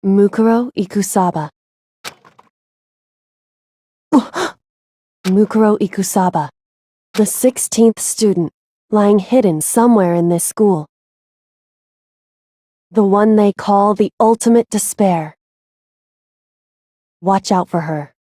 Mukuro Ikusaba. Mukuro Ikusaba, the 16th student, lying hidden somewhere in this school. The one they call the ultimate despair. Watch out for her.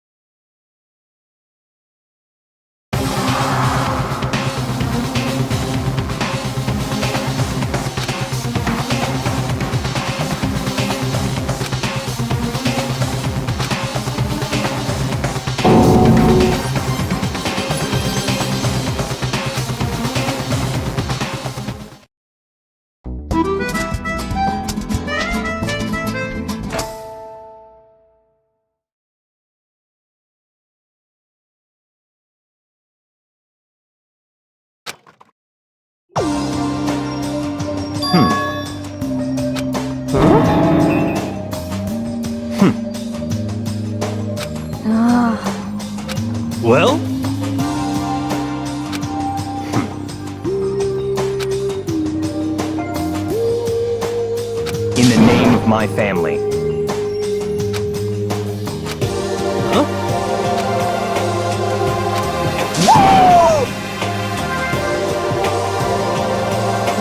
Well? In the name of my family. Huh?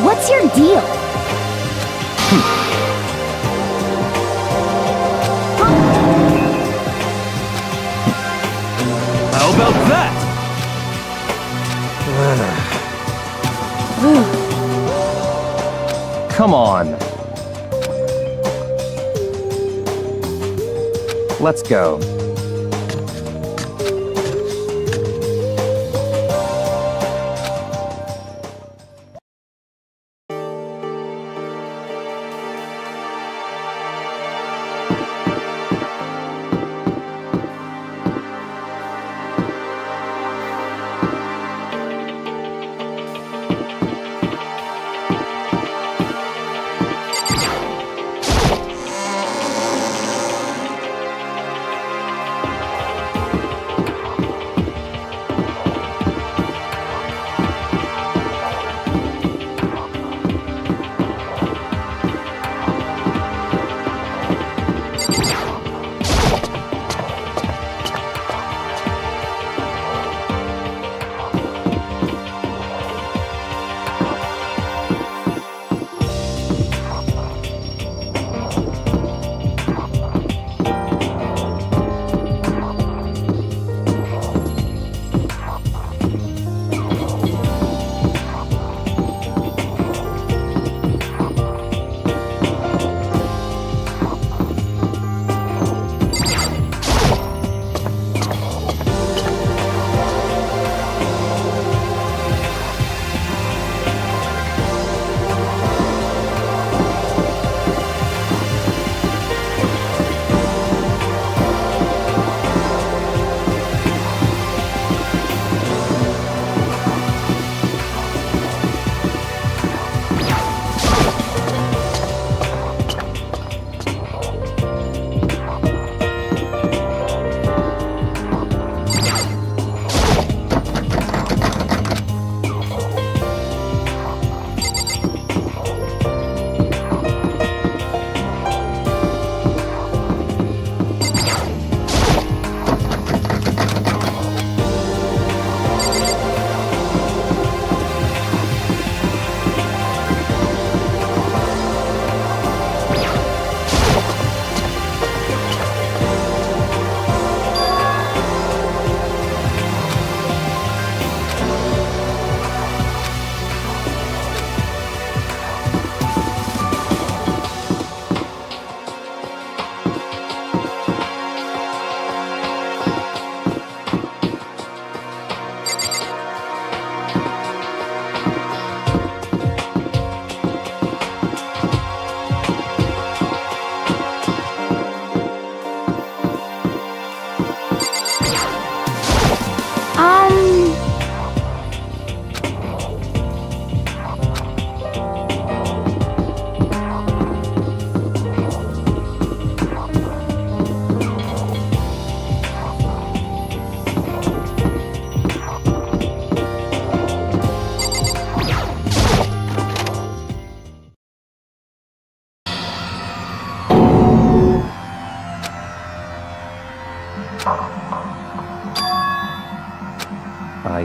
What's your deal? How about that? Come on. Let's go.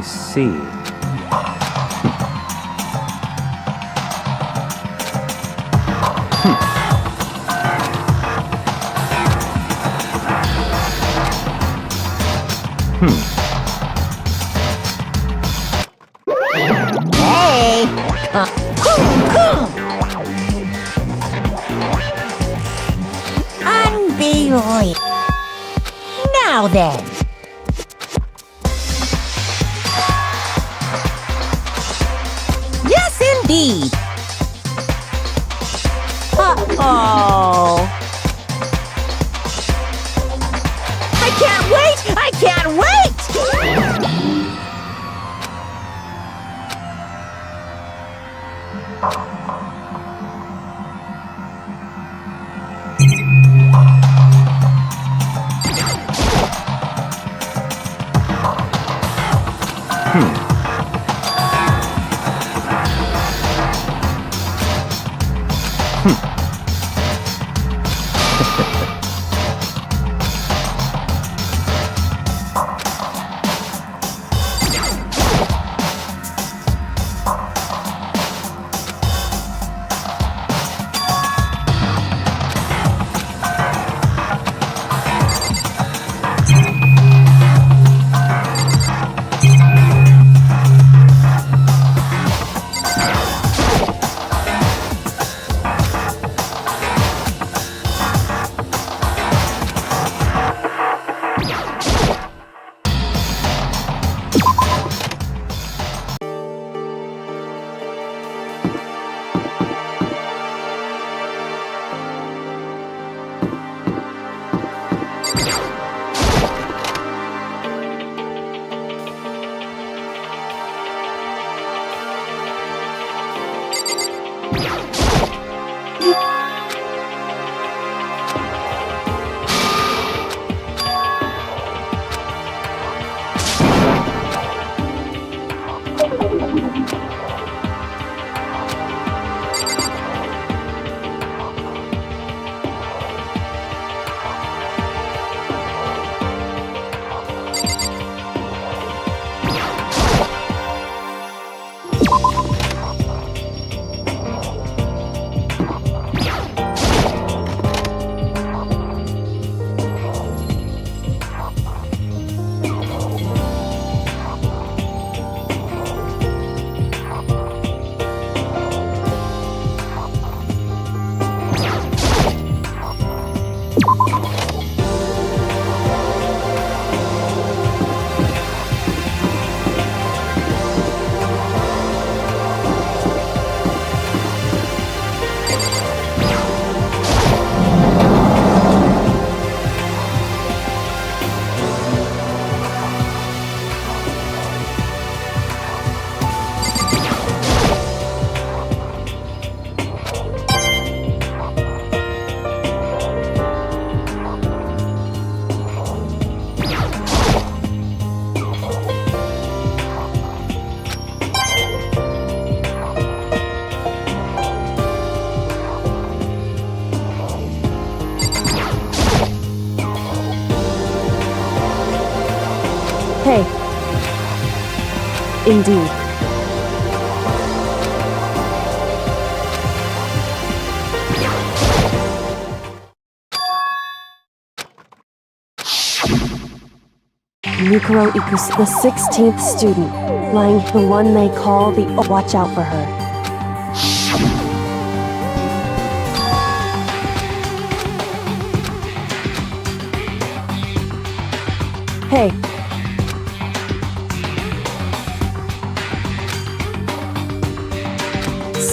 see. Hey! Unbelievable. Now then. Yes, indeed. Uh-oh. I can't wait! I can't wait! Hey. Indeed. Yukiro Ikus, the 16th student, lying the one they call the watch out for her. Hey.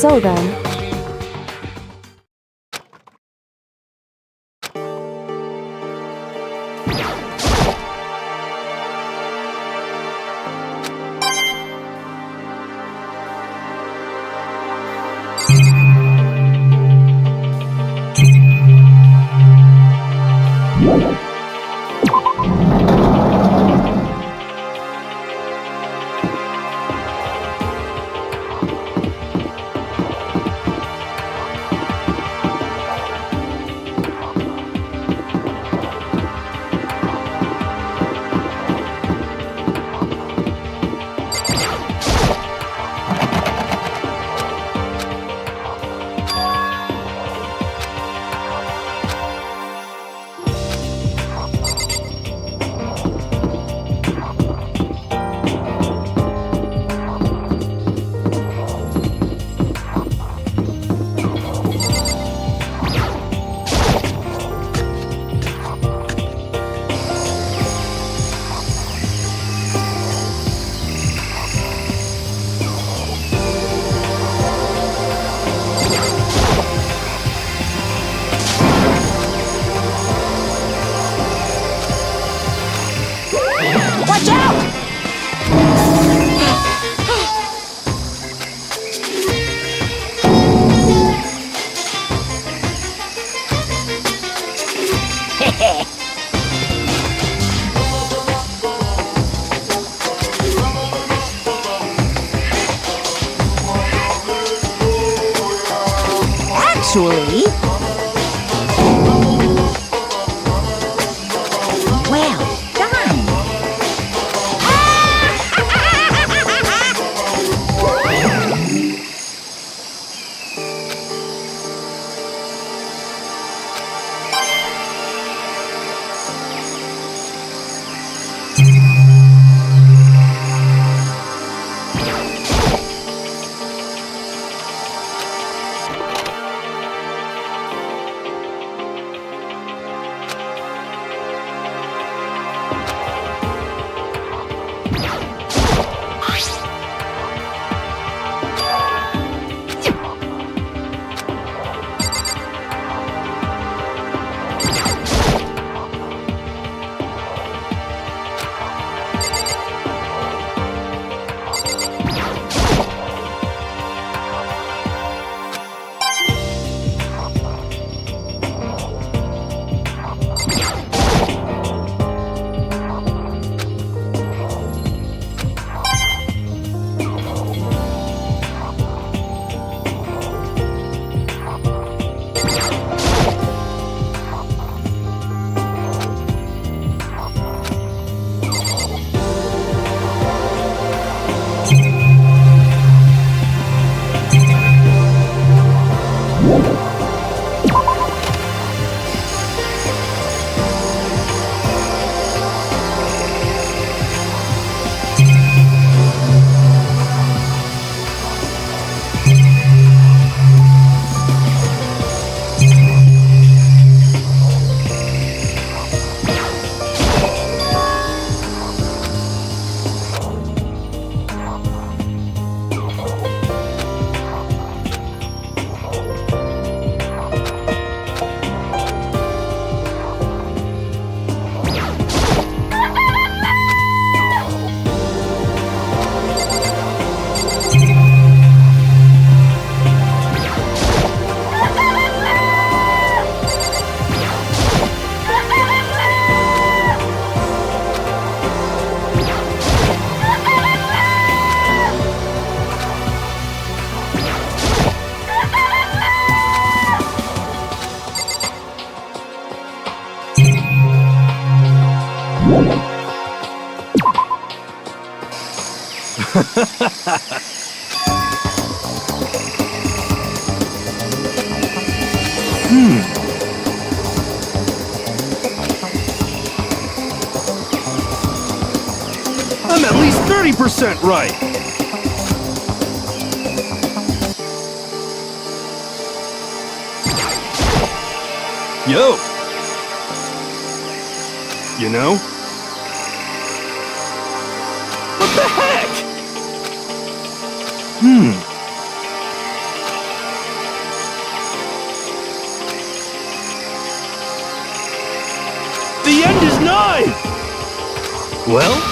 So then, actually. Well done. I'm at least 30% right. Yo. You know? What the heck? The end is nigh! Well?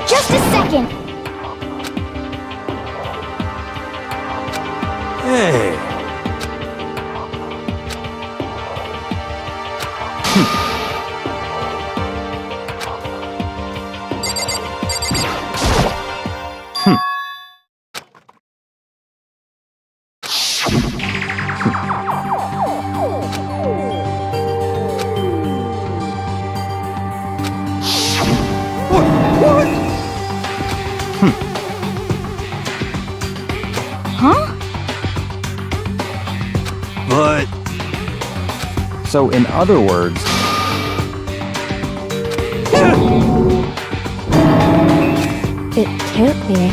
Just a second. Hey. Huh? But So, in other words, It can't be.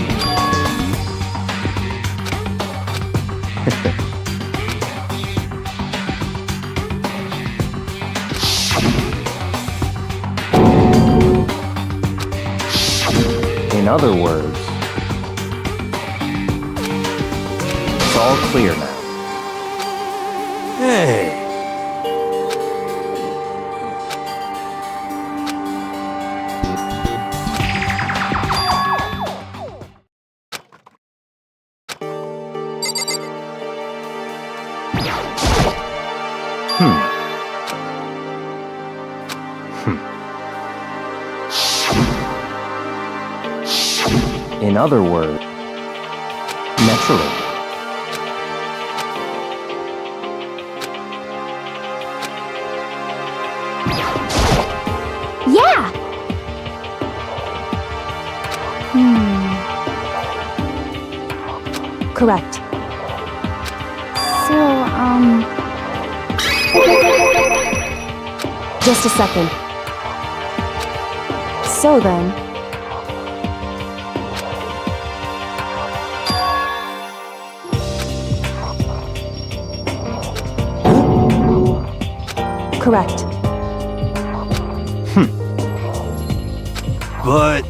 in other words, it's all clear now. hey, In other words, naturally. Yeah! Correct. So, Just a second. So then, correct. but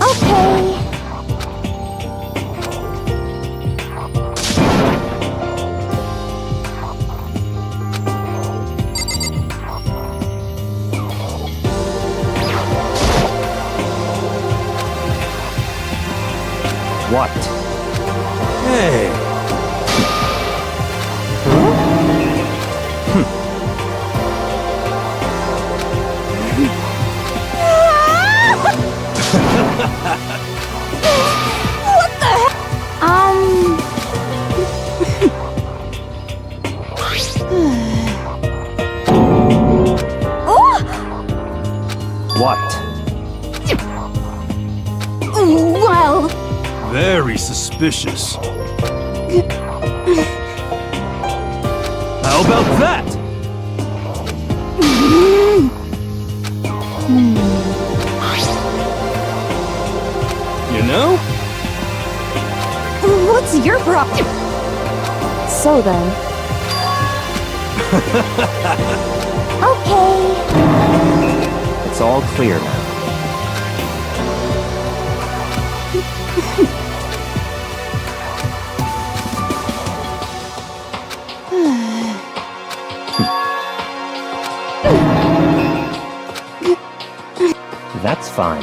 okay. What? hey, What the heck? What? Well, very suspicious. How about that? You know? what's your problem? So then, Okay. It's all clear now. That's fine.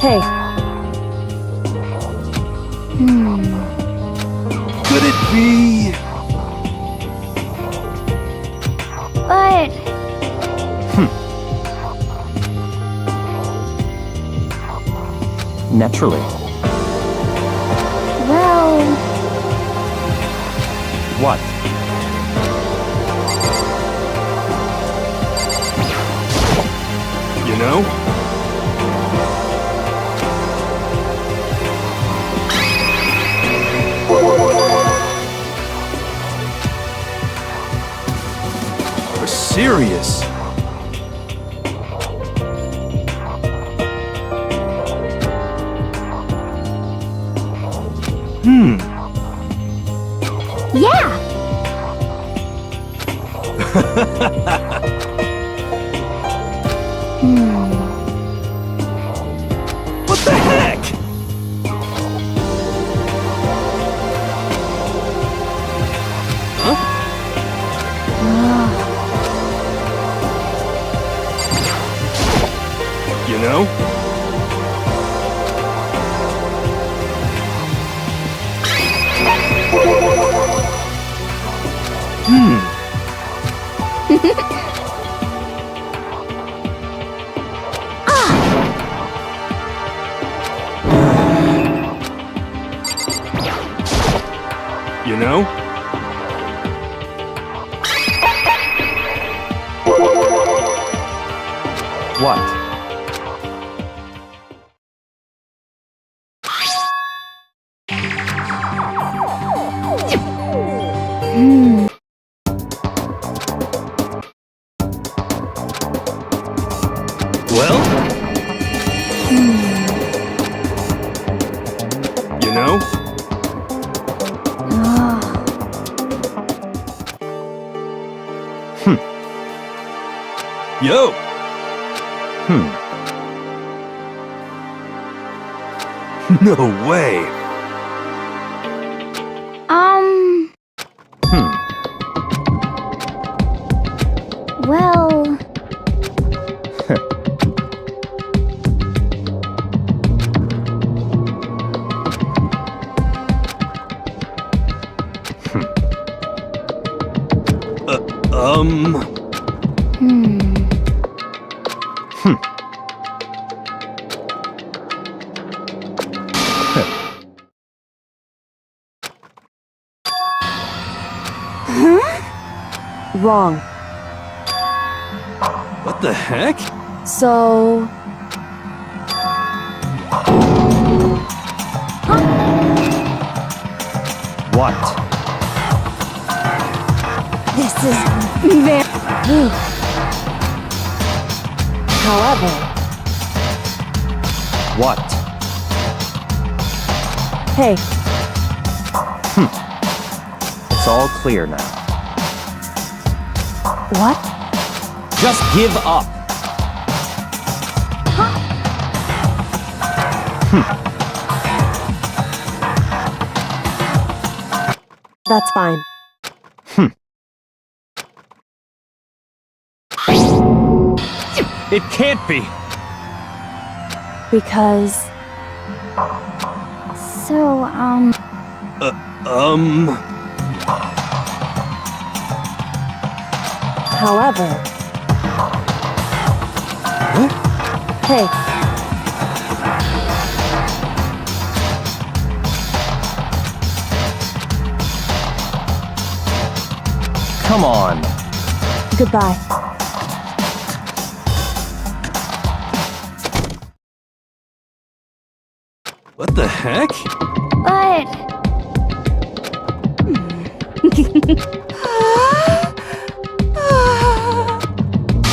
hey, Could it be? But Naturally. well, What? You know? We're serious. yeah. What the heck? You know? You know? What? Well? You know? Yo! No way! Well, Wrong. What the heck? So, What? this is very... however, What? hey, It's all clear now. what? Just give up. That's fine. It can't be! Because, So, however, hey, Come on. goodbye. What the heck? but...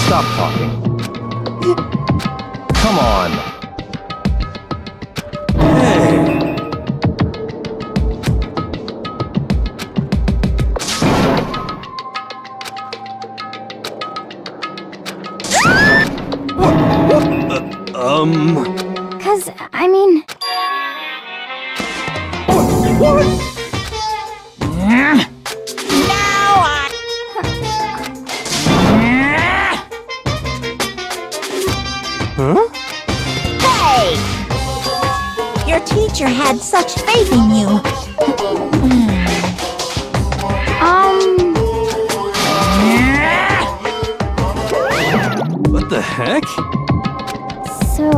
Stop talking. Come on. Hey! Cause, I mean... Hey! Your teacher had such faith in you. What the heck? So,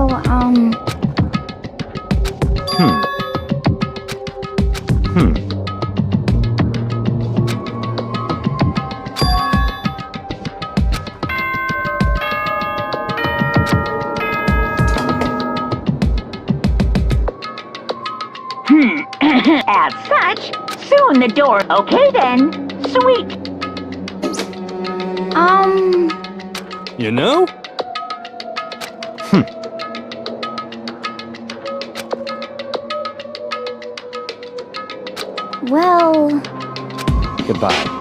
As such, soon the door. Okay then. Sweet. You know? well... Goodbye.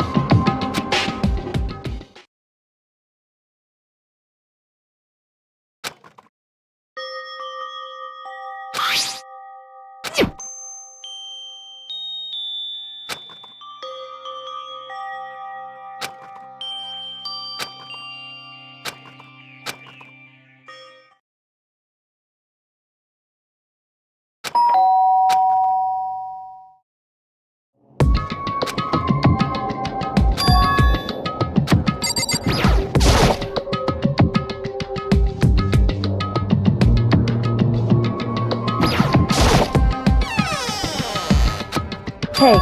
Hey,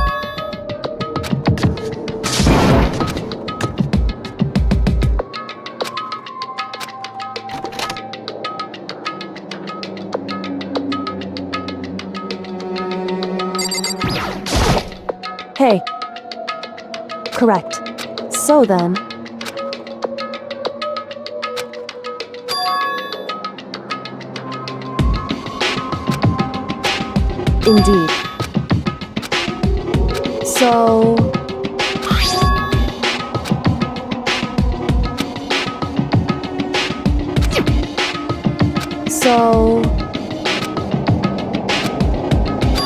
Hey. Correct. So then... Indeed. So...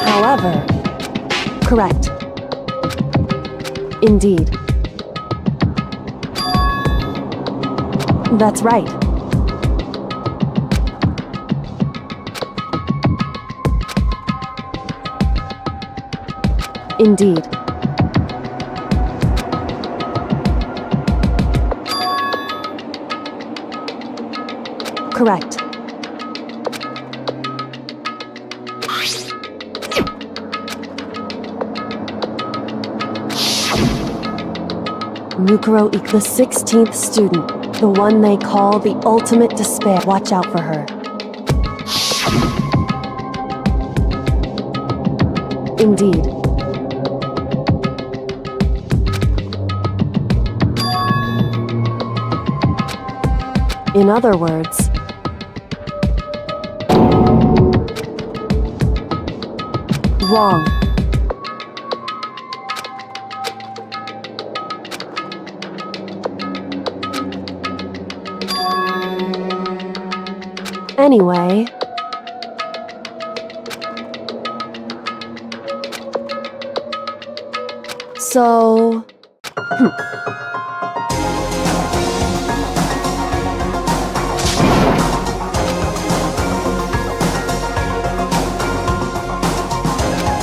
However... Correct. Indeed. That's right. Indeed. Correct. Mukuro is the 16th student, the one they call the ultimate despair. Watch out for her. Indeed. In other words, wrong. Anyway, so...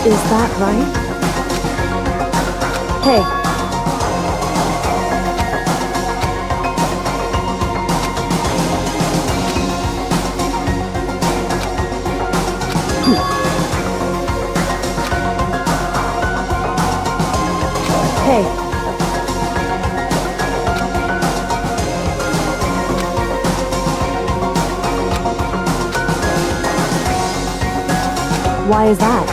Is that right? Hey. Hey. Why is that?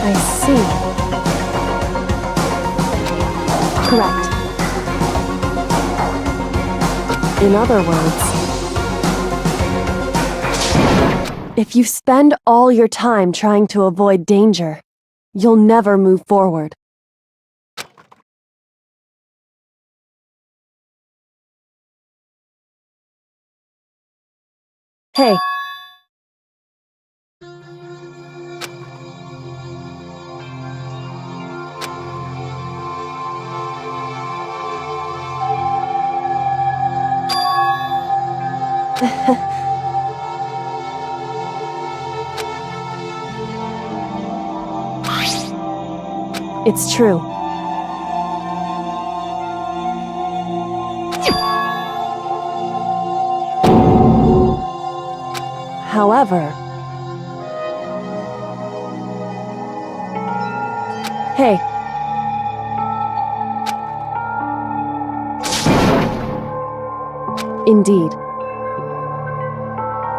I see. Correct. In other words, if you spend all your time trying to avoid danger, you'll never move forward. Hey. It's true. However... Hey. Indeed.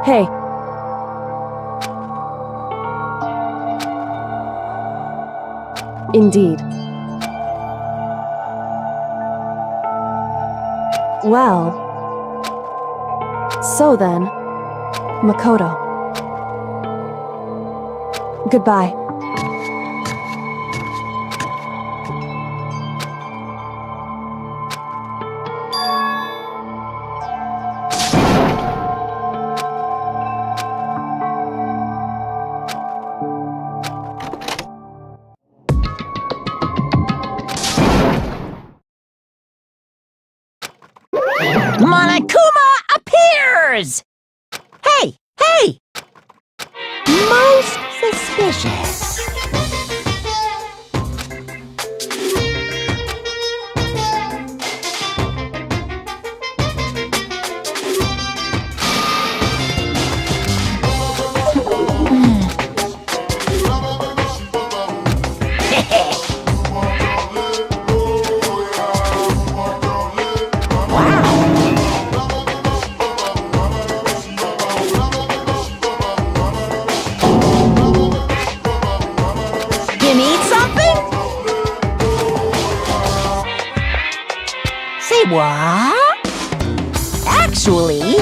Hey. Indeed. Well... So then... Makoto. Goodbye. Monokuma appears! Hey! Hey! Most suspicious. What? Actually...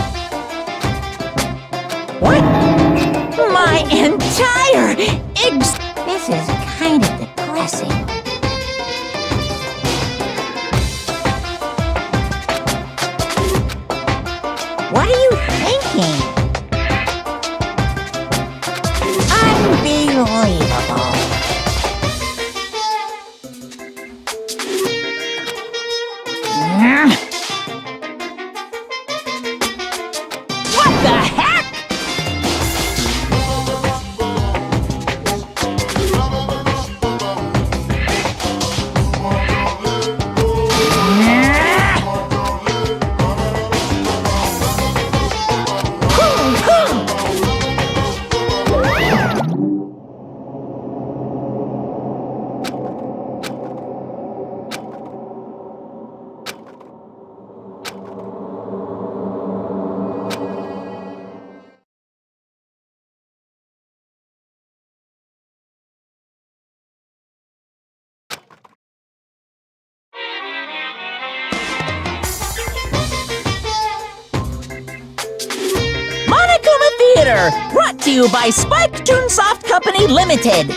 What? My entire This is kind of depressing. What are you thinking? Unbelievable. What the heck? Theater, brought to you by Spike Toonsoft Company Limited.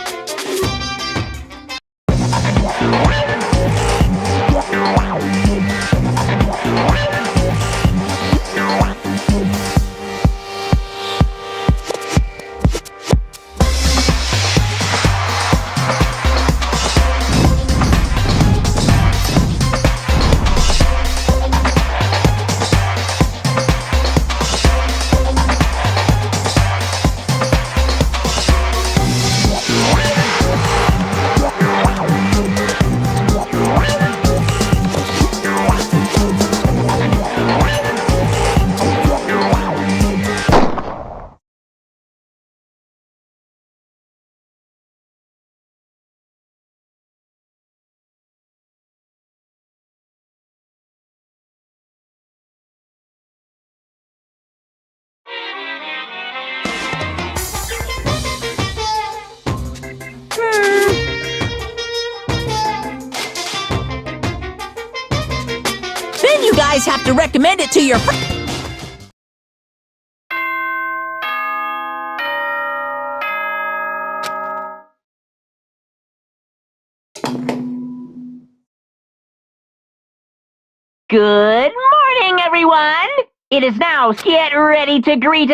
Then you guys have to recommend it to your friends. Good morning, everyone! It is now get ready to greet...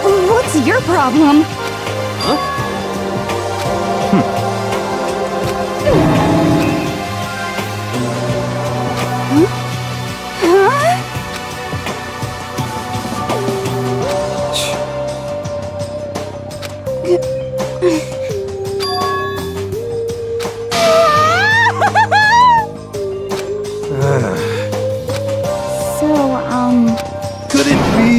What's your problem? Could it be?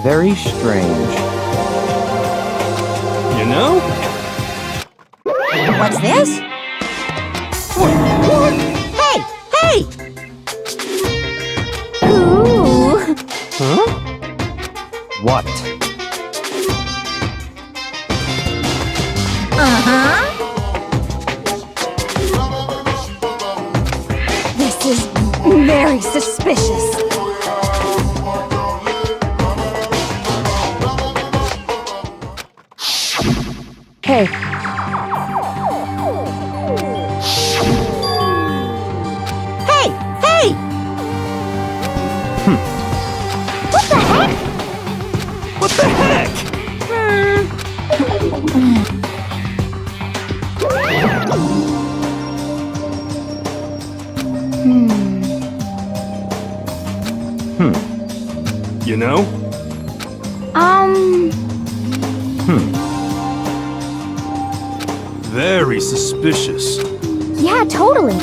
Very strange. You know? What's this? What? Hey! Hey! Ooh! Huh? What? Uh-huh. This is very suspicious. Hey, Hey! Hey! What the heck? What the heck? You know? Very suspicious. Yeah, totally.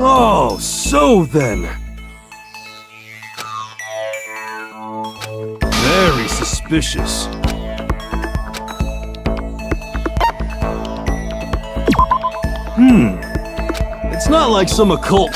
Oh, so then. Very suspicious. It's not like some occult.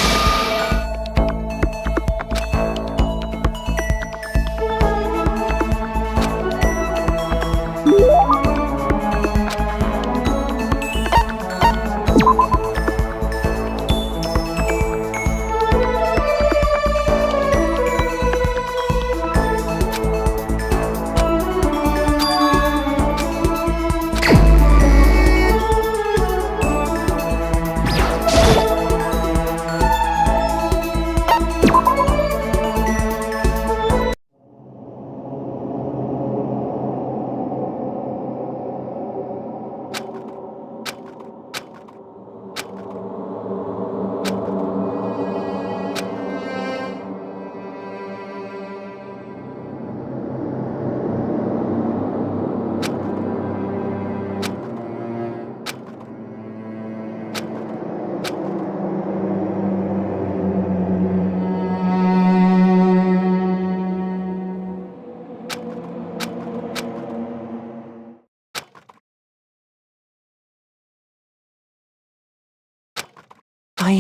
I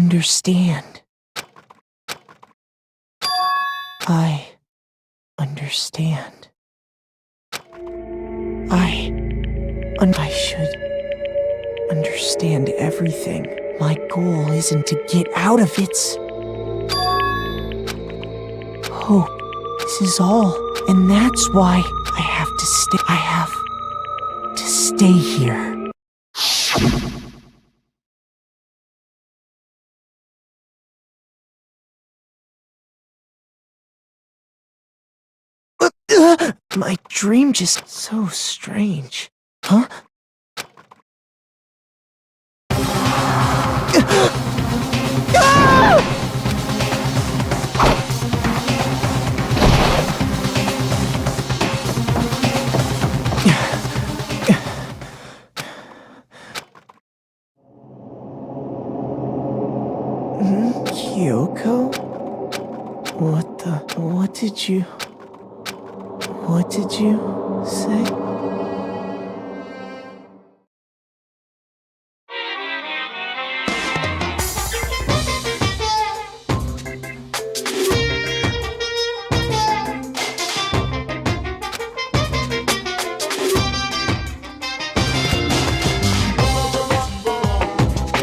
understand. I understand. I should understand everything. My goal isn't to get out of its hope. This is all, and that's why I have to stay. I have to stay here. My dream just so strange. Huh? Kyoko? What did you say?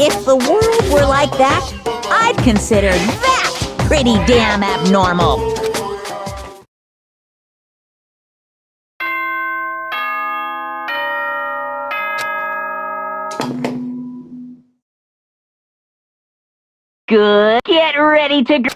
If the world were like that, I'd consider that pretty damn abnormal. Good. Get ready to gr-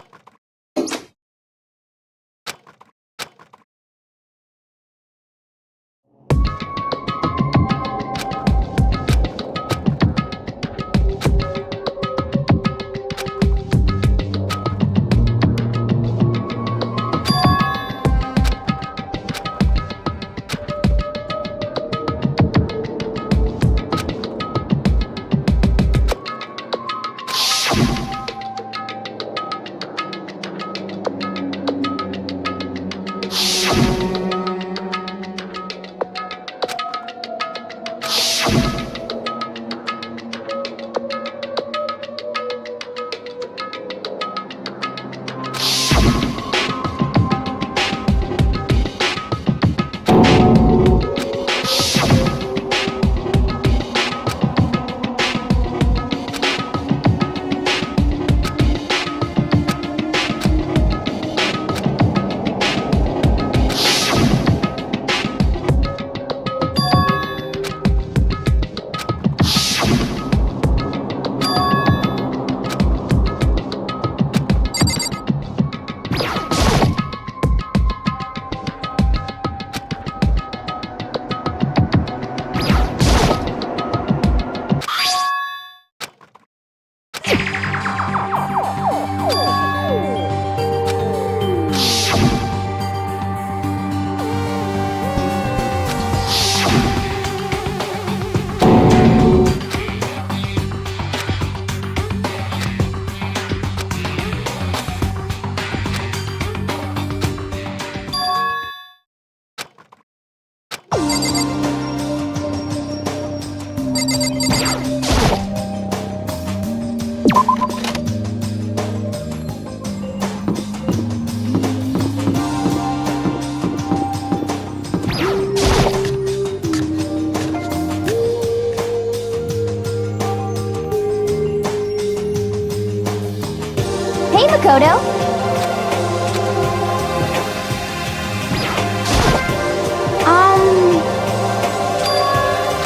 Makoto?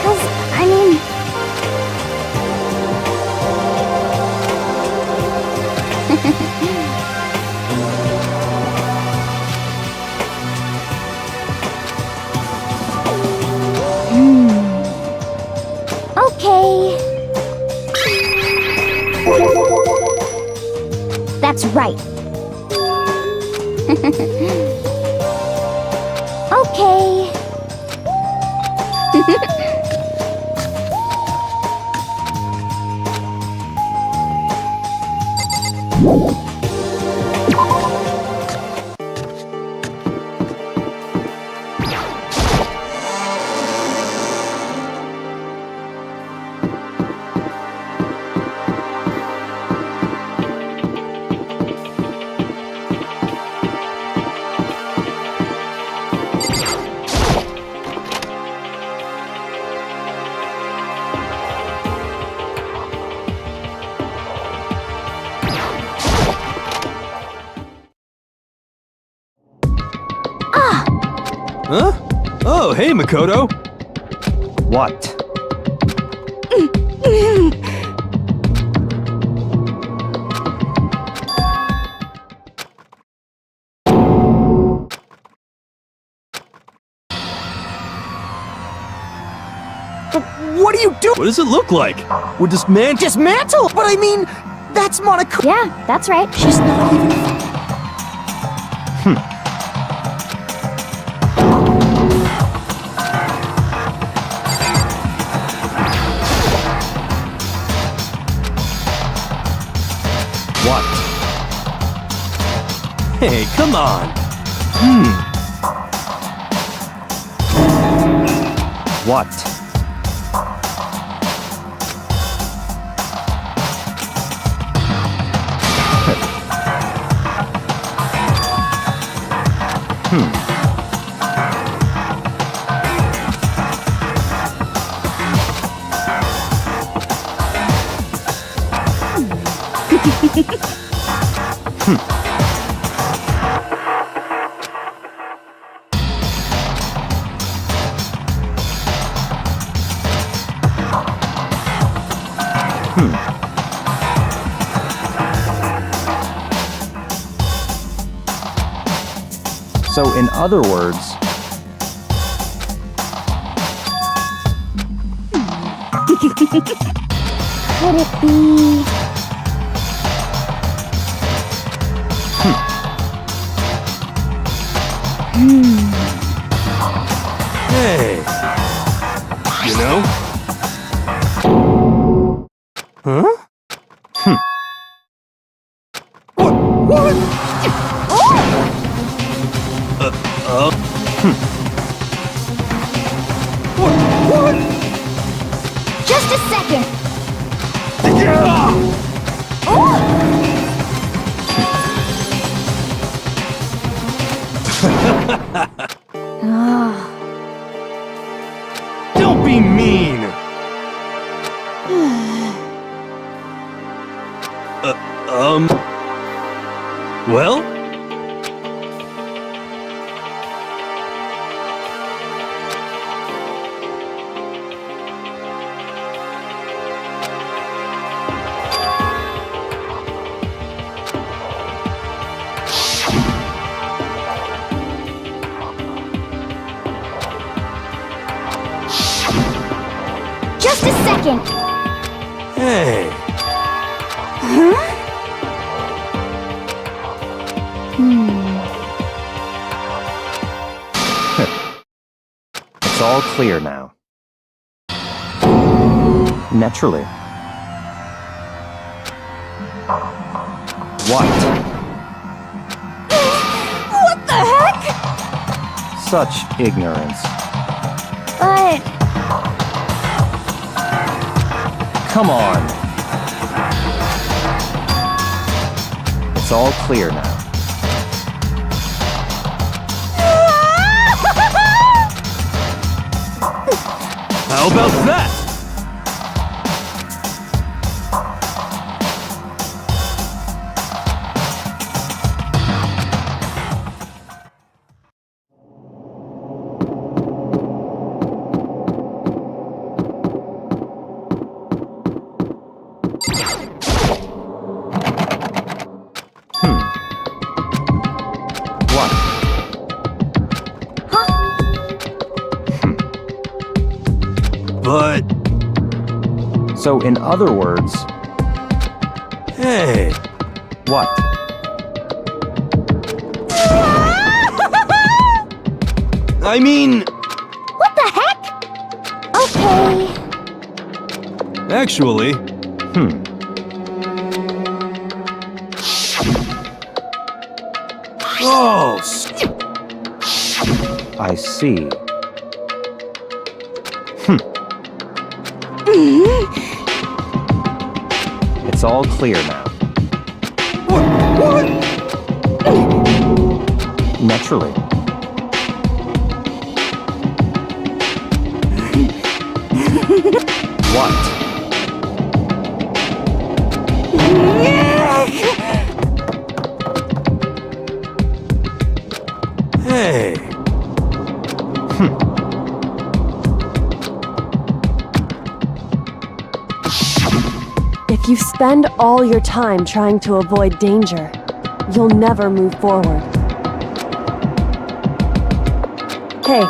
Cause, I mean... Okay. That's right. Okay. Huh? Oh, hey, Makoto. What? What are you doing? What does it look like? Would this man Dismantle? But I mean, that's Monaco. Yeah, that's right. She's not even... What? Hey, come on. What? So, in other words, Could it be... Hey. You know? Huh? What? What? Just a second! Don't be mean! Well? Just a second! Hey. it's all clear now. Naturally. What? What the heck? Such ignorance. But... Come on. It's all clear now. How about that? What? But, So, in other words, hey, what? I mean, What the heck? Okay. actually, oh, I see. It's all clear now. what? Naturally. What? Hey, If you spend all your time trying to avoid danger, you'll never move forward. Hey,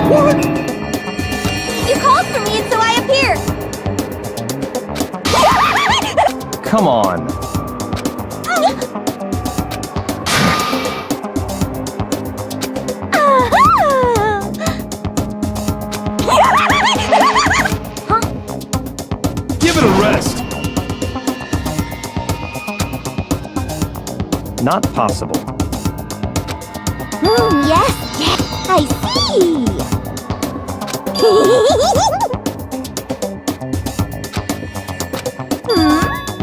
What? You called for me and so I appeared. Come on. give it a rest. Not possible. Yes, I see.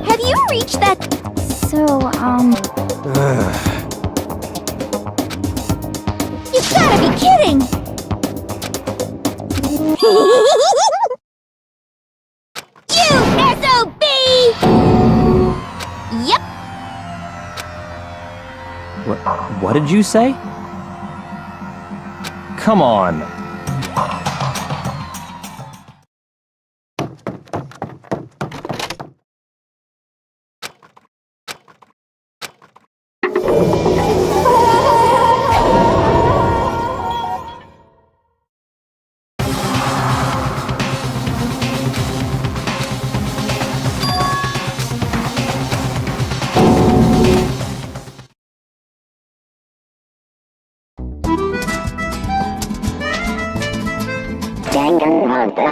Have you reached that? So, you gotta be kidding! You SOB! Yep. What did you say? Come on. Danganronpa.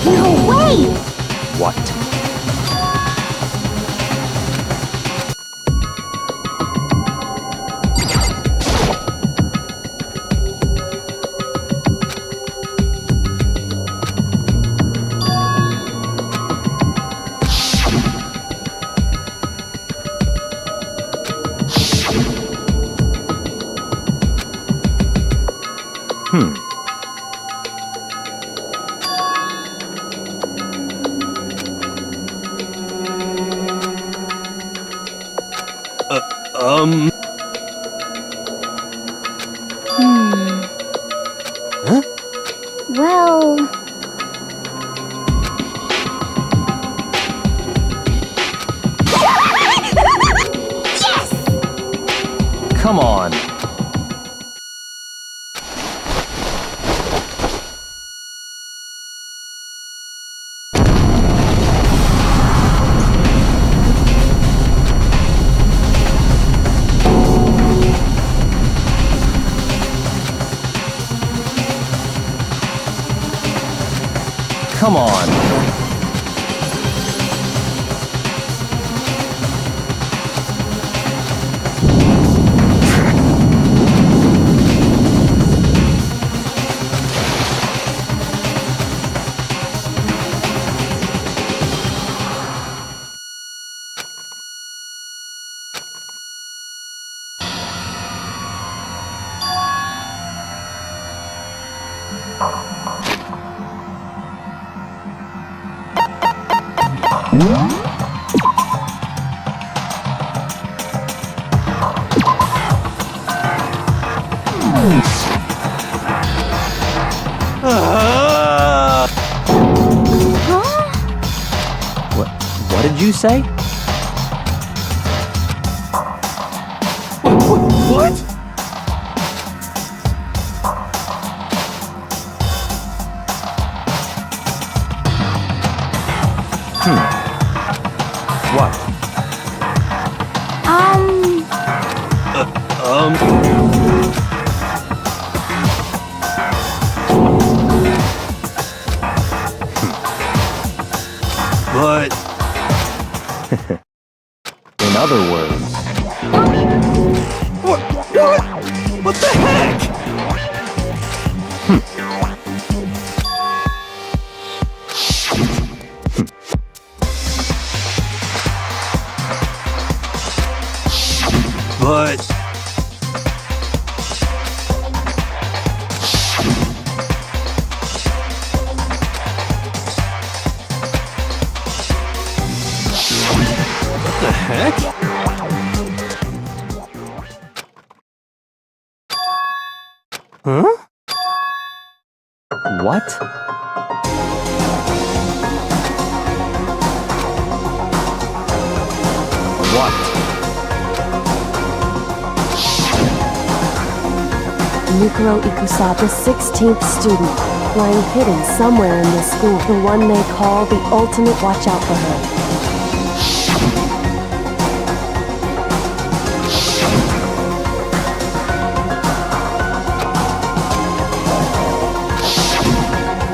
No way! What? Huh? Well... Yes! Come on. Come on. What did you say? What? What? But In other words, what? What the heck? But what the heck? Huh? what? What? Mikuro Ikusa, the 16th student, lying hidden somewhere in this school, the one they call the ultimate watch out for her.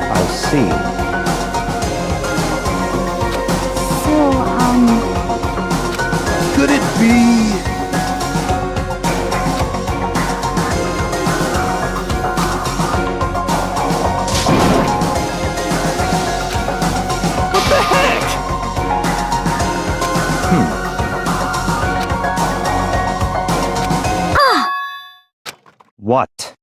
I see. Could it be? What the heck? What?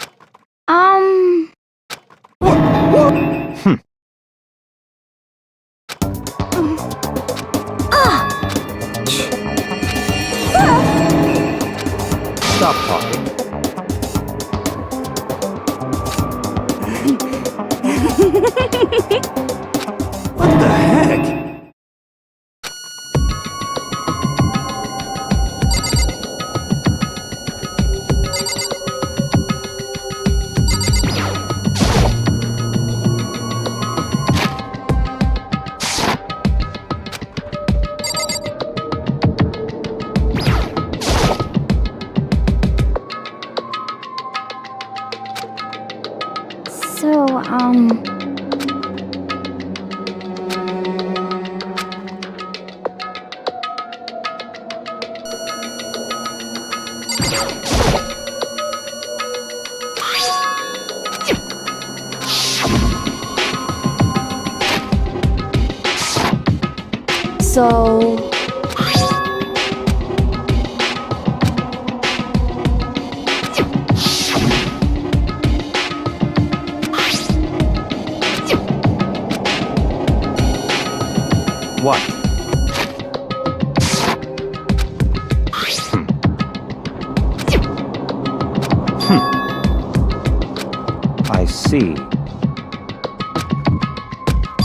Stop talking. What the heck? So... What? I see.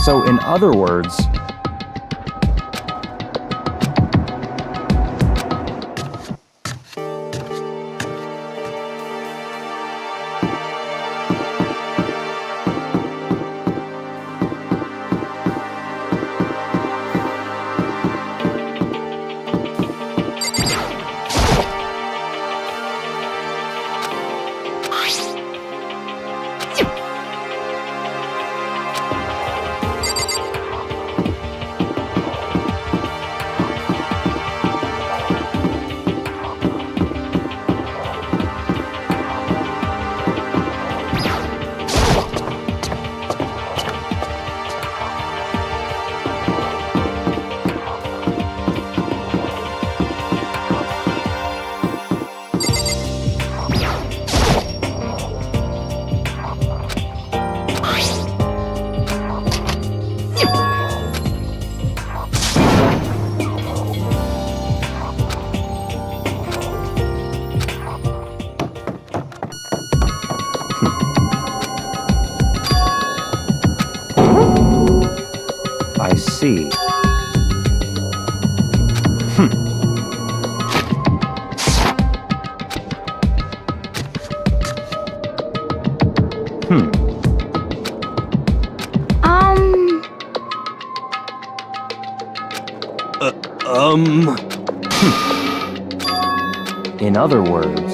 So, in other words, see. In other words,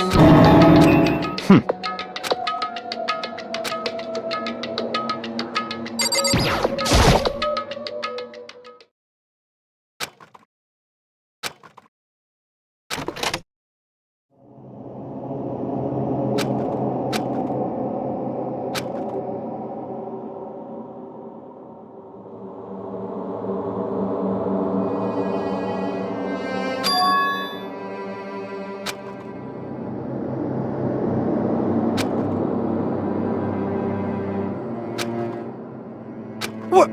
What?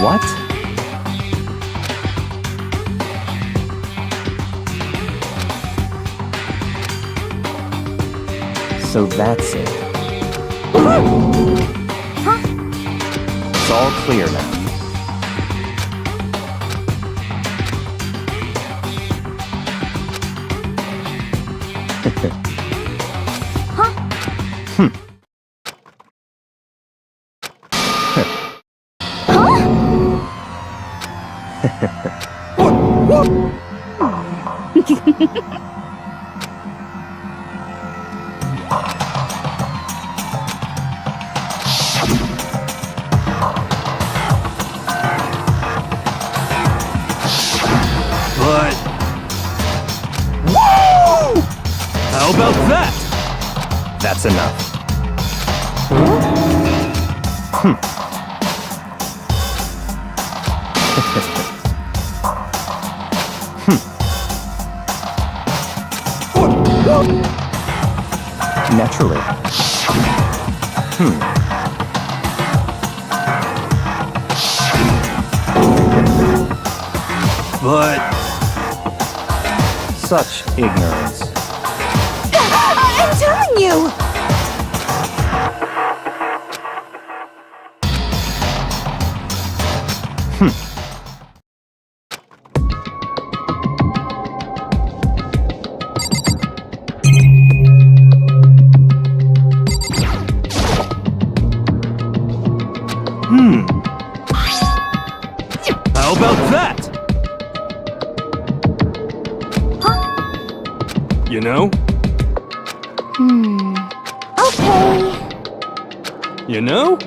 what? So that's it. It's all clear now. But... Whoa! How about that? That's enough. Naturally. But... Such ignorance. I'm telling you! How about that? You know? Okay. You know?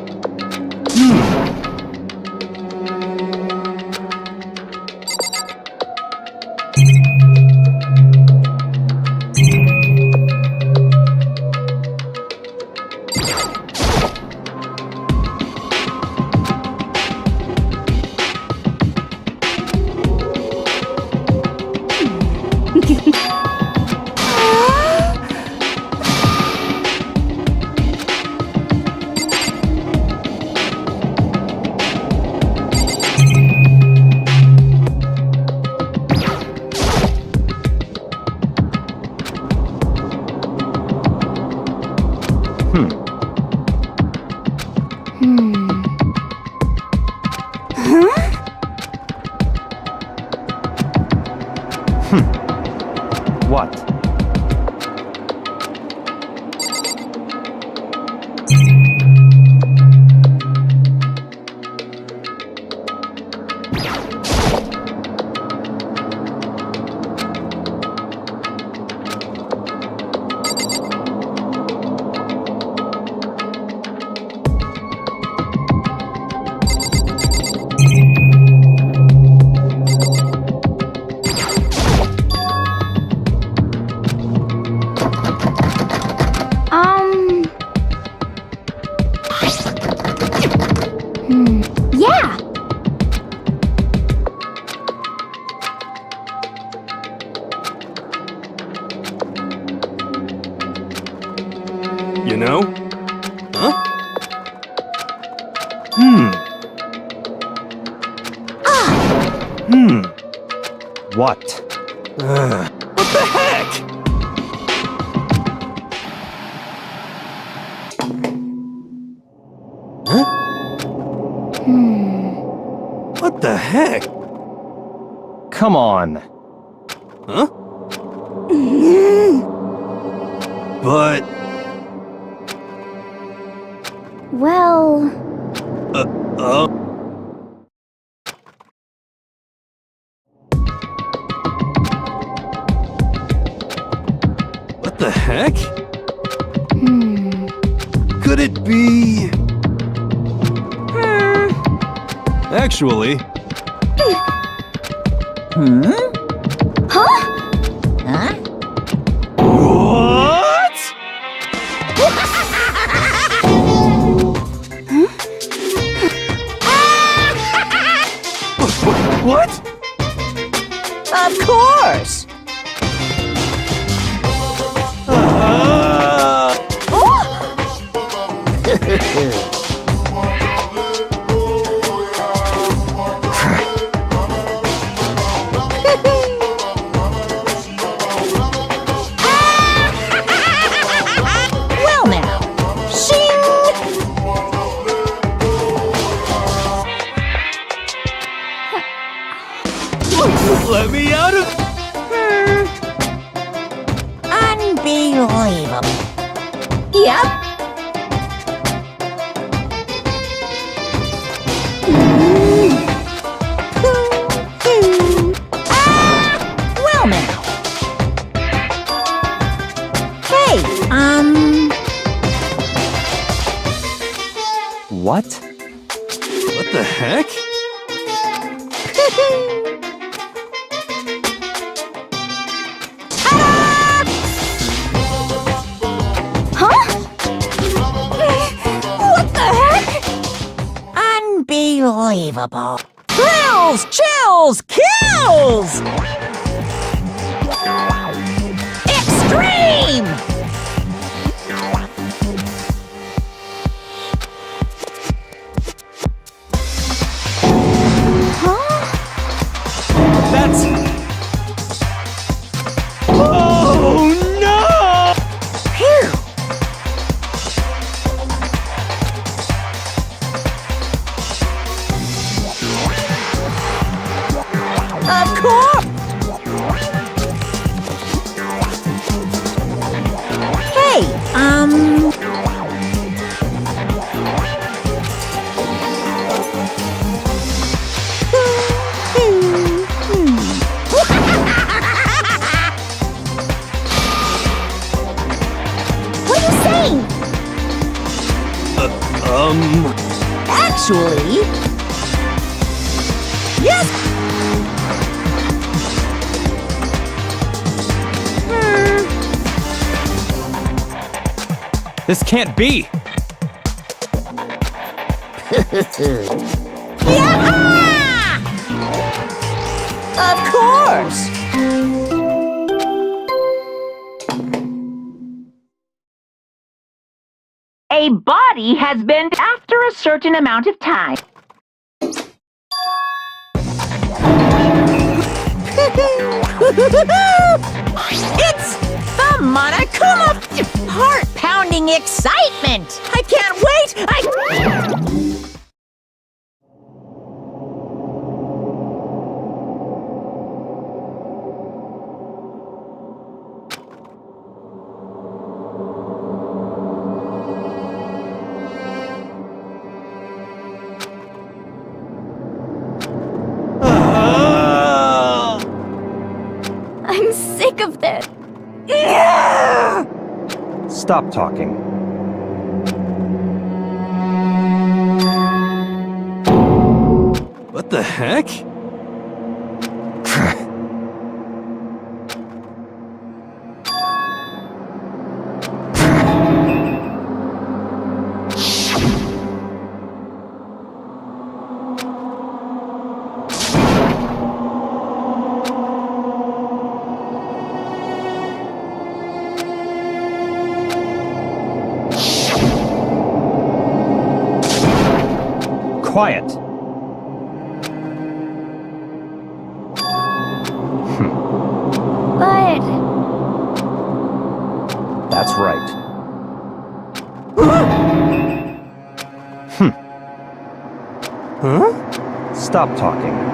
What? Yeah! You know? Huh? What? What the heck? Huh? What the heck? Come on. Huh? But... Well, What the heck? Could it be... Actually... Huh? What? What? Of course! Well now, shing! Let me out of... Unbelievable. Yep. Well now. Hey, What? What the heck? what the heck? unbelievable. Thrills, chills, kills! Extreme! That's... Oh no! Phew! Of course! Hey, What are you saying? actually... Yes! This can't be! Yeah! Of course! A body has been after a certain amount of time. It's the Monokuma! Heart-pounding excitement! I can't wait! I'm sick of this. Stop talking. What the heck? Quiet. That's right. Stop talking.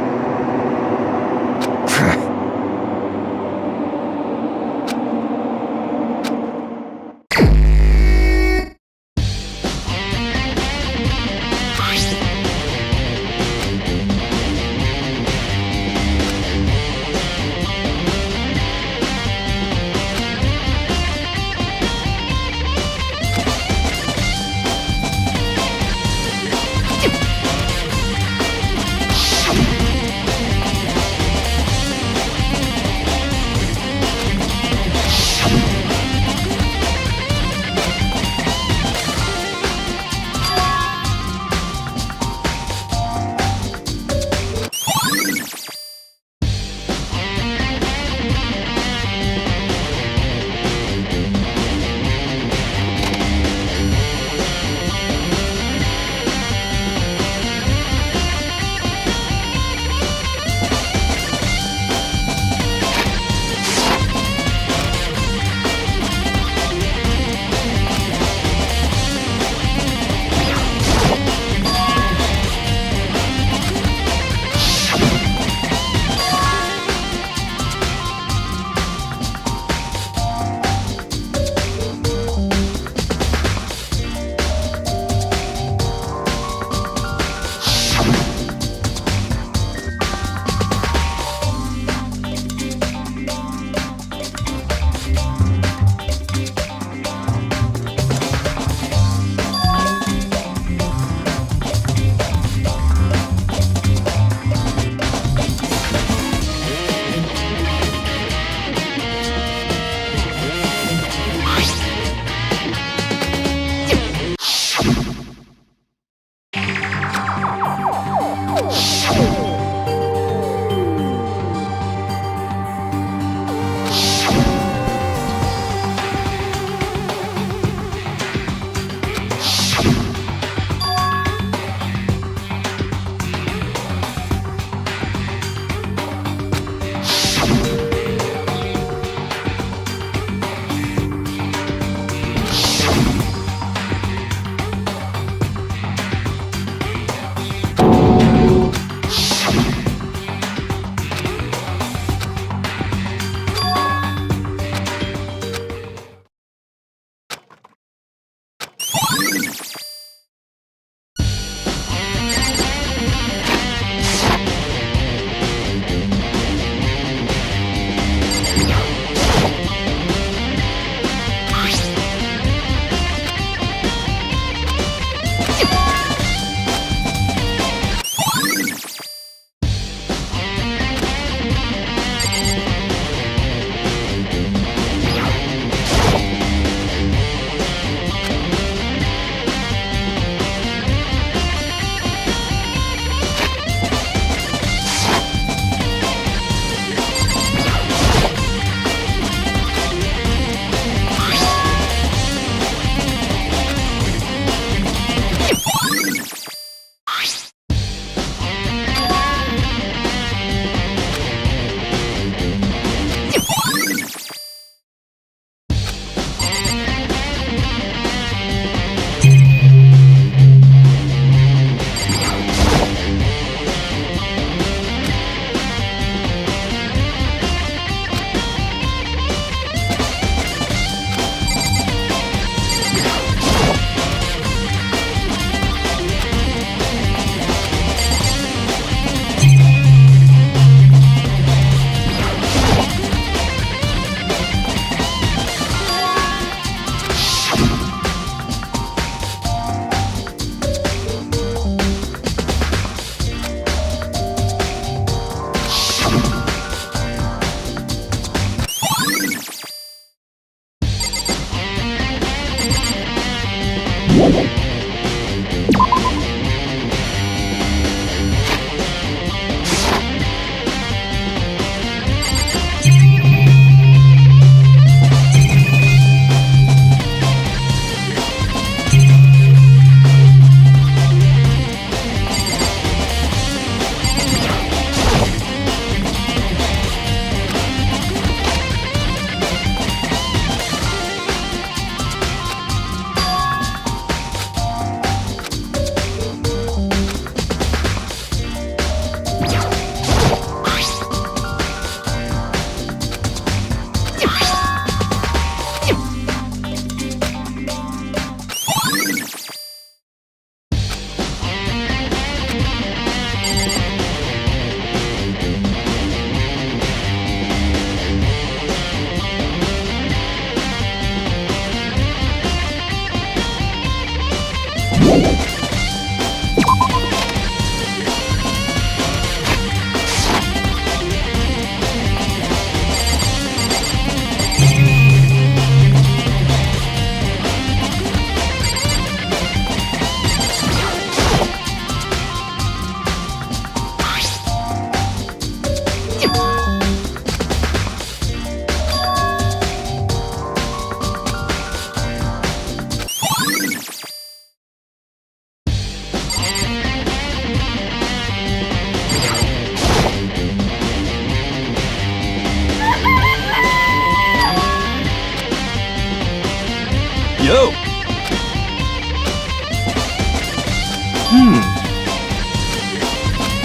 Yo!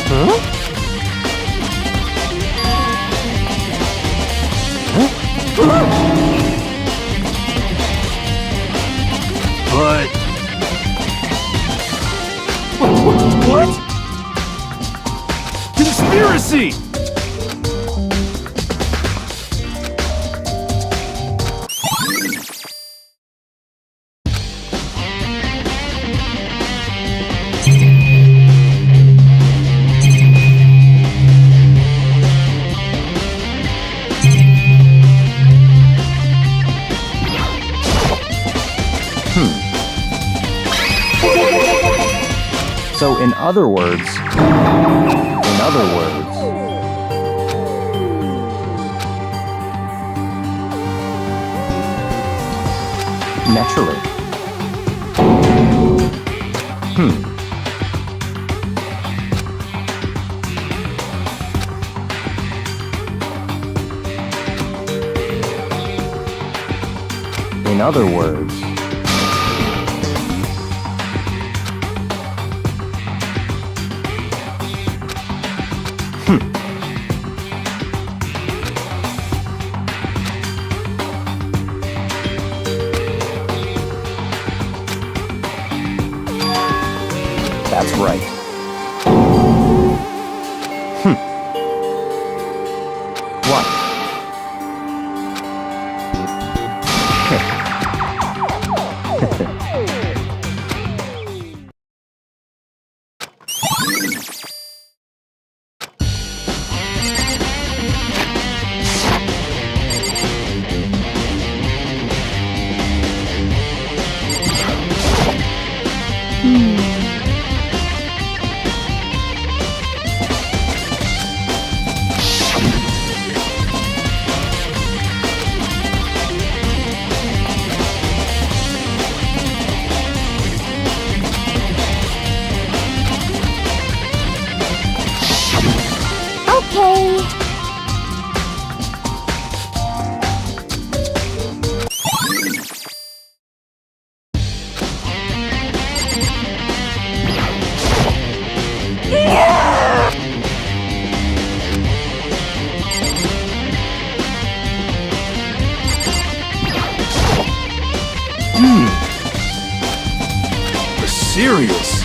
Huh? But... What? Conspiracy! So in other words, naturally. In other words, that's right. What? Okay. Serious?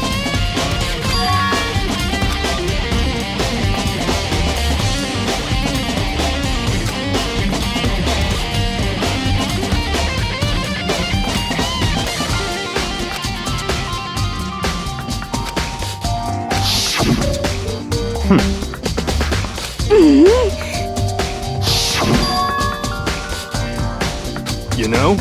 You know?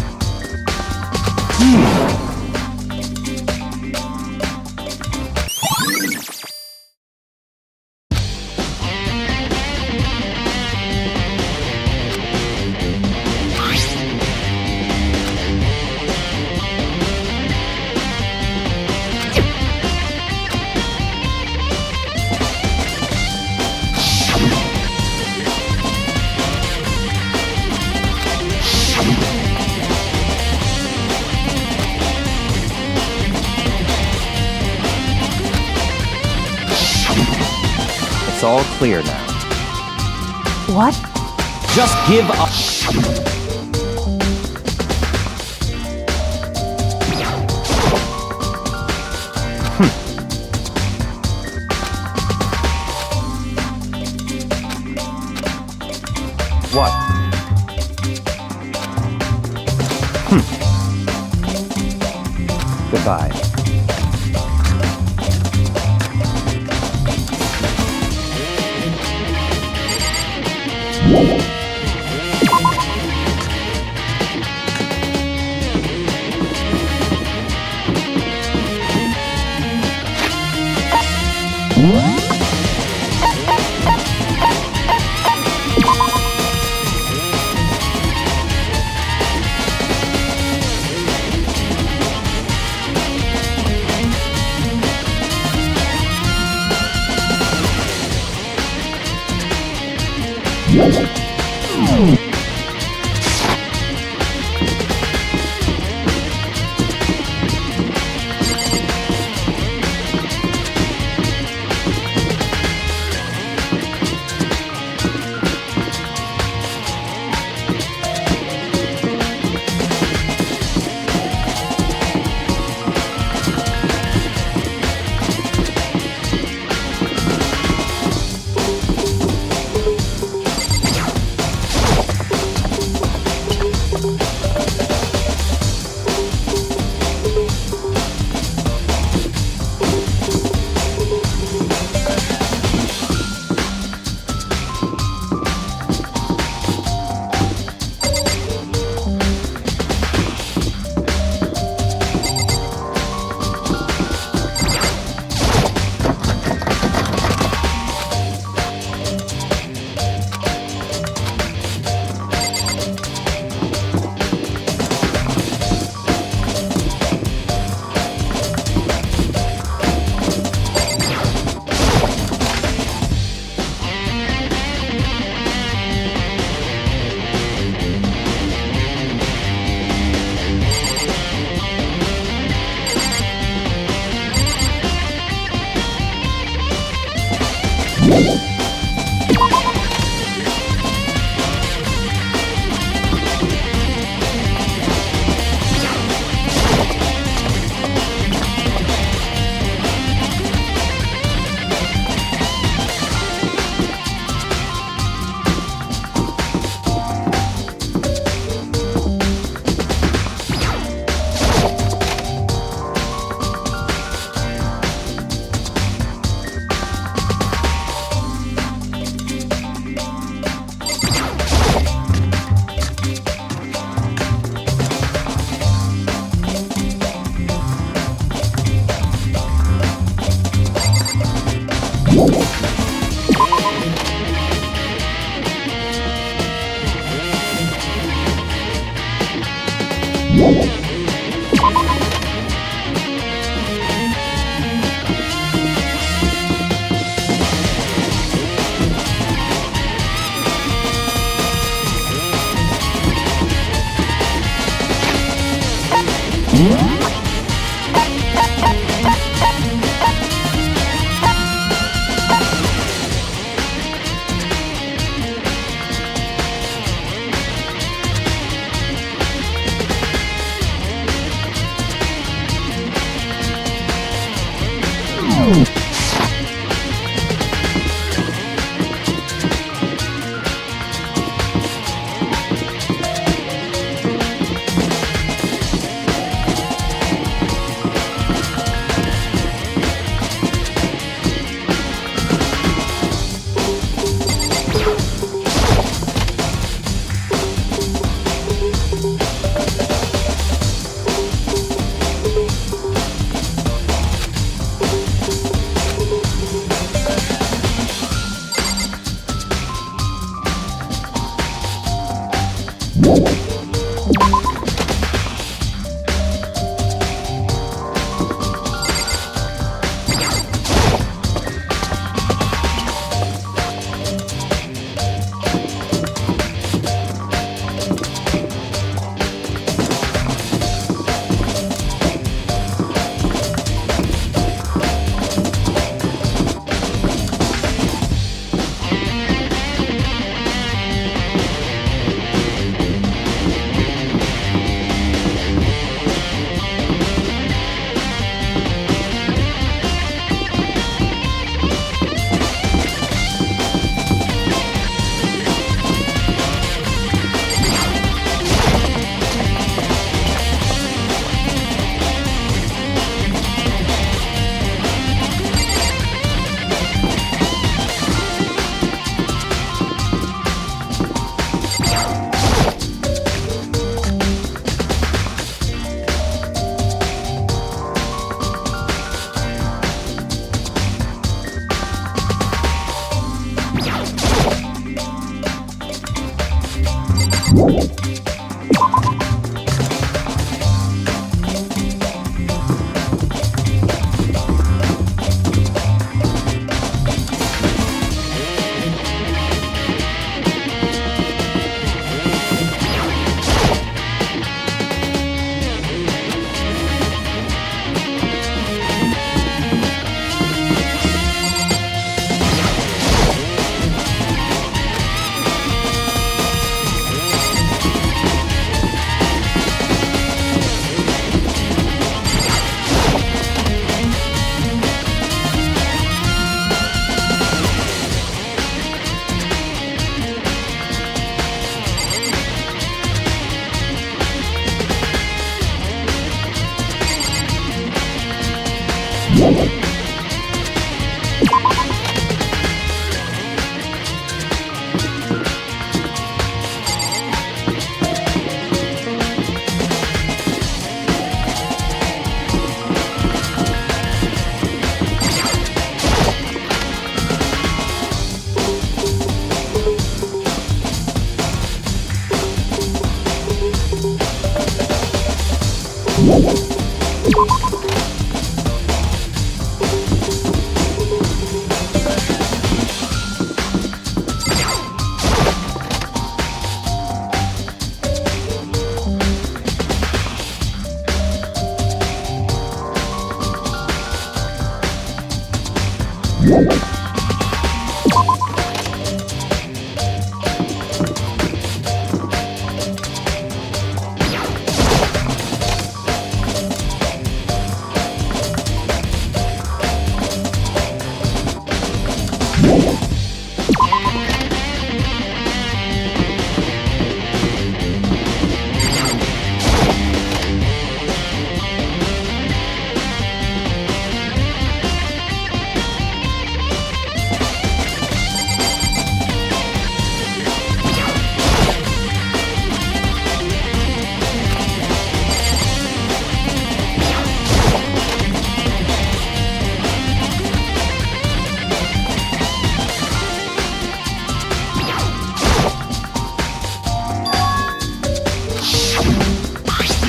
It's all clear now. What? Just give up. What? Goodbye.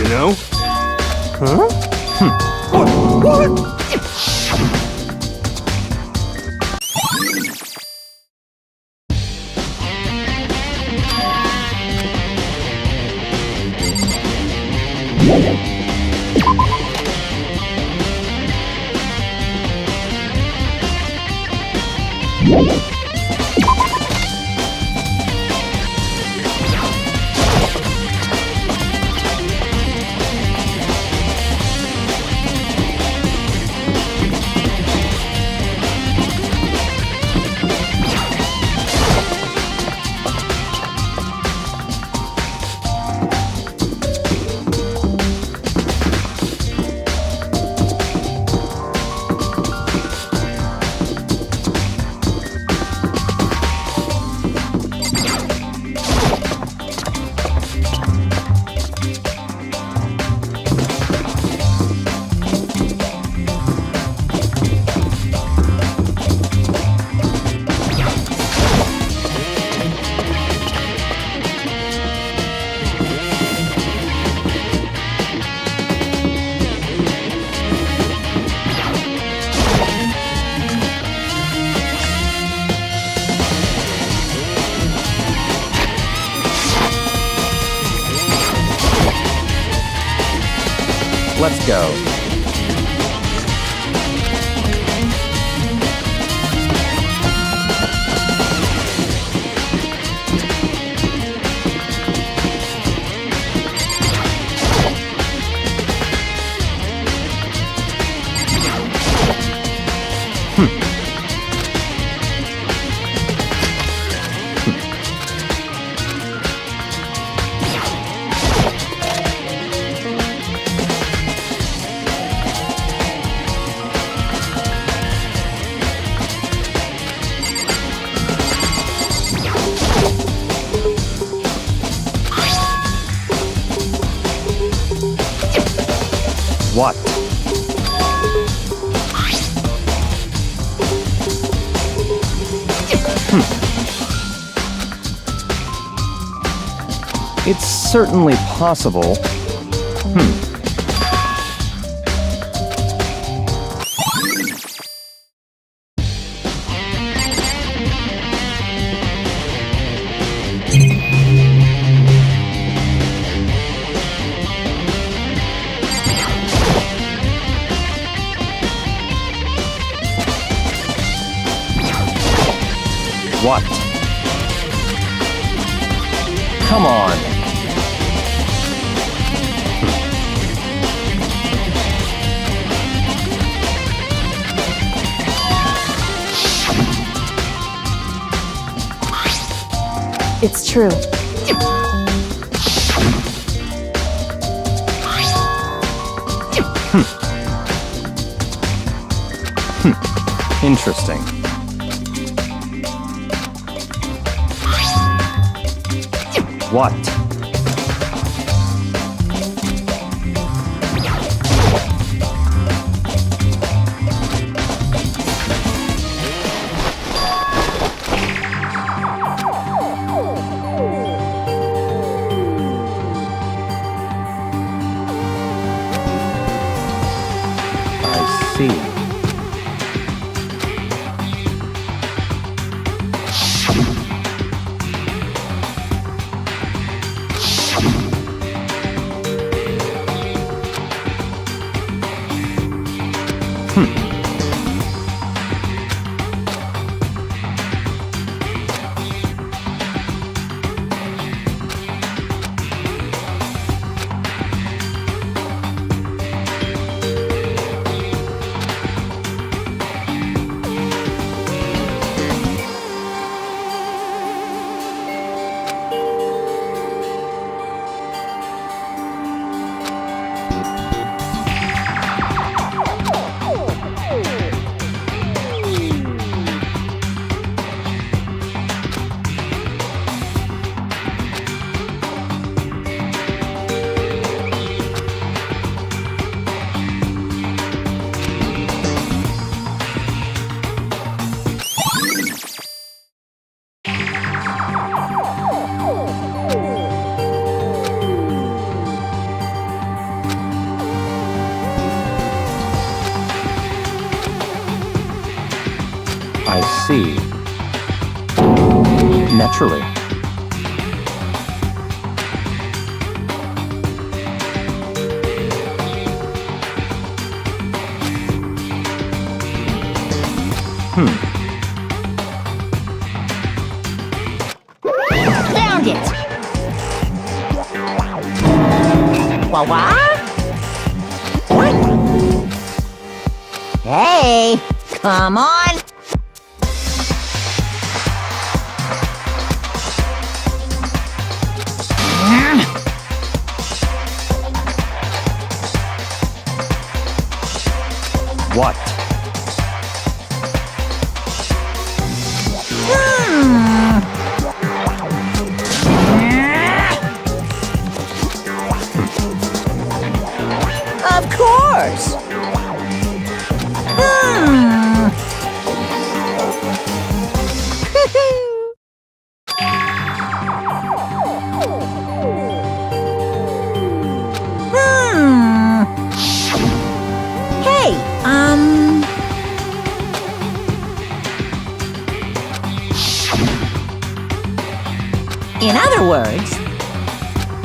know? Huh? What? Let's go. What? It's certainly possible. What? Come on. It's true. Interesting. What? I see. I see. Naturally. Found it! What? Hey, come on! What? Of course! Hey, in other words,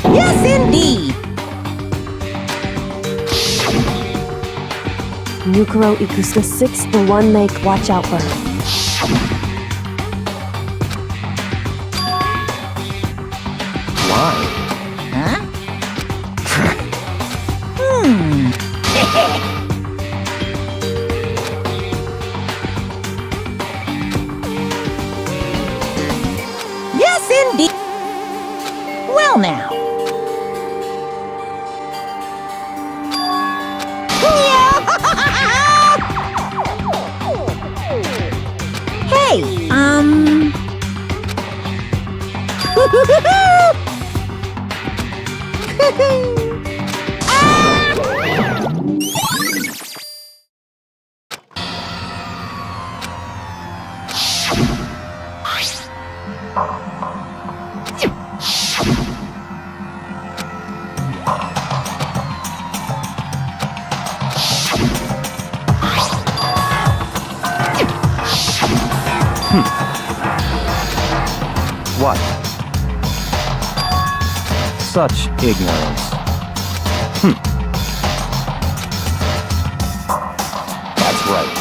yes, indeed. Nukuro equals the sixth, the one they watch out for. Why? Huh? Yes, indeed. Well, now. Hey, What? Such ignorance. That's right.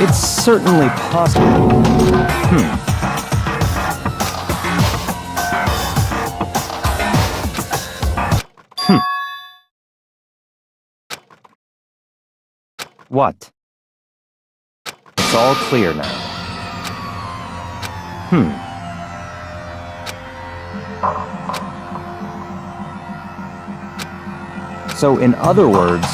It's certainly possible. What? It's all clear now. So, in other words,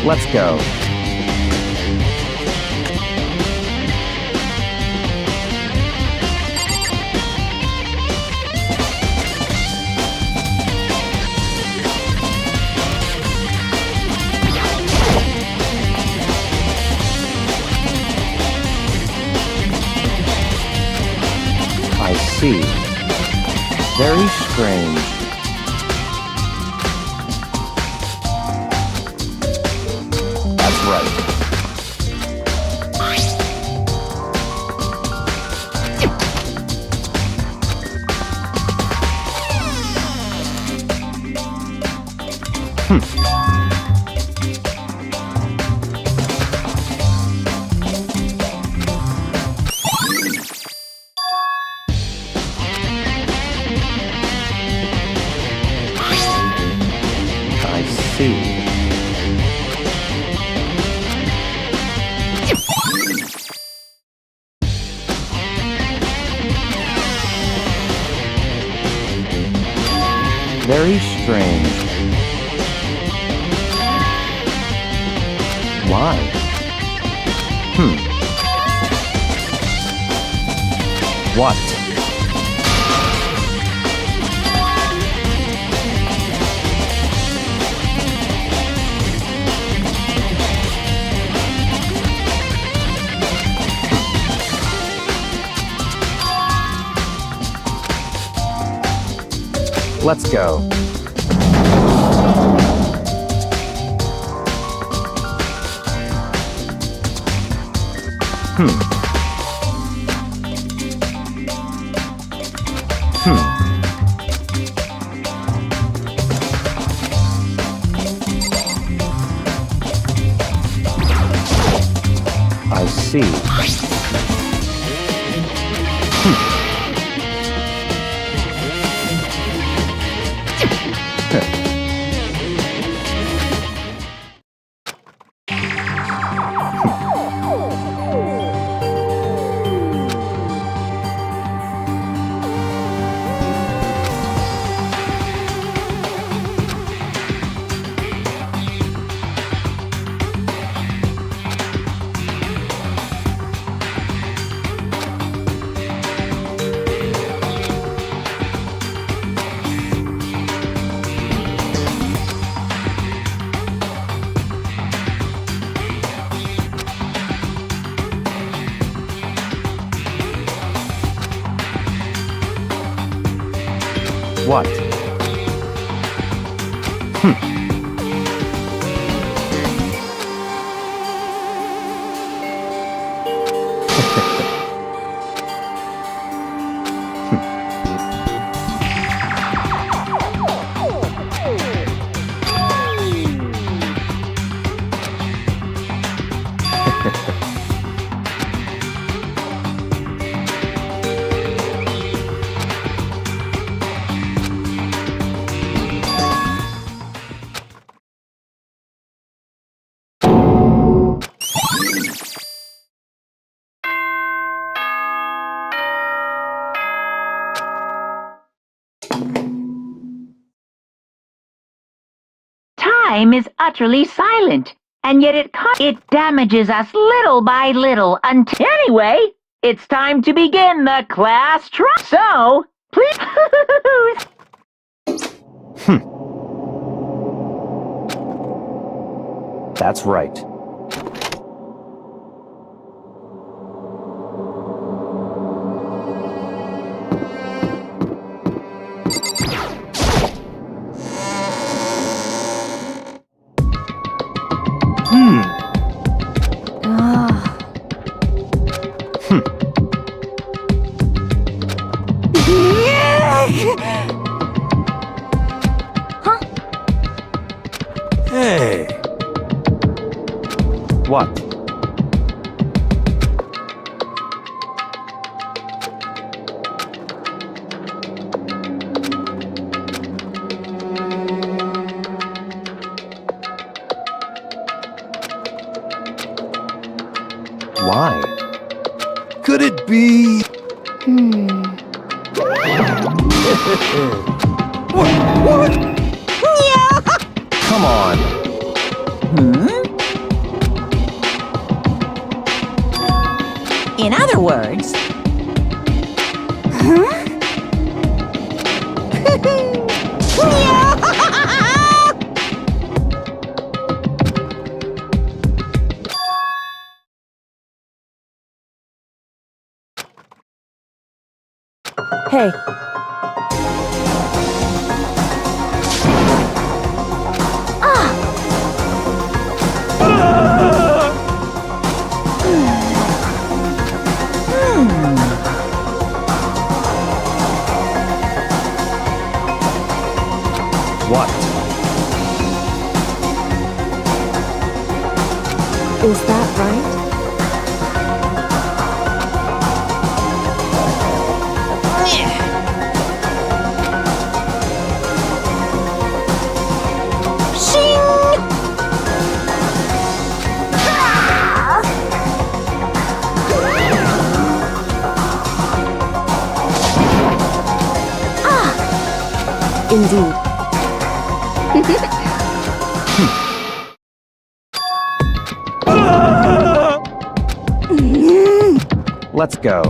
let's go. I see. Very strange. That's right. I see. Very strange. Why? What? Let's go. I see. What? Time is utterly silent, and yet it damages us little by little until... Anyway, it's time to begin the class trial. So, please... That's right. Hey! What? Why? Could it be... What? Come on. In other words... Hey, What? is that right? Indeed. Let's go.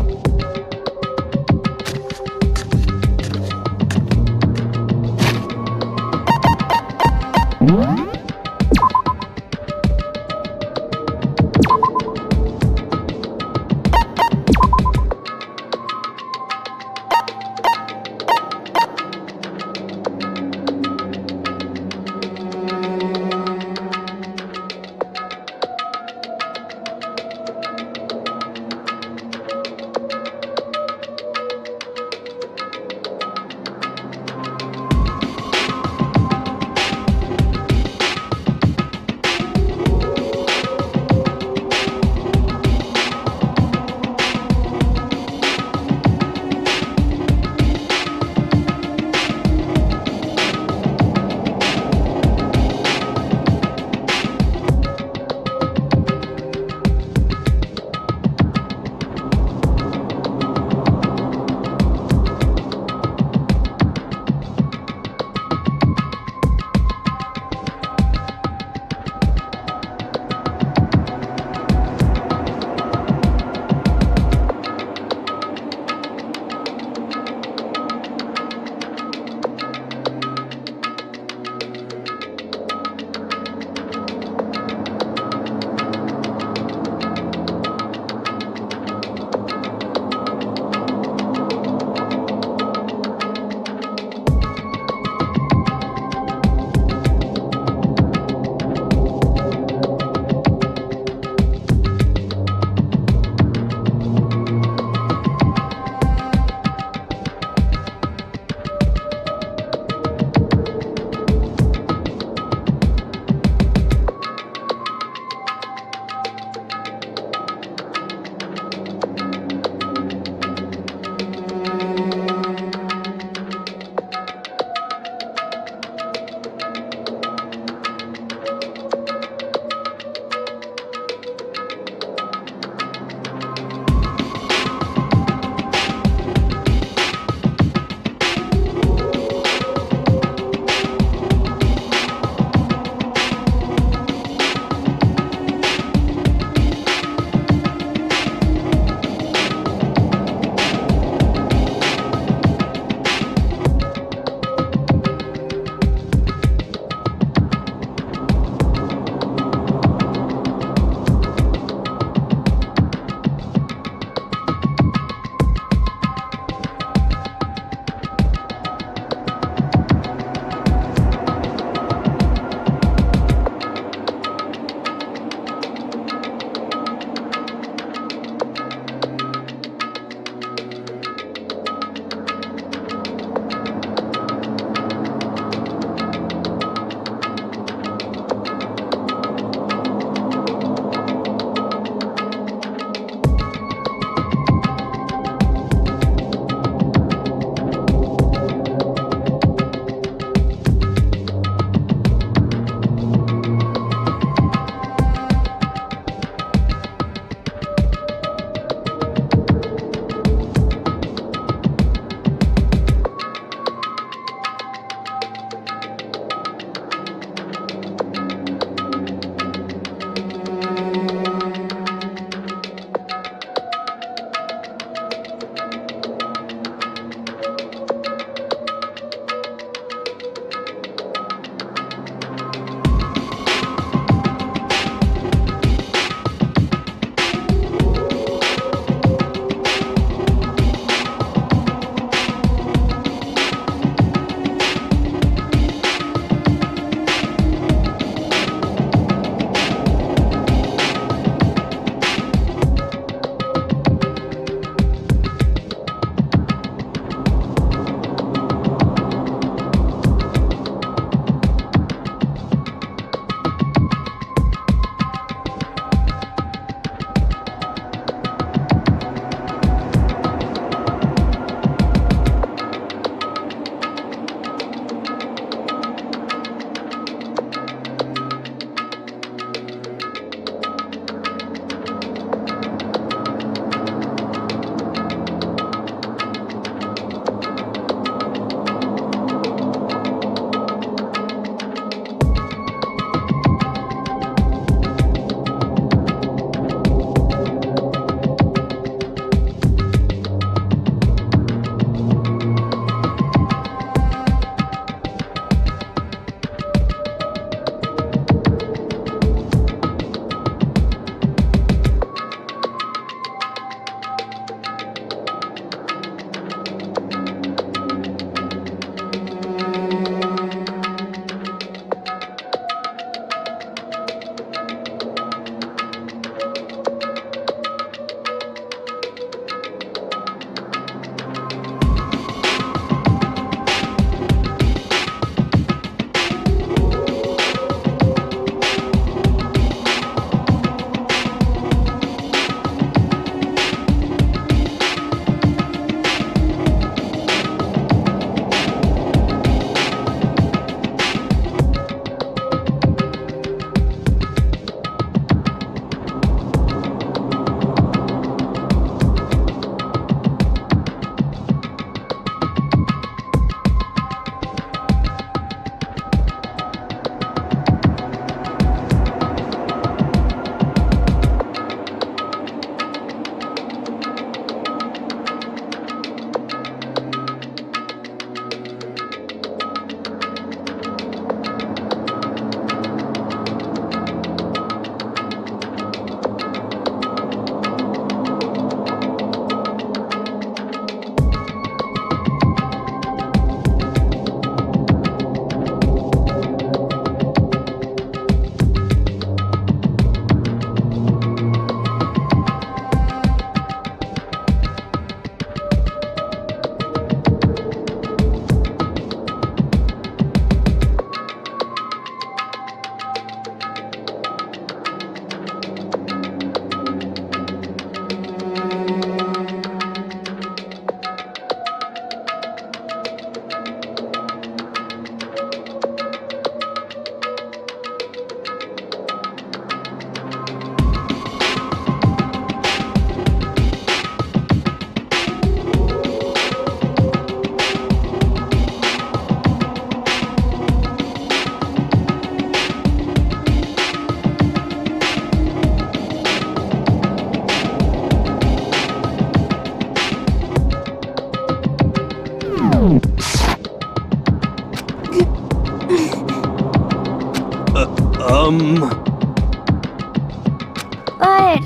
But...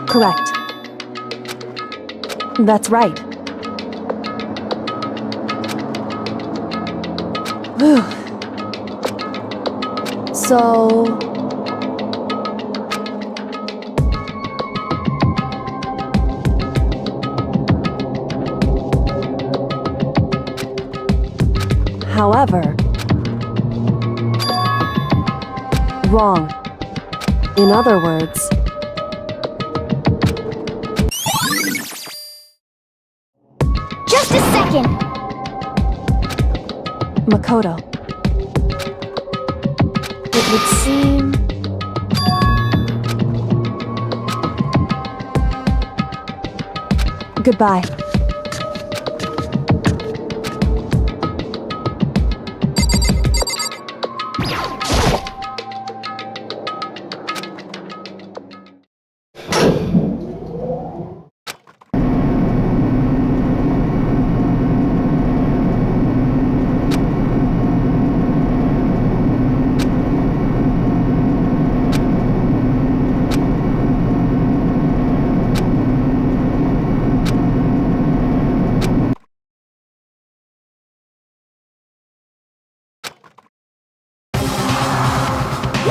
Correct. That's right. Whew. So... However... Wrong. In other words... Just a second! Makoto. It would seem... Goodbye.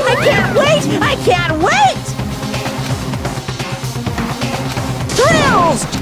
I can't wait! I can't wait! Thrills!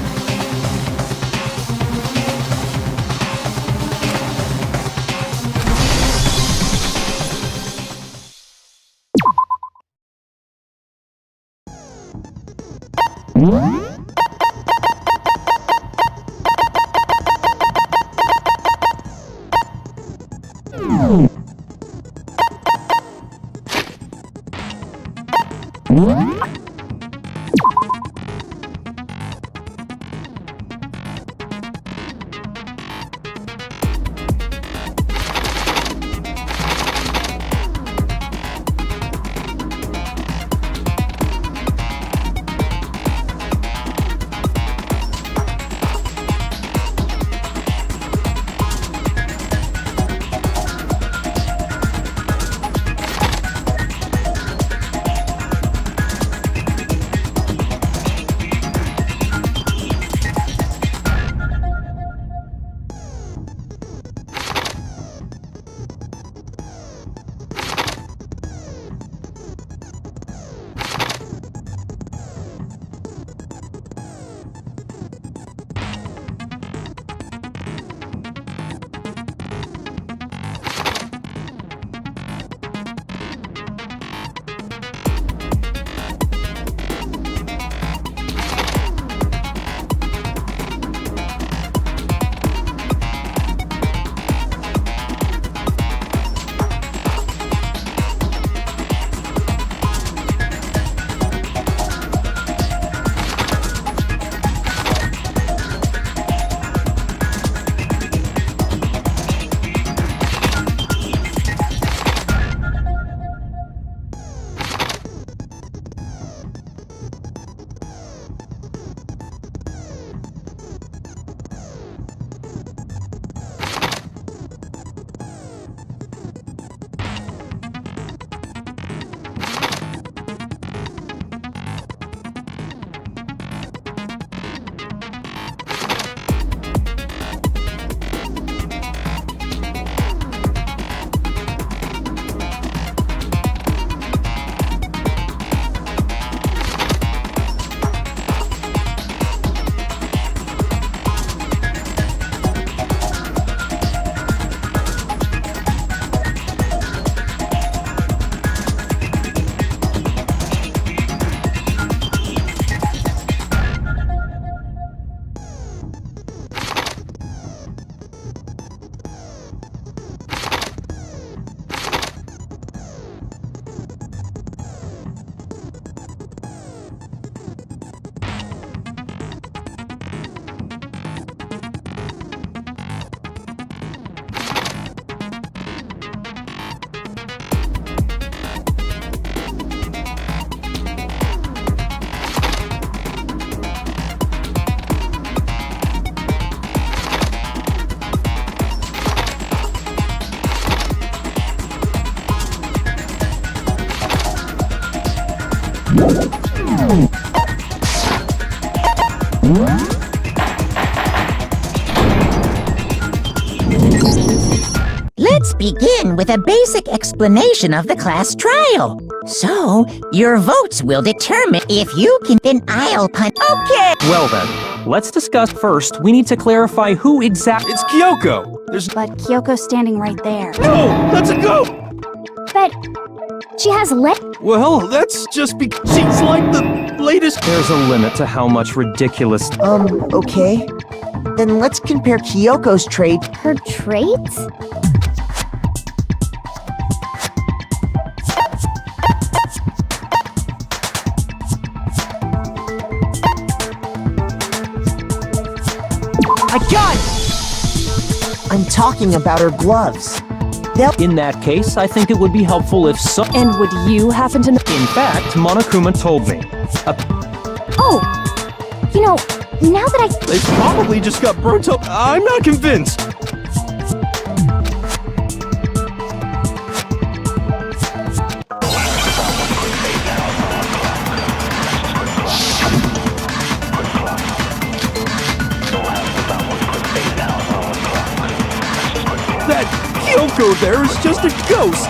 Let's begin with a basic explanation of the class trial. So, your votes will determine if you can denial punch. Okay! Well then, let's discuss first. We need to clarify who exactly. It's Kyoko. There's But Kyoko's standing right there. no. That's a goat. But she has Well, that's just because she's like the latest. There's a limit to how much ridiculous. Okay. Then let's compare Kyoko's trait. her traits? I got it! I'm talking about her gloves. In that case, I think it would be helpful if so. And would you happen to know? In fact, Monokuma told me. Oh! You know, now that They probably just got burnt up. I'm not convinced. That Kyoko there is just a ghost.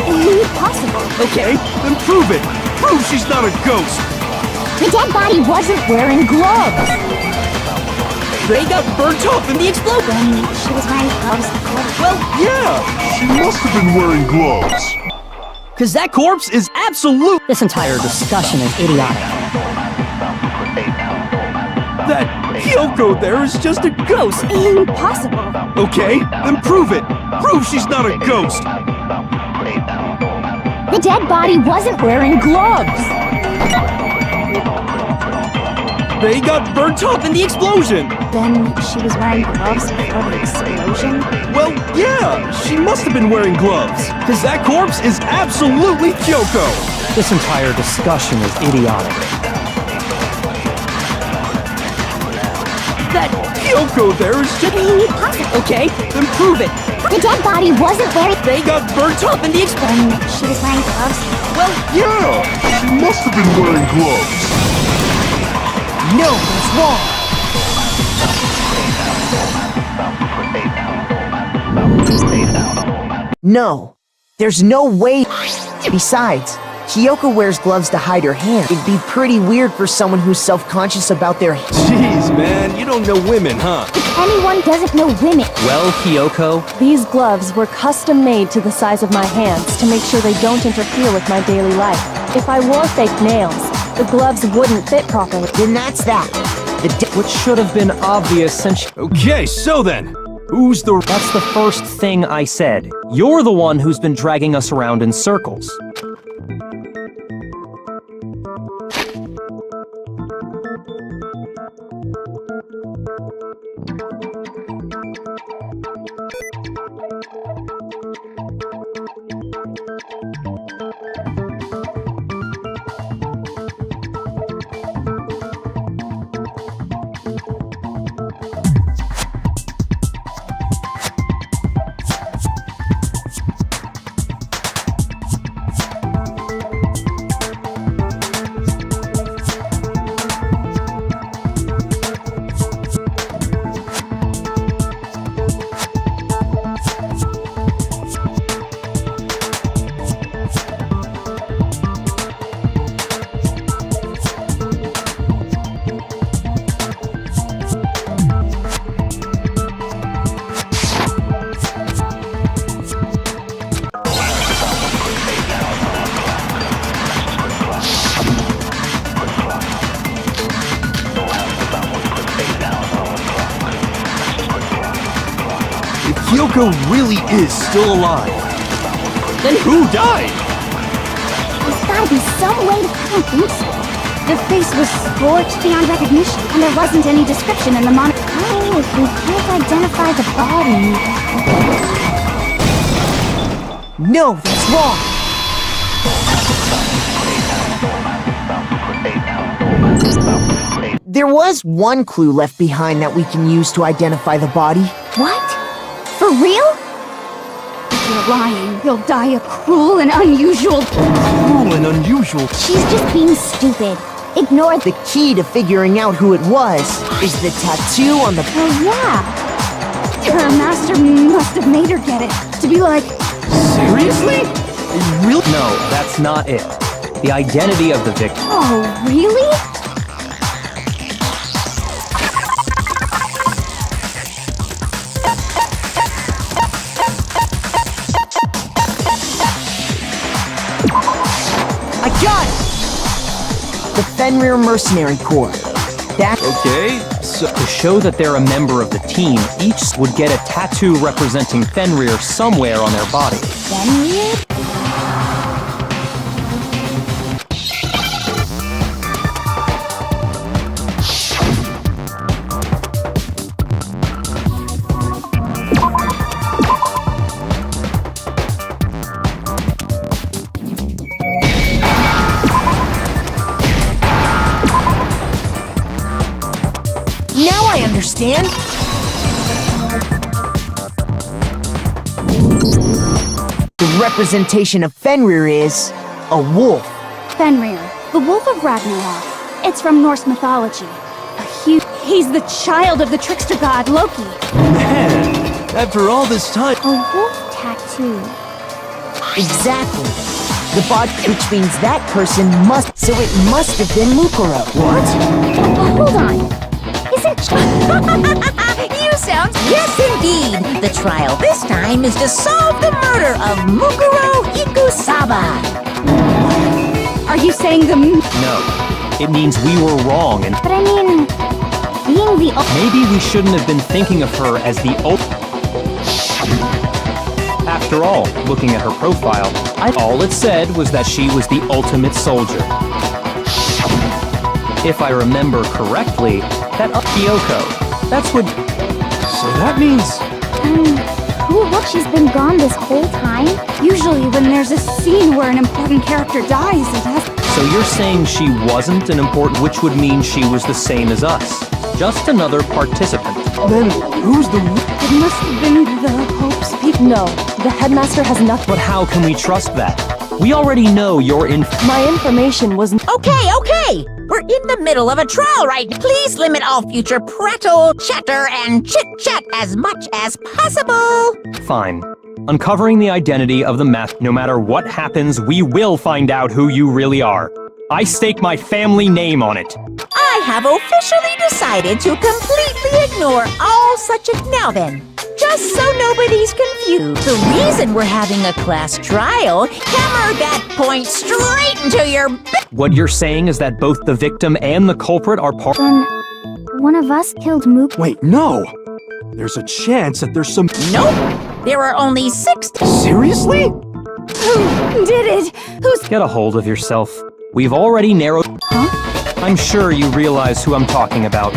Impossible. Okay, then prove it. Prove she's not a ghost. The dead body wasn't wearing gloves. They got burnt up in the explosion. She was wearing gloves. Well, yeah. She must have been wearing gloves. Cause that corpse is absolute. This entire discussion is idiotic. That Kyoko there is just a ghost. Impossible. Okay, then prove it. Prove she's not a ghost. The dead body wasn't wearing gloves. They got burnt up in the explosion. Then she was wearing gloves before the explosion? Well, yeah, she must have been wearing gloves. Cause that corpse is absolutely Kyoko. This entire discussion is idiotic. That Kyoko there is just. Impossible. Okay, then prove it. The dead body wasn't wearing. They got burnt up in the explosion. Then she was wearing gloves. Well, yeah, she must have been wearing gloves. No, that's wrong. No, there's no way. Besides, Kyoko wears gloves to hide her hand. It'd be pretty weird for someone who's self-conscious about their hands. Jeez, man, you don't know women, huh? If anyone doesn't know women, Well, Kyoko, These gloves were custom made to the size of my hands to make sure they don't interfere with my daily life. If I wore fake nails, the gloves wouldn't fit properly. Then that's that. which should have been obvious since. Okay, so then, who's the. That's the first thing I said. You're the one who's been dragging us around in circles. Kyoko really is still alive. Then who died? there's gotta be some way to. I don't think so. The face was scorched beyond recognition, and there wasn't any description in the monitor. Oh, if we can't identify the body. No, that's wrong. There was one clue left behind that we can use to identify the body. What? For real? You're lying. You'll die a cruel and unusual... Cruel and unusual. She's just being stupid. Ignore The key to figuring out who it was is the tattoo on the... Oh, yeah. Her master must have made her get it. To be like, Seriously? Really? No, that's not it. The identity of the victim. oh, really? I got it! The Fenrir Mercenary Corps. That... Okay, so... To show that they're a member of the team, each would get a tattoo representing Fenrir somewhere on their body. Fenrir? Now I understand! The representation of Fenrir is... a wolf. Fenrir, the Wolf of Ragnarok. It's from Norse mythology. He's the child of the trickster god Loki. Man, after all this time... A wolf tattoo. Exactly. The body, which means that person must... So it must have been Mukuro. What? Oh, hold on. Isn't... You sound... Yes, indeed. The trial this time is to solve the murder of Mukuro Ikusaba. Are you saying the... No. It means we were wrong and But I mean... Being the... maybe we shouldn't have been thinking of her as the After all, looking at her profile, all it said was that she was the ultimate soldier. If I remember correctly, that Kyoko, that's what... So that means... Look, she's been gone this whole time? Usually when there's a scene where an important character dies, it has... So you're saying she wasn't an important, which would mean she was the same as us. Just another participant. Then who's the... It must have been the Hope's people. No, the headmaster has nothing. But how can we trust that? We already know your My information was... Okay. We're in the middle of a trial right now. Please limit all future prattle, chatter, and chit-chat as much as possible. Fine. Uncovering the identity of the math, no matter what happens, we will find out who you really are. I stake my family name on it. I have officially decided to completely ignore all such now then. Just so nobody's confused. The reason we're having a class trial, hammer that point straight into your What you're saying is that both the victim and the culprit are part... Then... One of us killed Mook. Wait, no! There's a chance that there's some... Nope! There are only 6... Seriously? Who did it? Who's... Get a hold of yourself. We've already narrowed... Huh? I'm sure you realize who I'm talking about.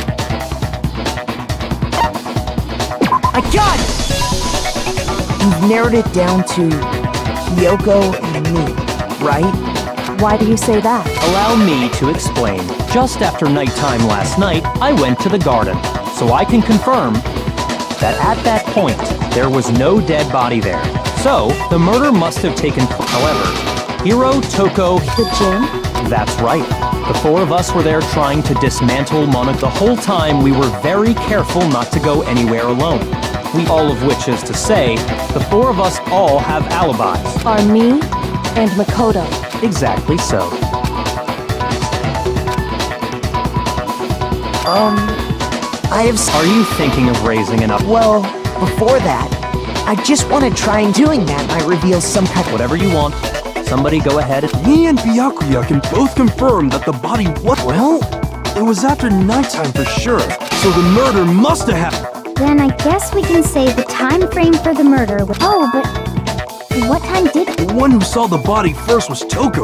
I got it! You've narrowed it down to... Kyoko and me, right? Why do you say that? Allow me to explain. Just after nighttime last night, I went to the garden, so I can confirm that at that point, there was no dead body there. So, the murder must have taken place. However, Hiro, Toko... The gym? That's right. The four of us were there trying to dismantle Monaco. The whole time, we were very careful not to go anywhere alone. All of which is to say, the four of us all have alibis. Are me and Makoto. Exactly so. I have... Are you thinking of raising an up? Well, before that, I just want to try and doing that might reveal some kind of... Whatever you want. Somebody go ahead. Me and Byakuya can both confirm that the body... What? Well, it was after nighttime for sure. So the murder must have happened. Then I guess we can say the time frame for the murder was... Oh, but... What time did... The one who saw the body first was Toko.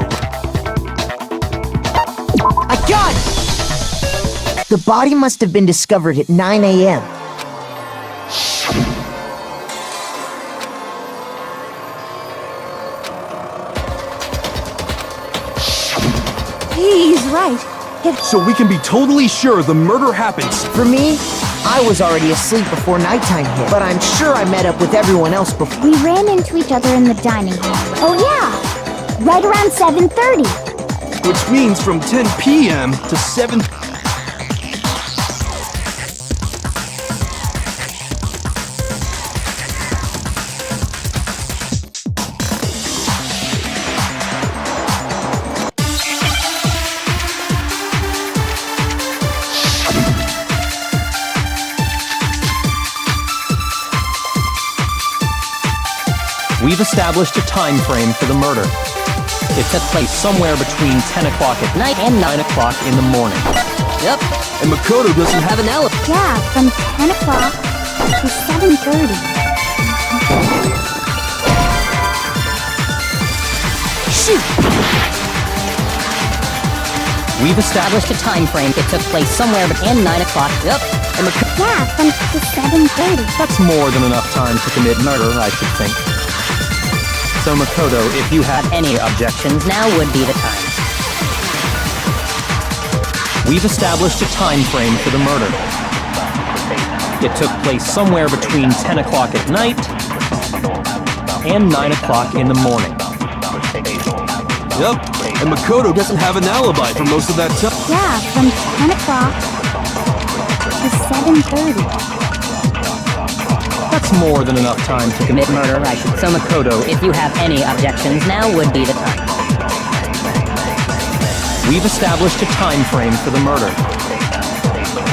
I got it! The body must have been discovered at 9 a.m. He's right. so we can be totally sure the murder happens. For me, I was already asleep before nighttime hit, but I'm sure I met up with everyone else before. We ran into each other in the dining hall. Oh yeah, right around 7:30. Which means from 10 p.m. to 7... We've established a time frame for the murder. It took place somewhere between 10 o'clock at night and 9 o'clock in the morning. Yep. And Makoto doesn't have an alibi. Yeah, from 10 o'clock to 7:30. Shoot! We've established a time frame. It took place somewhere between 9 o'clock. Yep. And Yeah, from to 7:30. That's more than enough time to commit murder, I should think. So Makoto, if you had any objections, now would be the time. we've established a time frame for the murder. It took place somewhere between 10 o'clock at night and 9 o'clock in the morning. Yep, and Makoto doesn't have an alibi for most of that time. Yeah, from 10 o'clock to 7:30. That's more than enough time to commit murder, I should. So Makoto, if you have any objections, now would be the time. We've established a time frame for the murder.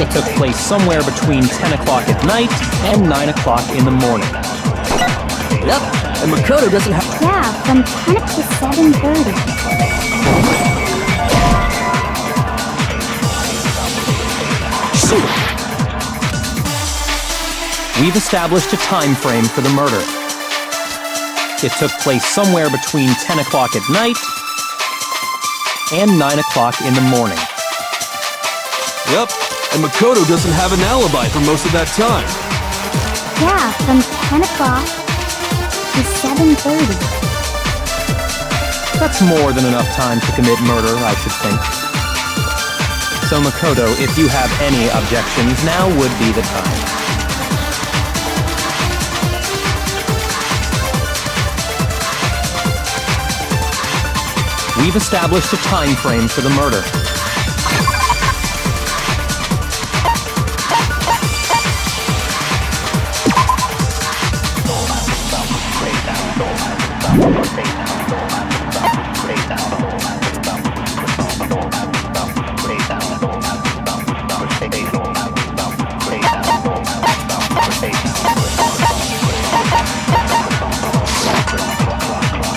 It took place somewhere between 10 o'clock at night and 9 o'clock in the morning. Yep. And Makoto doesn't have... Yeah, from 10 to 7:30. We've established a time frame for the murder. It took place somewhere between 10 o'clock at night and 9 o'clock in the morning. Yep, and Makoto doesn't have an alibi for most of that time. Yeah, from 10 o'clock to 7:30. That's more than enough time to commit murder, I should think. So Makoto, if you have any objections, now would be the time. We've established a time frame for the murder.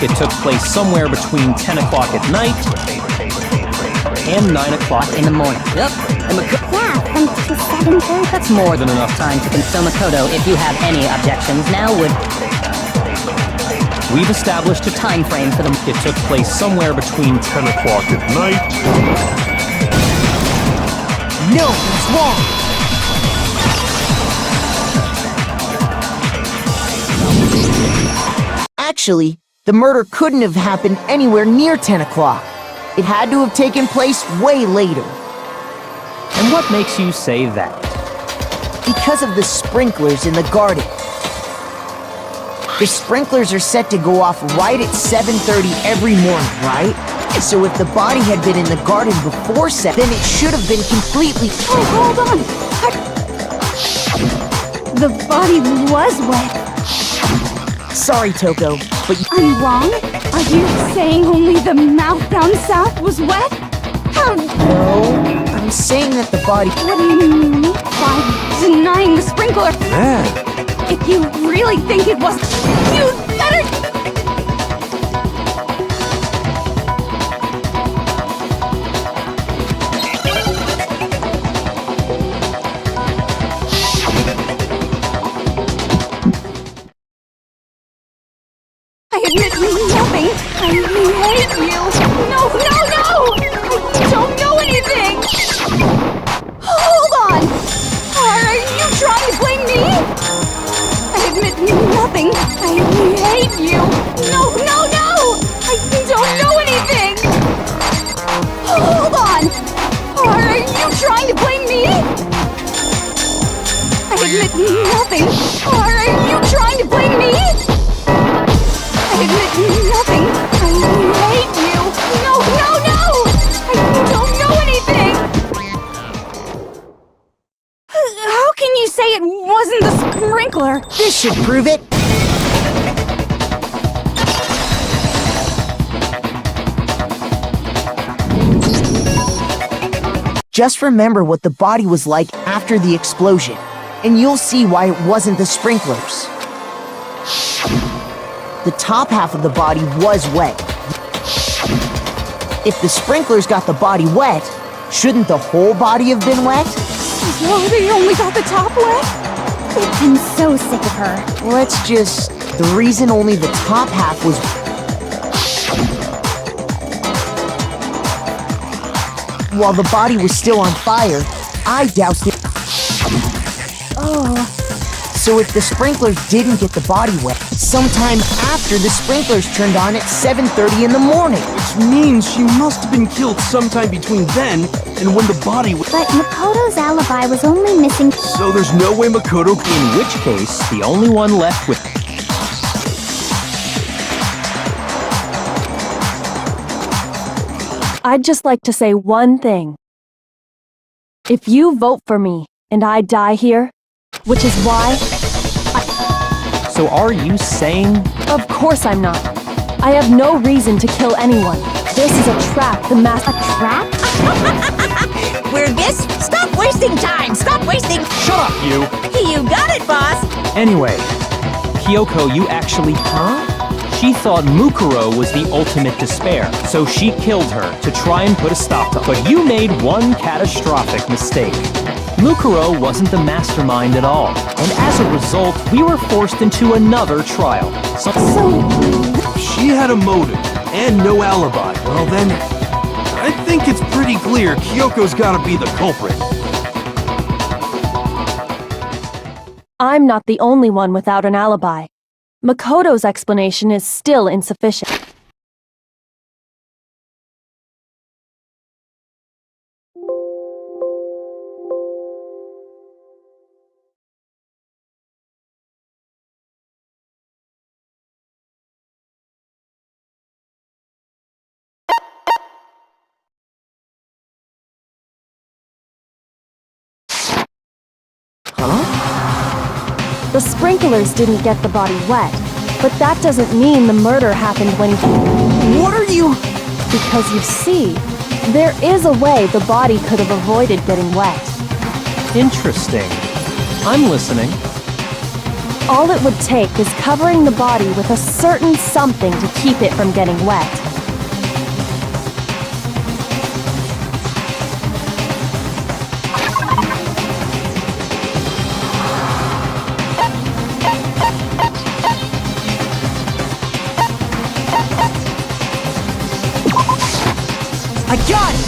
It took place somewhere between 10 o'clock at night and 9 o'clock in the morning. Yep. And Yeah, from to 7:30. That's more than enough time to... So Makoto, if you have any objections, now would... We've established a time frame for them. It took place somewhere between 10 o'clock at night. No, he's wrong! Actually, the murder couldn't have happened anywhere near 10 o'clock. It had to have taken place way later. And what makes you say that? Because of the sprinklers in the garden. The sprinklers are set to go off right at 7:30 every morning, right? So if the body had been in the garden before 7, then it should have been completely... Oh, hold on. The body was wet. Sorry, Toko, but I'm wrong? Are you saying only the mouth down south was wet? How... no, I'm saying that the body... What do you mean by denying the sprinkler? Man, If you really think it was... You better... I admit nothing. I hate you. No, no, no! I don't know anything! Hold on! Are you trying to blame me? I admit nothing. I hate nothing. Are you trying to blame me? I admit nothing. I hate you. No, no, no! I don't know anything! How can you say it wasn't the sprinkler? This should prove it. Just remember what the body was like after the explosion, and you'll see why it wasn't the sprinklers. The top half of the body was wet. If the sprinklers got the body wet, shouldn't the whole body have been wet? Oh, they only got the top wet? I'm so sick of her. The reason only the top half was... While the body was still on fire, I doused it. Oh. So if the sprinklers didn't get the body wet, sometime after the sprinklers turned on at 7:30 in the morning. Which means she must have been killed sometime between then and when the body was... But Makoto's alibi was only missing... So there's no way Makoto... In which case, the only one left with... I'd just like to say one thing. If you vote for me and I die here, which is why... So are you saying... Of course I'm not. I have no reason to kill anyone. This is a trap, the mass... A trap? We're this? Stop wasting time! Stop wasting... Shut up, you! You got it, boss! Anyway, Kyoko, you actually... Huh? She thought Mukuro was the ultimate despair, so she killed her to try and put a stop to it. But you made one catastrophic mistake. Mukuro wasn't the mastermind at all, and as a result, we were forced into another trial. She had a motive and no alibi. Well then, I think it's pretty clear Kyoko's gotta be the culprit. I'm not the only one without an alibi. Makoto's explanation is still insufficient. The sprinklers didn't get the body wet, but that doesn't mean the murder happened when he... What are you... Because you see, there is a way the body could have avoided getting wet. Interesting. I'm listening. All it would take is covering the body with a certain something to keep it from getting wet. I got it!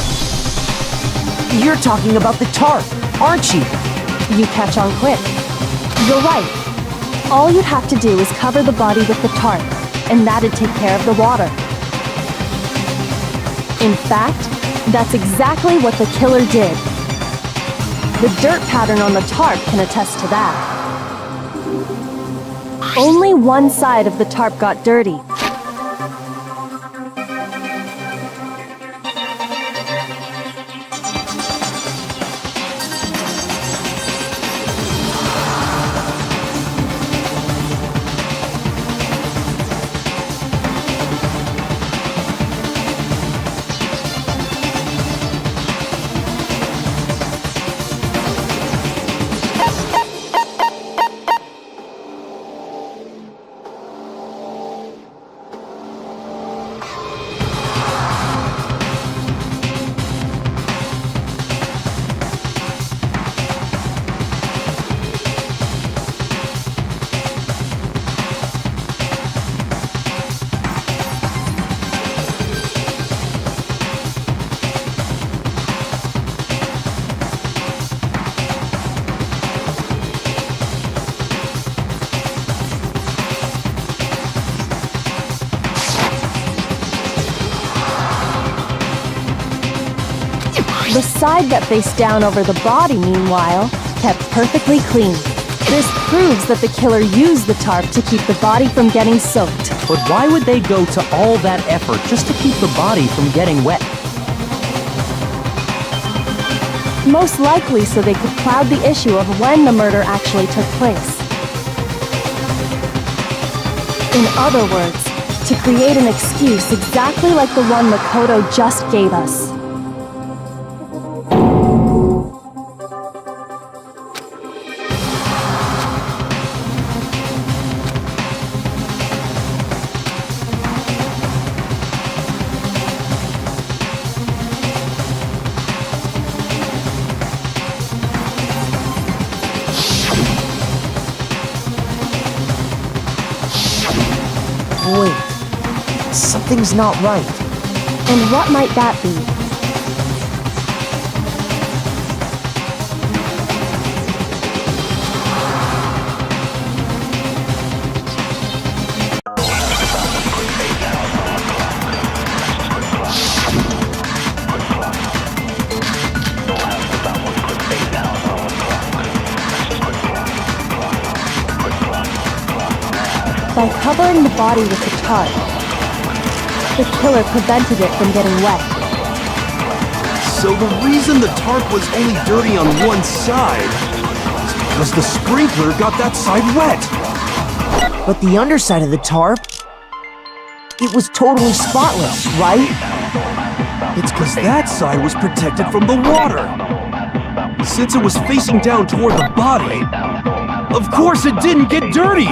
You're talking about the tarp, aren't you? You catch on quick. You're right. All you'd have to do is cover the body with the tarp, and that'd take care of the water. In fact, that's exactly what the killer did. The dirt pattern on the tarp can attest to that. Only one side of the tarp got dirty. The side that faced down over the body, meanwhile, kept perfectly clean. This proves that the killer used the tarp to keep the body from getting soaked. But why would they go to all that effort just to keep the body from getting wet? Most likely so they could cloud the issue of when the murder actually took place. In other words, to create an excuse exactly like the one Makoto just gave us. Wait, something's not right. And what might that be? By covering the body with the tarp, the killer prevented it from getting wet. So the reason the tarp was only dirty on one side is because the sprinkler got that side wet. But the underside of the tarp, it was totally spotless, right? It's because that side was protected from the water. Since it was facing down toward the body, of course it didn't get dirty.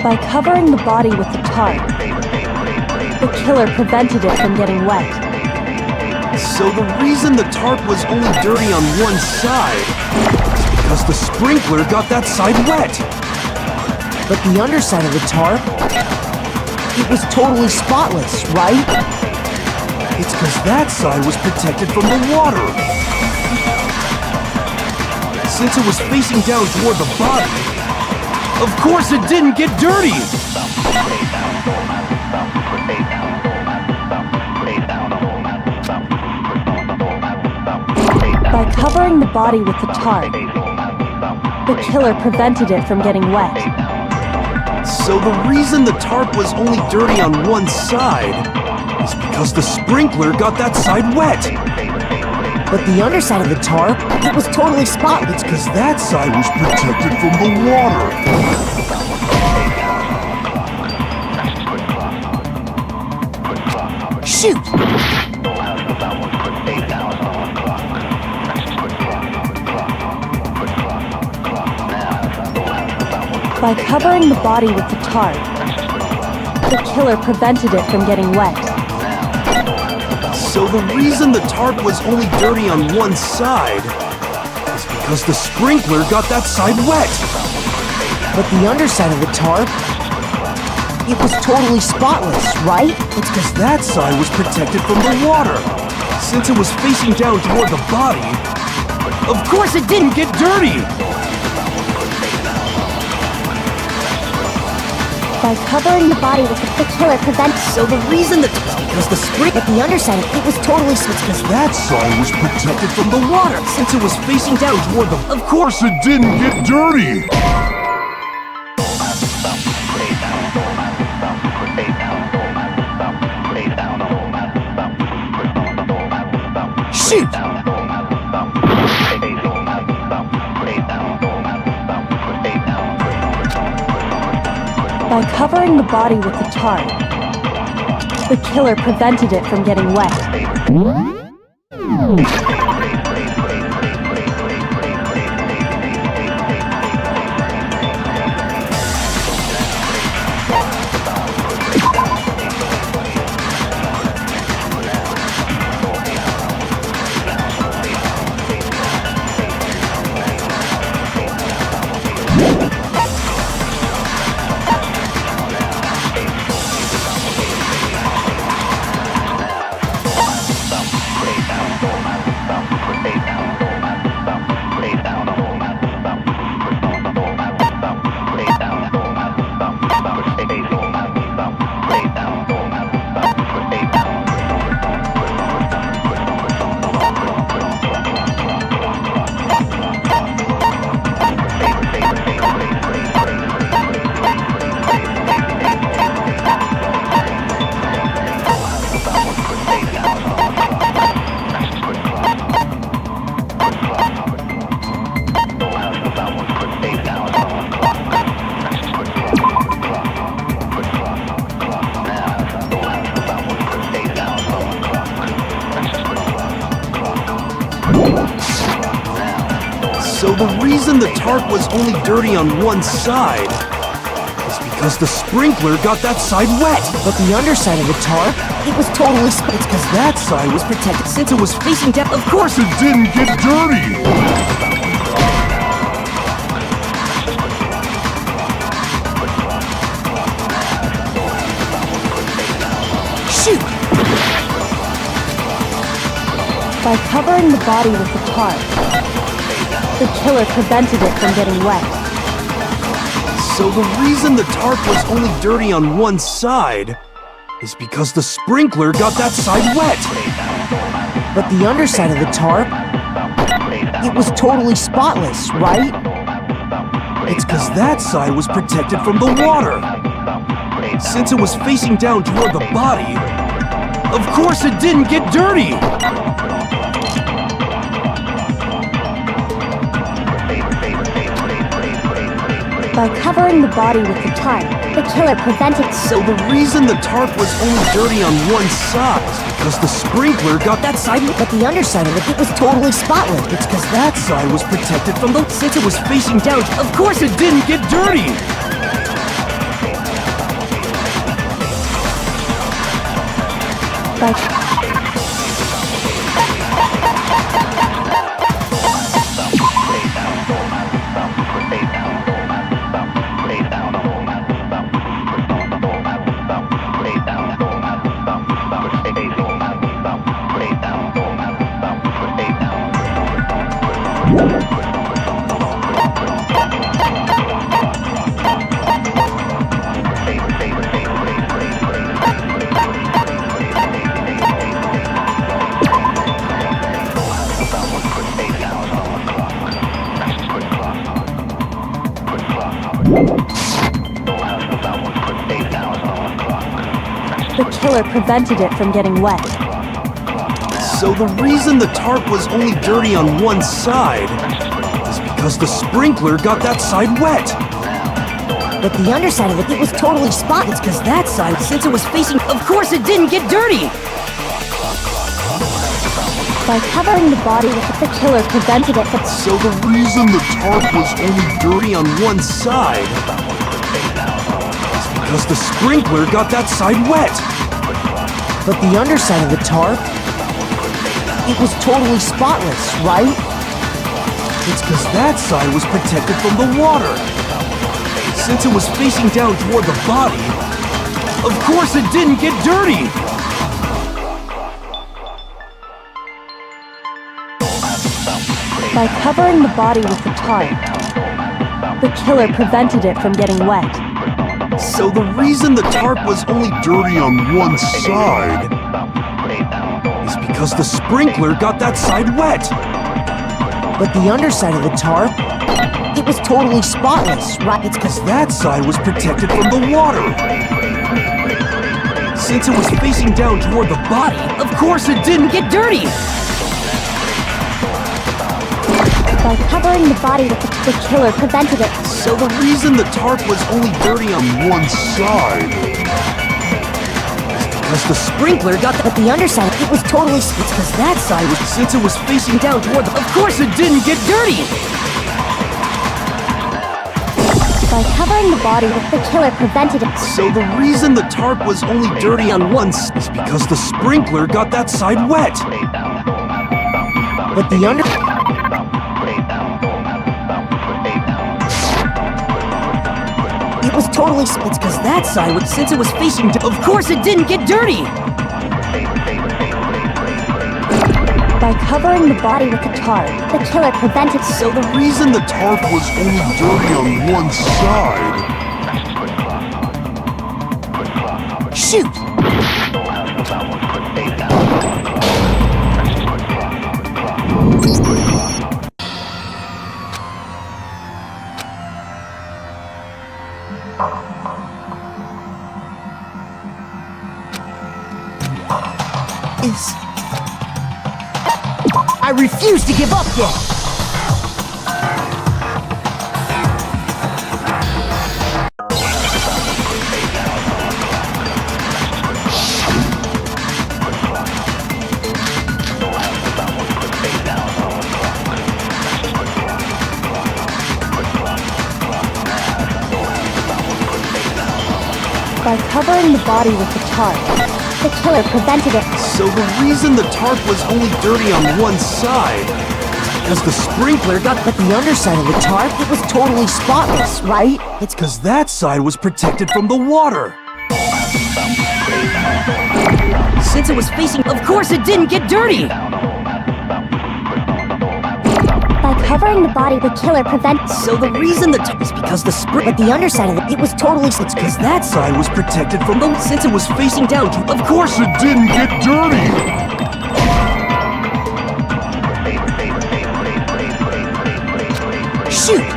By covering the body with the tarp, the killer prevented it from getting wet. So the reason the tarp was only dirty on one side is because the sprinkler got that side wet. But the underside of the tarp, it was totally spotless, right? It's because that side was protected from the water. Since it was facing down toward the body, of course it didn't get dirty! By covering the body with the tarp, the killer prevented it from getting wet. So the reason the tarp was only dirty on one side is because the sprinkler got that side wet. But the underside of the tarp, it was totally spotless. It's because that side was protected from the water. Shoot! By covering the body with the tarp, the killer prevented it from getting wet. So the reason the tarp was only dirty on one side is because the sprinkler got that side wet. But the underside of the tarp, it was totally spotless, right? It's because that side was protected from the water. Since it was facing down toward the body, of course it didn't get dirty! By covering the body with the killer prevents. So the reason that because the spring at the underside, it was totally spotless. Because that side was protected from the water. Since it was facing down toward the... Of course it didn't get dirty! Shoot! By covering the body with the tarp, the killer prevented it from getting wet. So the reason the tarp was only dirty on one side is because the sprinkler got that side wet. But the underside of the tarp, it was totally It's because that side was protected since it was facing down. Of course it didn't get dirty! Shoot! By covering the body with the tarp, the killer prevented it from getting wet. So the reason the tarp was only dirty on one side is because the sprinkler got that side wet. But the underside of the tarp, it was totally spotless, right? It's because that side was protected from the water. Since it was facing down toward the body, of course it didn't get dirty. By covering the body with the tarp, the killer prevented. So the reason the tarp was only dirty on one side is because the sprinkler got that side. But the underside of it was totally spotless. It's because that side was protected from the. Since it was facing down, of course it didn't get dirty. By the killer prevented it from getting wet. So the reason the tarp was only dirty on one side is because the sprinkler got that side wet. But the underside of it was totally spotless. It's because that side, since it was facing, of course it didn't get dirty. By covering the body with it, the killer prevented it from. So the reason the tarp was only dirty on one side is because the sprinkler got that side wet. But the underside of the tarp, it was totally spotless, right? It's because that side was protected from the water. Since it was facing down toward the body, of course it didn't get dirty. By covering the body with the tarp, the killer prevented it from getting wet. So the reason the tarp was only dirty on one side is because the sprinkler got that side wet. But the underside of the tarp, it was totally spotless, right? It's because that side was protected from the water. Since it was facing down toward the body, of course it didn't get dirty. By covering the body with the killer prevented it. So the reason the tarp was only dirty on one side is because the sprinkler got But the underside, it was totally. It's because that side was, since it was facing down toward the. Of course it didn't get dirty. By covering the body with the killer prevented it. So the reason the tarp was only dirty on one side is because the sprinkler got that side wet. But the under. It was totally. It's because that side was, since it was facing down. Of course it didn't get dirty. By covering the body with the tarp, the killer prevented. So the reason the tarp was only dirty on one side. Shoot! I refuse to give up yet! By covering the body with the tarp. The killer prevented it. So the reason the tarp was only dirty on one side is because the sprinkler got... But the underside of the tarp, it was totally spotless, right? It's because that side was protected from the water. Since it was facing, of course it didn't get dirty! By covering the body, the killer prevented. So the reason the tarp is because the spring... But the underside of it was totally... It's because that side was protected from the... Since it was facing down to... Of course it didn't get dirty! Shoot!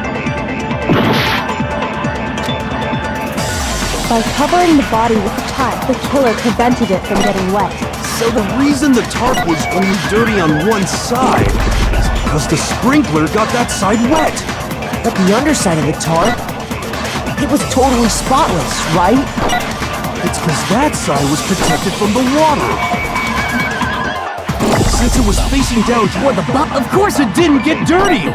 By covering the body with the tarp, the killer prevented it from getting wet. So the reason the tarp was only dirty on one side is because the sprinkler got that side wet. But the underside of the tarp, it was totally spotless, right? It's because that side was protected from the water. Since it was facing down toward the bottom, of course it didn't get dirty!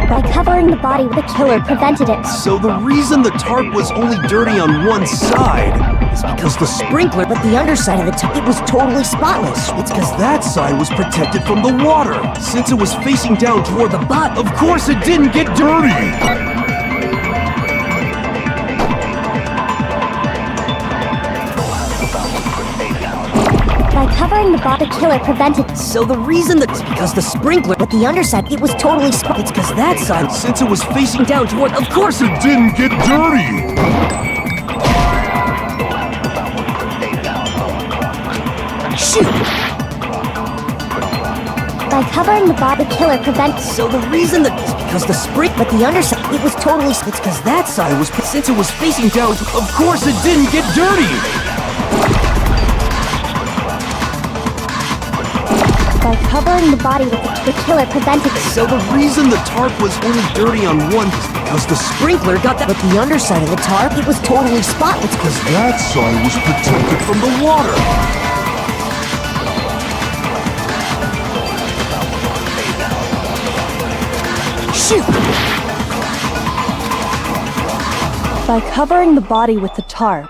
By covering the body, the killer prevented it. So the reason the tarp was only dirty on one side is because the sprinkler... But the underside of the tarp, it was totally spotless. It's because that side was protected from the water. Since it was facing down toward the bottom, of course it didn't get dirty! By covering the body, the killer prevented. So the reason that... because the sprinkler... But the underside, it was totally spotless. It's because that side... Since it was facing down toward... Of course it didn't get dirty! Shoot! By covering the body, the killer prevented. So the reason that... because the spring... But the underside, it was totally... It's because that side was... Since it was facing down... Of course it didn't get dirty! By covering the body with the killer prevented it. So the reason the tarp was only dirty on one is because the sprinkler got that... But the underside of the tarp, it was totally spotless. Because that side was protected from the water. Shoot! By covering the body with the tarp,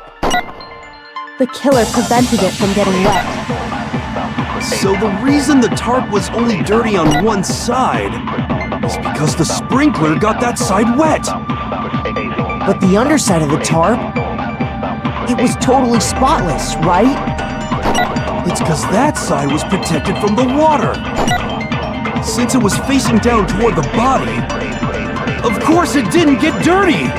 the killer prevented it from getting wet. So the reason the tarp was only dirty on one side is because the sprinkler got that side wet. But the underside of the tarp, it was totally spotless, right? It's because that side was protected from the water. Since it was facing down toward the body, of course it didn't get dirty!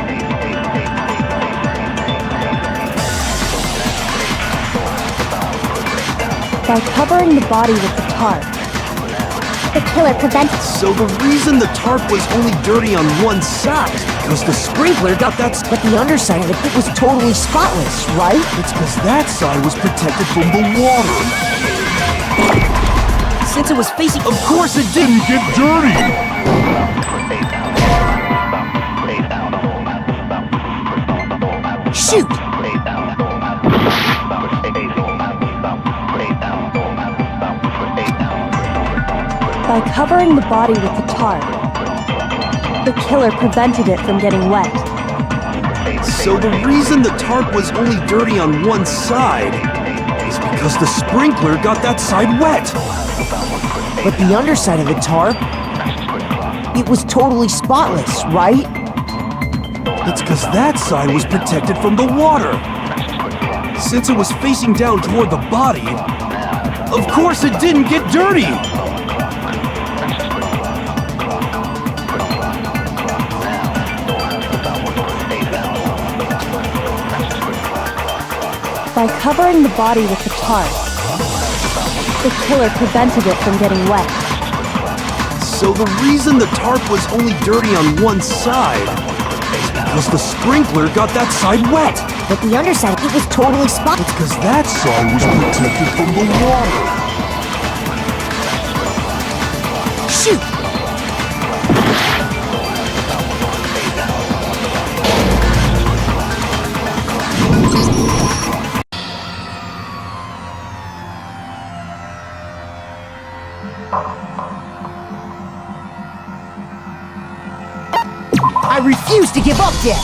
By covering the body with the tarp, The killer prevented. So the reason the tarp was only dirty on one side is because the sprinkler got that... But the underside of it was totally spotless, right? It's because that side was protected from the water. Since it was facing... Of course it didn't get dirty! Shoot! by covering the body with the tarp, the killer prevented it from getting wet. So the reason the tarp was only dirty on one side is because the sprinkler got that side wet. But the underside of the tarp, it was totally spotless, right? It's because that side was protected from the water. Since it was facing down toward the body, of course it didn't get dirty. By covering the body with the tarp, the killer prevented it from getting wet. So the reason the tarp was only dirty on one side is because the sprinkler got that side wet. But the underside, it was totally spotless. It's because that side was protected from the water. Shoot! I refuse to give up yet!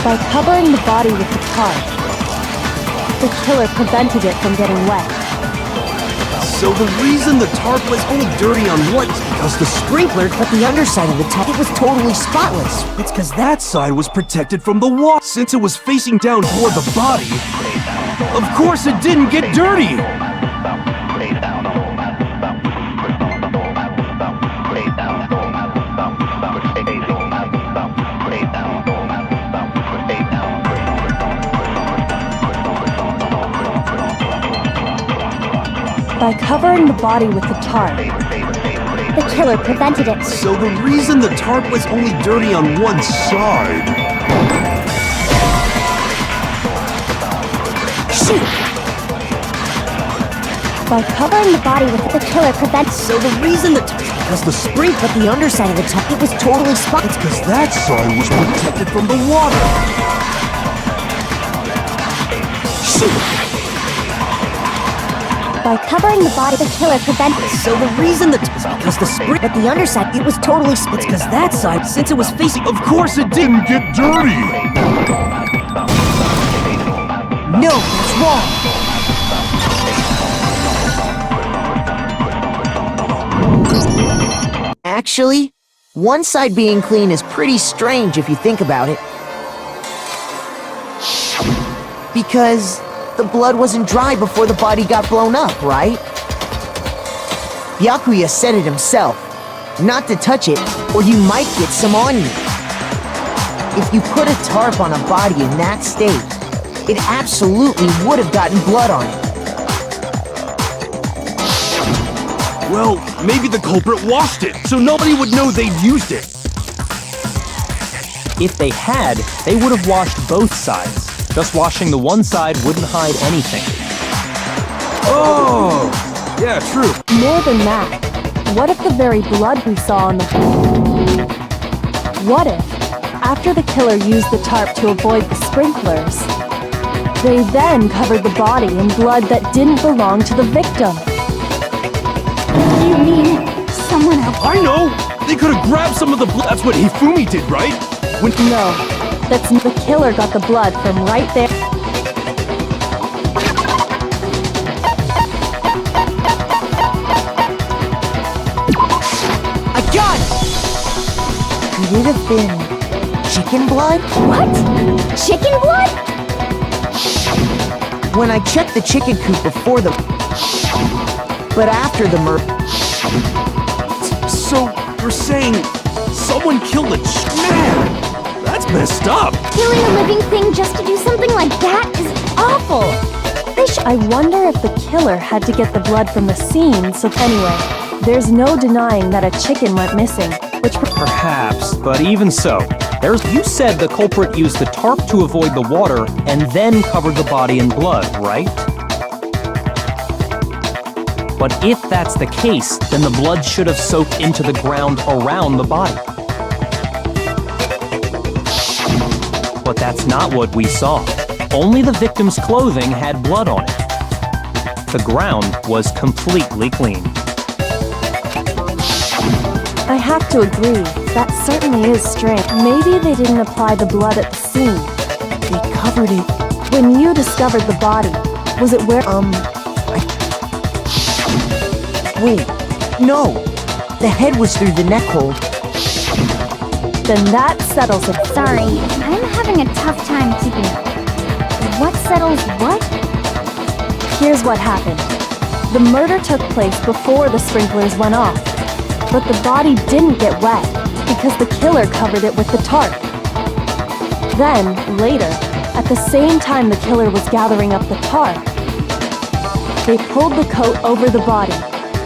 By covering the body with the tarp, the killer prevented it from getting wet. So the reason the tarp was only dirty on one is because the sprinkler, But the underside of the tarp, it was totally spotless. it's because that side was protected from the water. Since it was facing down toward the body, of course it didn't get dirty. By covering the body with the tarp, The killer prevented it. So the reason the tarp was only dirty on one side. Shoot! by covering the body with The killer prevented. So the reason the tarp, because the sprinkler, but the underside of the tarp, it was totally spotless. It's because that side was protected from the water. Shoot! By covering the body, the killer prevented. So the reason the tarp is because the sprinkler, but the underside, it was totally spotless. It's because that side, since it was facing, Of course it didn't Get dirty! no, that's wrong. Actually, one side being clean is pretty strange if you think about it. Because the blood wasn't dry before the body got blown up, right? Byakuya said it himself. Not to touch it, or you might get some on you. If you put a tarp on a body in that state, it absolutely would have gotten blood on it. Well, maybe the culprit washed it, so nobody would know they'd used it. If they had, they would have washed both sides. Just washing the one side wouldn't hide anything. Oh, yeah, true. More than that, what if the very blood we saw on the... What if, after the killer used the tarp to avoid the sprinklers, they then covered the body in blood that didn't belong to the victim? You mean someone else? I know! They could have grabbed some of the blood. That's what Hifumi did, right? When No, that's the killer got the blood from right there. I got it! Could it have been chicken blood? What? Chicken blood? When I checked the chicken coop before the... But after the murder... So, you're saying someone killed a man? That's messed up. Killing a living thing just to do something like that is awful. I wonder if the killer had to get the blood from the scene, so anyway, there's no denying that a chicken went missing, which... Perhaps, but even so, you said the culprit used the tarp to avoid the water and then covered the body in blood, right? But if that's the case, then the blood should have soaked into the ground around the body. But that's not what we saw. Only the victim's clothing had blood on it. The ground was completely clean. I have to agree, that certainly is strange. Maybe they didn't apply the blood at the scene. They covered it. When you discovered the body, was it where... Wait, no. The head was through the neck hole. Then that settles it. Sorry, I'm having a tough time keeping up. What settles what? Here's what happened. The murder took place before the sprinklers went off. But the body didn't get wet because the killer covered it with the tarp. Then, later, at the same time the killer was gathering up the tarp, they pulled the coat over the body.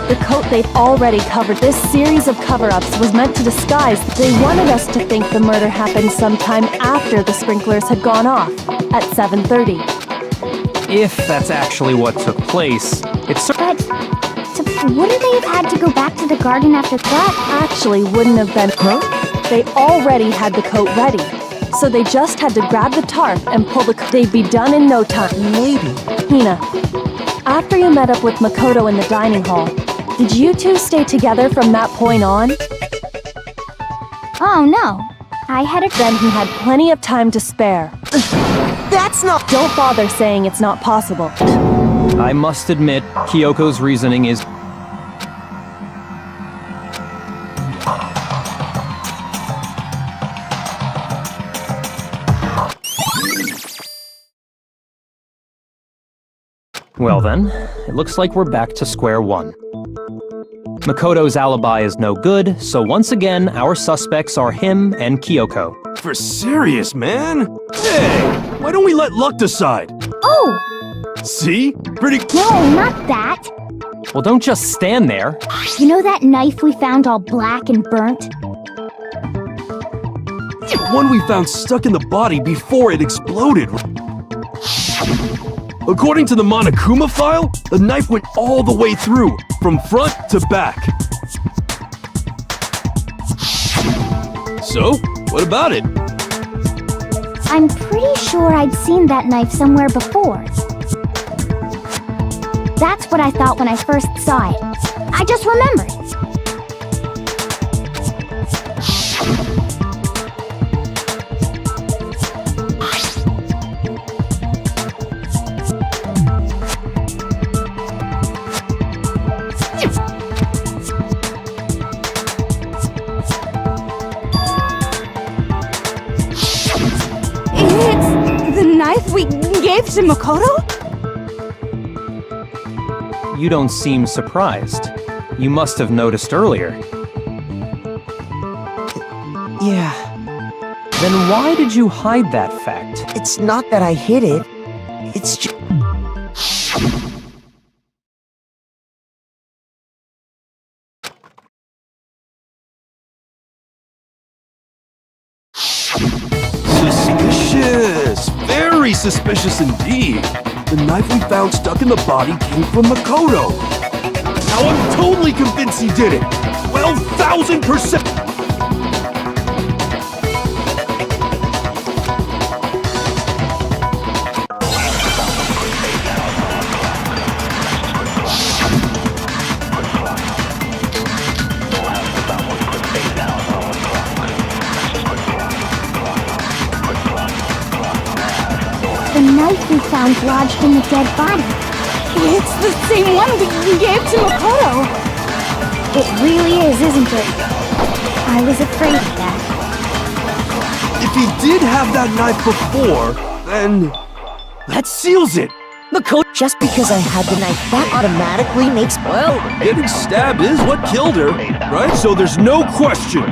The coat they'd already covered. This series of cover-ups was meant to disguise. They wanted us to think the murder happened sometime after the sprinklers had gone off, at 7:30. If that's actually what took place, it's... But wouldn't they have had to go back to the garden after that? Actually wouldn't have been... They already had the coat ready. So they just had to grab the tarp and pull the... They'd be done in no time. Maybe. Hina, after you met up with Makoto in the dining hall, did you two stay together from that point on? Oh no. I had a Then he had plenty of time to spare. That's not... Don't bother saying it's not possible. I must admit, Kyoko's reasoning is... Well then, it looks like we're back to square one. Makoto's alibi is no good, so once again, our suspects are him and Kyoko. For serious, man? Hey, why don't we let luck decide? Oh! See? Pretty... No, not that! Well, don't just stand there. You know that knife we found all black and burnt? One we found stuck in the body before it exploded. According to the Monokuma file, the knife went all the way through, from front to back. So, what about it? I'm pretty sure I'd seen that knife somewhere before. That's what I thought when I first saw it. I just remembered. It's the knife we gave to Makoto? You don't seem surprised. You must have noticed earlier. Yeah, Then why did you hide that fact? it's not that I hid it. It's just... Suspicious! Very suspicious indeed. The knife we found stuck in the body came from Makoto. Now I'm totally convinced he did it. 12,000%! The knife we found lodged in the dead body. It's the same one we gave to Makoto. It really is, isn't it? I was afraid of that. If he did have that knife before, then... that seals it! Makoto, just because I had the knife, that automatically makes... Well, getting stabbed is what killed her, right? So there's no question.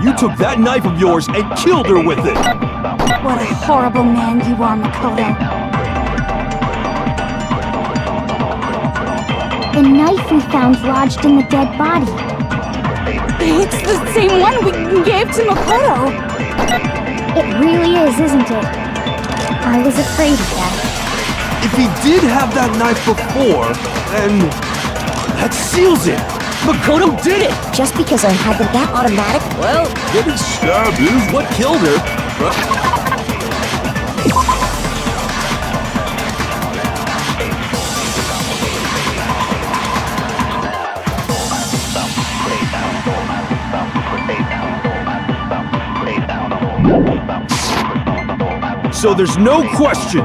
You took that knife of yours and killed her with it. What a horrible man you are, Makoto. The knife we found lodged in the dead body. It's the same one we gave to Makoto. It really is, isn't it? I was afraid of that. If he did have that knife before, then... that seals it! Makoto did it! Just because I had the that automatic... Well, getting stabbed is what killed her. Right? So there's no question.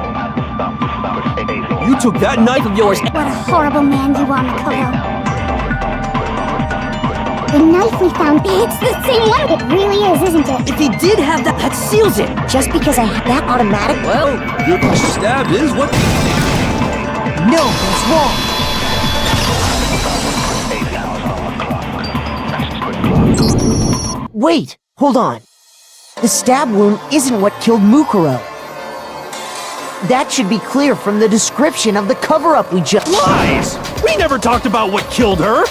You took that knife of yours. What a horrible man you are, Makoto. The knife we found, it's the same one. It really is, isn't it? If he did have that seals it. Just because I had that automatic... Well, getting stabbed is what... No, that's wrong. Wait, hold on. The stab wound isn't what killed Mukuro. That should be clear from the description of the cover-up we just... Lies! We never talked about what killed her!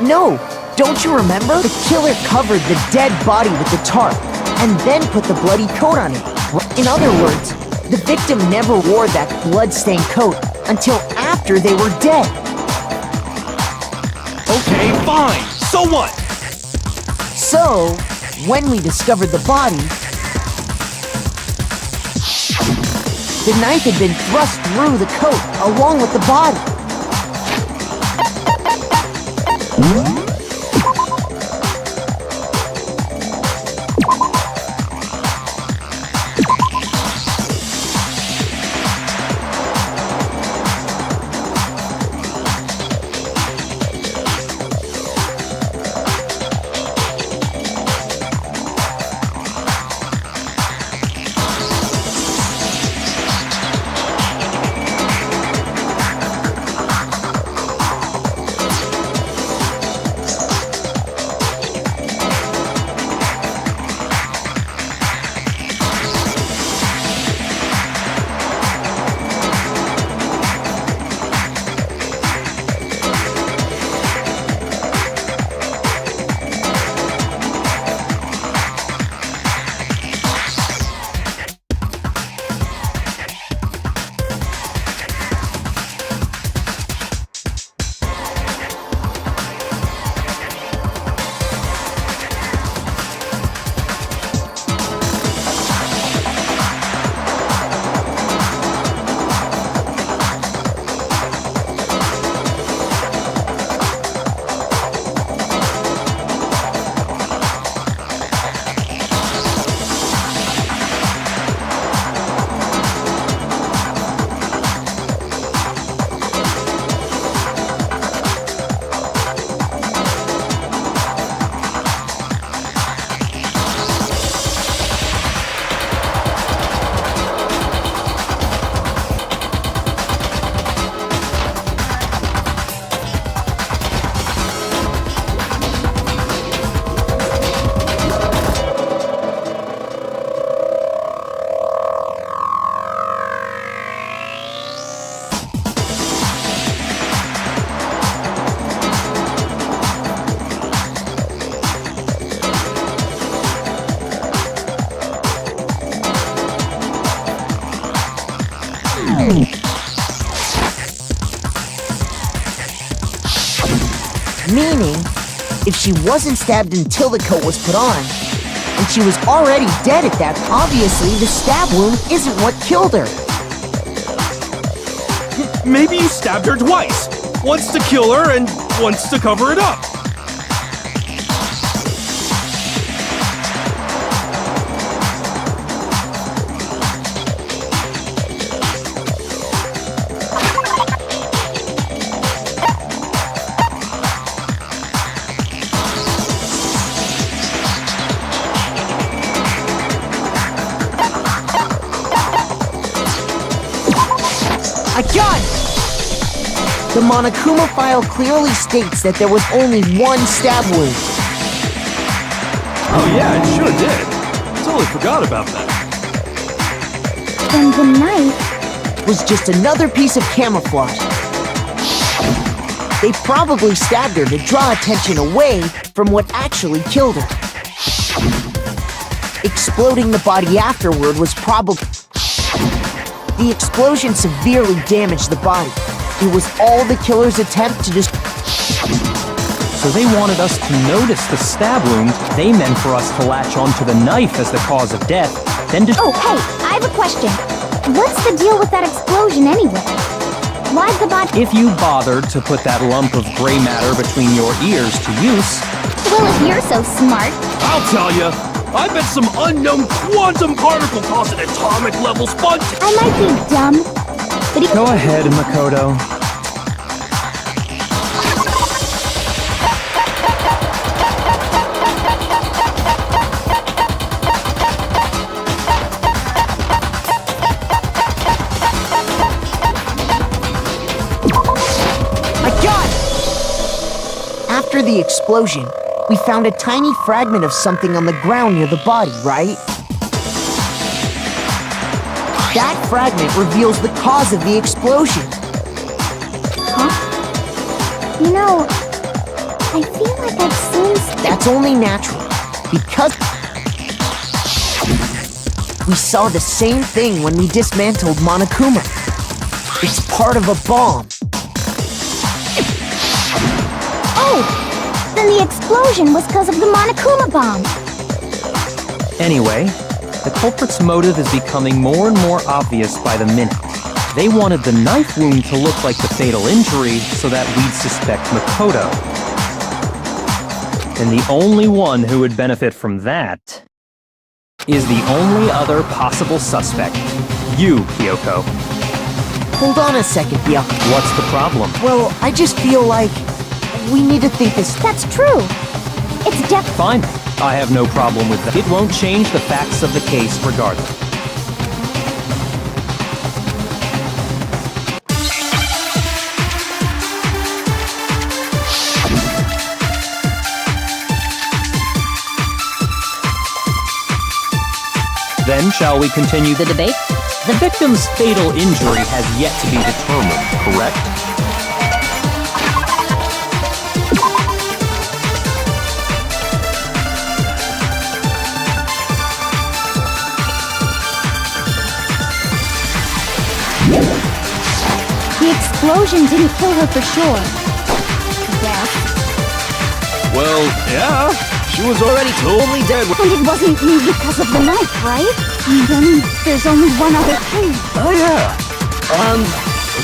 No, don't you remember? The killer covered the dead body with the tarp, and then put the bloody coat on it. In other words, the victim never wore that blood-stained coat until after they were dead. Okay, fine. So what? So, when we discovered the body, the knife had been thrust through the coat along with the body. Meaning, if she wasn't stabbed until the coat was put on, and she was already dead at that, obviously the stab wound isn't what killed her. Maybe you stabbed her twice. Once to kill her and once to cover it up. I got it! The Monokuma file clearly states that there was only one stab wound. Oh yeah, it sure did. Totally forgot about that. And the knife... Was just another piece of camouflage. They probably stabbed her to draw attention away from what actually killed her. Exploding the body afterward was probably... The explosion severely damaged the body. It was all the killer's attempt to just... So they wanted us to notice the stab wound. They meant for us to latch onto the knife as the cause of death, then to... Oh, hey, I have a question. What's the deal with that explosion anyway? Why'd the body... If you bothered to put that lump of gray matter between your ears to use... Well, if you're so smart... I'll tell ya. I bet some unknown quantum particle caused an atomic level sponge. I might be dumb, but Go ahead, Makoto. I got it! After the explosion, we found a tiny fragment of something on the ground near the body, right? That fragment reveals the cause of the explosion. Huh? You know, I feel like I've seen... That's only natural, because we saw the same thing when we dismantled Monokuma. It's part of a bomb. Oh! Then the explosion was because of the Monokuma bomb. Anyway, the culprit's motive is becoming more and more obvious by the minute. They wanted the knife wound to look like the fatal injury so that we'd suspect Makoto. And the only one who would benefit from that is the only other possible suspect. You, Kyoko. Hold on a second, Byuko. What's the problem? Well, I just feel like we need to think this... That's true. It's definitely... Fine. I have no problem with that. It won't change the facts of the case regardless. Then, shall we continue the debate? The victim's fatal injury has yet to be determined, correct? The explosion didn't kill her for sure. Yeah. Well, yeah. She was already totally dead. And it wasn't me because of the knife, right? And then there's only one other thing. Oh yeah.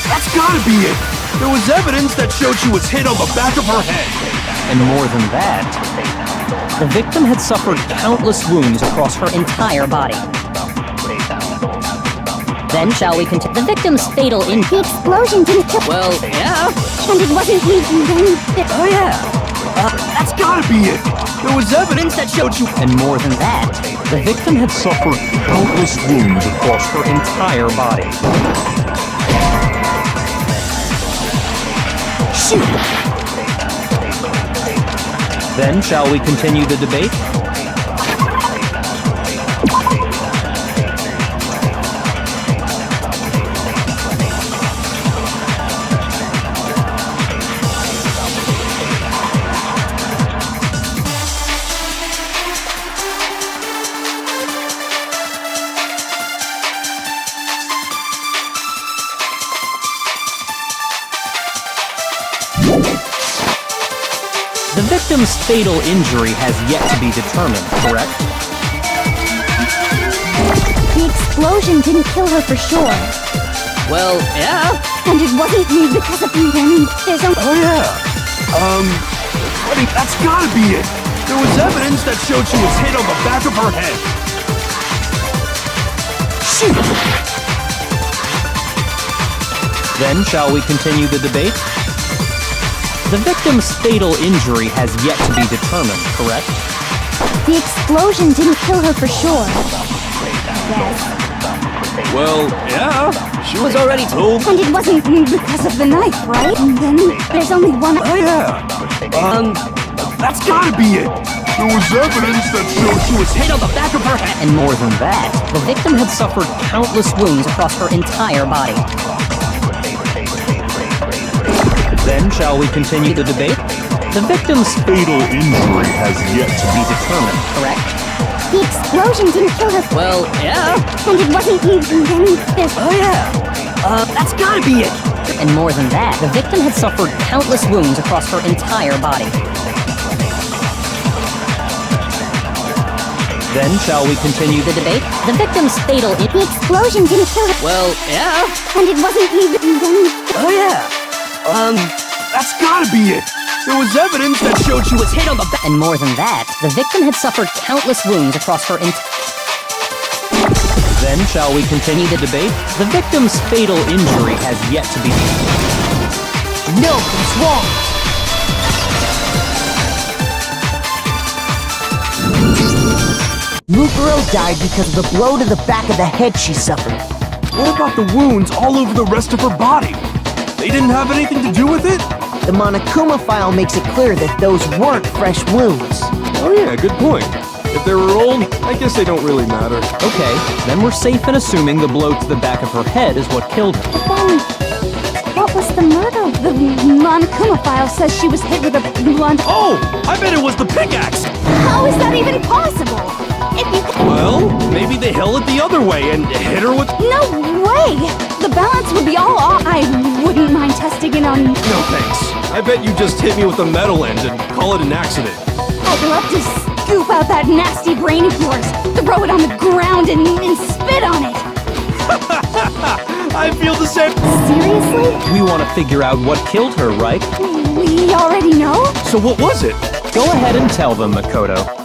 That's gotta be it. There was evidence that showed she was hit on the back of her head. And more than that, the victim had suffered countless wounds across her entire body. Then shall we continue? The victim's fatal injury. The explosion didn't kill... Well, yeah. And it wasn't me, and then... Oh yeah. That's gotta be it. There was evidence that showed you... And more than that, the victim had suffered countless wounds across her entire body. Shoot! Then shall we continue the debate? The victim's fatal injury has yet to be determined, correct? The explosion didn't kill her for sure. Well, yeah. And it wasn't because of you, Danny. There's a... Oh yeah. I mean, that's gotta be it. There was evidence that showed she was hit on the back of her head. Shoot! Then shall we continue the debate? The victim's fatal injury has yet to be determined, correct? The explosion didn't kill her for sure. Well, yeah. She was already told. And it wasn't because of the knife, right? And then there's only one... Oh yeah. That's gotta be it. There was evidence that showed she was Hit on the back of her head. And more than that, the victim had suffered countless wounds across her entire body. Then shall we continue the debate? The victim's fatal injury has yet to be determined. Correct? The explosion didn't kill her. Well, yeah. And it wasn't even this. Oh, yeah. That's gotta be it. And more than that, the victim had suffered countless wounds across her entire body. Then shall we continue The debate? The victim's fatal The explosion didn't kill her. Well, yeah. And it wasn't even Oh yeah. That's gotta be it. There was evidence that showed she was hit on the back. And more than that, the victim had suffered countless wounds across her entire... Then shall we continue the debate? The victim's fatal injury has yet to be... No, it's wrong. Mukuro died because of the blow to the back of the head she suffered. What about the wounds all over the rest of her body? They didn't have anything to do with it? The Monokuma file makes it clear that those weren't fresh wounds. Oh yeah, good point. If they were old, I guess they don't really matter. Okay, then we're safe in assuming the blow to the back of her head is what killed her. But then, what was the murder? The Monokuma file says she was hit with a blunt... Oh! I bet it was the pickaxe! How is that even possible? If you... Well, maybe they held it the other way and hit her with... No way! The balance would be all off. I wouldn't mind testing it on... No thanks. I bet you just hit me with a metal end and call it an accident. I'd love to scoop out that nasty brain of yours, throw it on the ground and spit on it! I feel the same. Seriously? We want to figure out what killed her, right? We already know? So what was it? Go ahead and tell them, Makoto.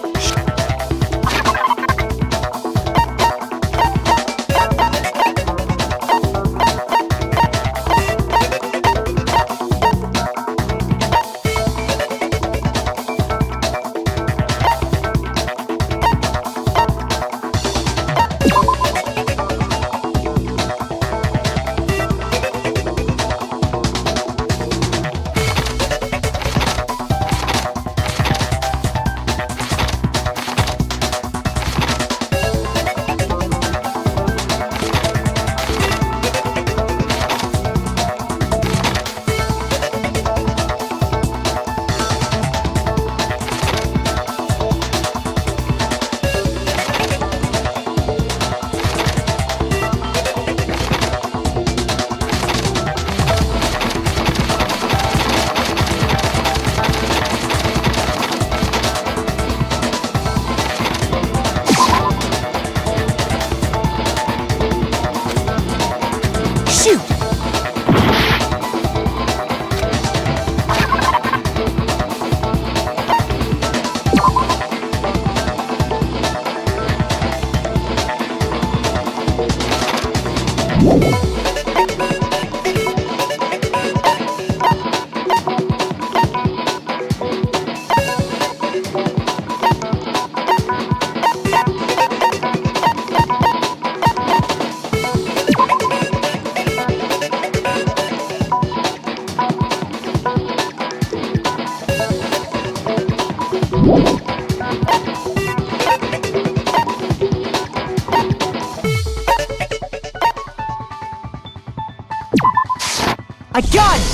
I got it!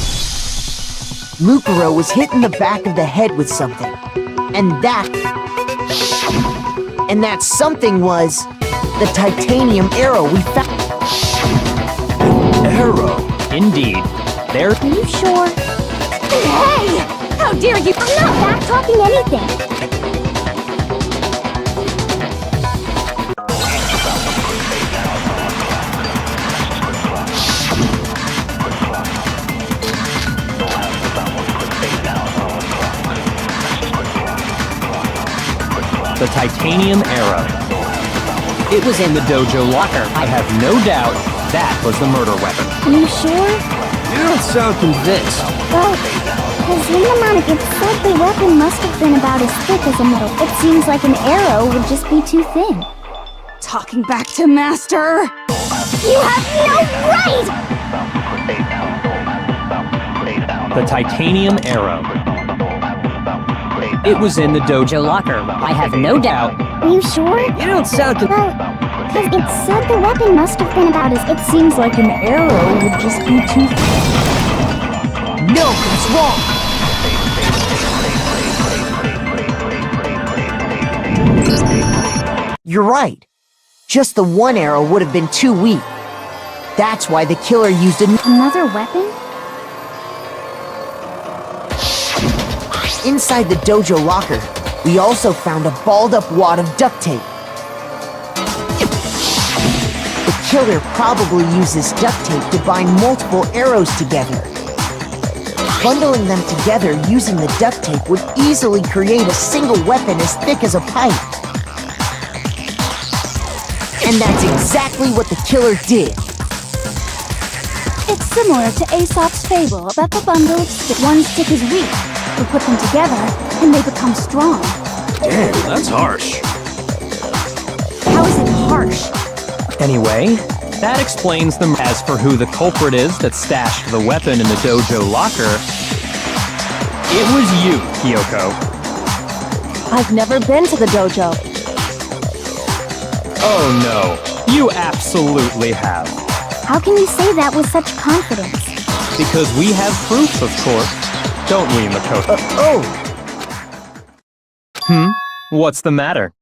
Mukuro was hit in the back of the head with something. And that something was the titanium arrow we found. Arrow? Indeed. There... Are you sure? Hey! How dare you? I'm not back-talking anything. The titanium arrow. It was in the dojo locker. I have no doubt that was the murder weapon. Are you sure? You don't sound convinced. Well, because in the mnemonic it said the weapon must have been about as thick as a metal. It seems like an arrow would just be too thin. Talking back to Master. You have no right! The titanium arrow. It was in the dojo locker. I have no doubt. Are you sure? You don't sound Well, because it said the weapon must have been about as... It seems like an arrow would just be too thin. No, it's wrong. You're right. Just the one arrow would have been too weak. That's why the killer used Another weapon? Inside the dojo locker, we also found a balled-up wad of duct tape. The killer probably uses duct tape to bind multiple arrows together. Bundling them together using the duct tape would easily create a single weapon as thick as a pipe. And that's exactly what the killer did. It's similar to Aesop's fable about the bundle of sticks. One stick is weak. We put them together, and they become strong. Damn, that's harsh. How is it harsh? Anyway, that explains them. As for who the culprit is that stashed the weapon in the dojo locker, it was you, Kyoko. I've never been to the dojo. Oh no, you absolutely have. How can you say that with such confidence? Because we have proof, of course. Don't we, Makoto? What's the matter?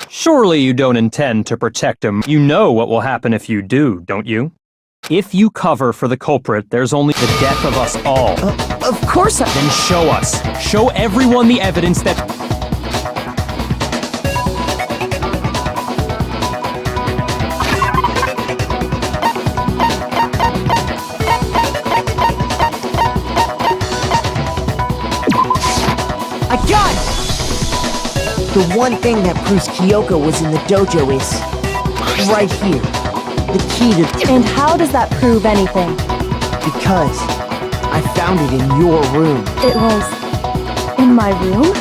Surely you don't intend to protect him. You know what will happen if you do, don't you? If you cover for the culprit, there's only the death of us all. Of course I... Then show us. Show everyone the evidence that... I got it! The one thing that proves Kyoko was in the dojo is... right here. The key to... And how does that prove anything? Because I found it in your room. It was in my room?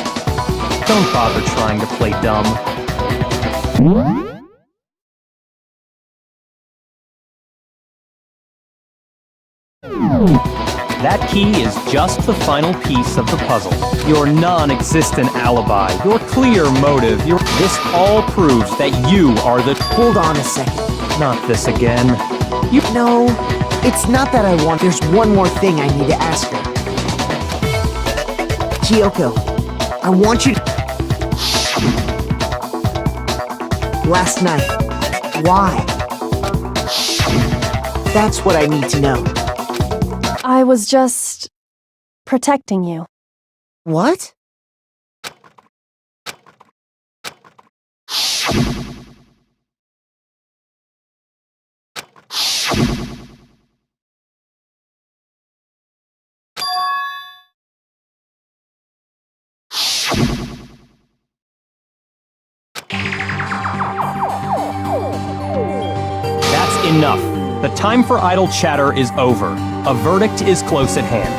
Don't bother trying to play dumb. That key is just the final piece of the puzzle. Your non-existent alibi, your clear motive, this all proves that you are the... Hold on a second. Not this again. No, it's not that I want... There's one more thing I need to ask her. Kyoko, I want you to... Last night, why? That's what I need to know. I was just protecting you. What? That's enough. The time for idle chatter is over. A verdict is close at hand.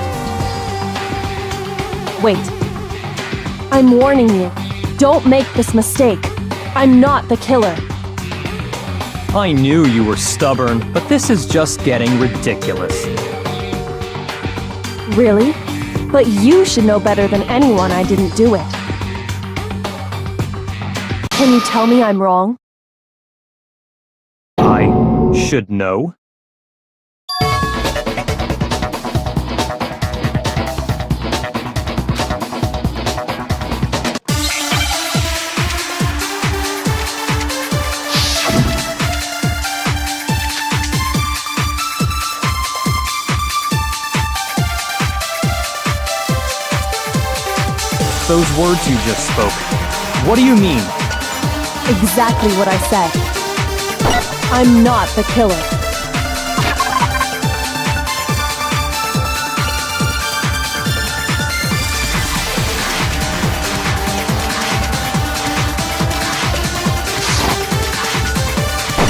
Wait. I'm warning you. Don't make this mistake. I'm not the killer. I knew you were stubborn, but this is just getting ridiculous. Really? But you should know better than anyone I didn't do it. Can you tell me I'm wrong? I should know? Those words you just spoke. What do you mean? Exactly what I said. I'm not the killer.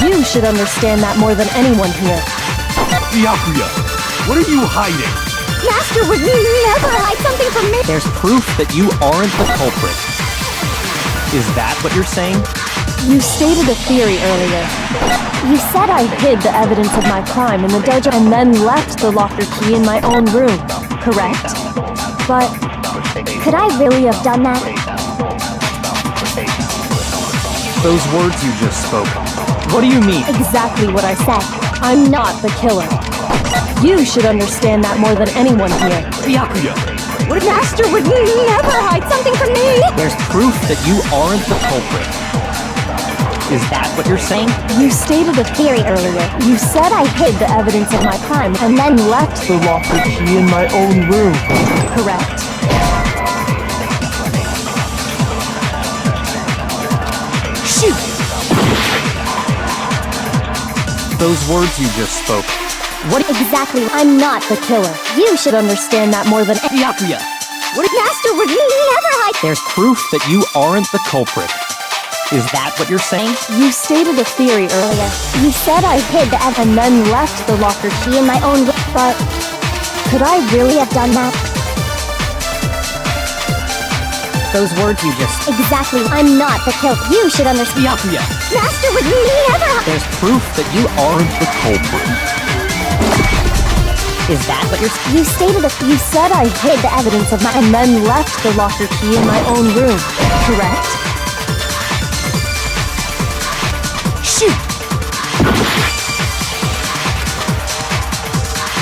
You should understand that more than anyone here. Byakuya, what are you hiding? Master would never hide something from me! There's proof that you aren't the culprit. Is that what you're saying? You stated a theory earlier. You said I hid the evidence of my crime in the dojo and then left the locker key in my own room, correct? But Could I really have done that? Those words you just spoke. What do you mean? exactly what I said. I'm not the killer. You should understand that more than anyone here. Byakuya, Master would never hide something from me! There's proof that you aren't the culprit. Is that what you're saying? You stated a theory earlier. You said I hid the evidence of my crime and then left the locker key in my own room, correct? Shoot! Those words you just spoke. What exactly? I'm not the killer. You should understand that more than Byakuya, Master would never hide. there's proof that you aren't the culprit. Is that what you're saying? You stated a theory earlier. You said I hid the and then left the locker key in my own room. But could I really have done that? Those words you just... Exactly. I'm not the killer. You should understand. Byakuya, Master would never hide. there's proof that you aren't the culprit. Is that what you're... You stated you said I hid the evidence of my and then left the locker key in my own room, correct? Shoot!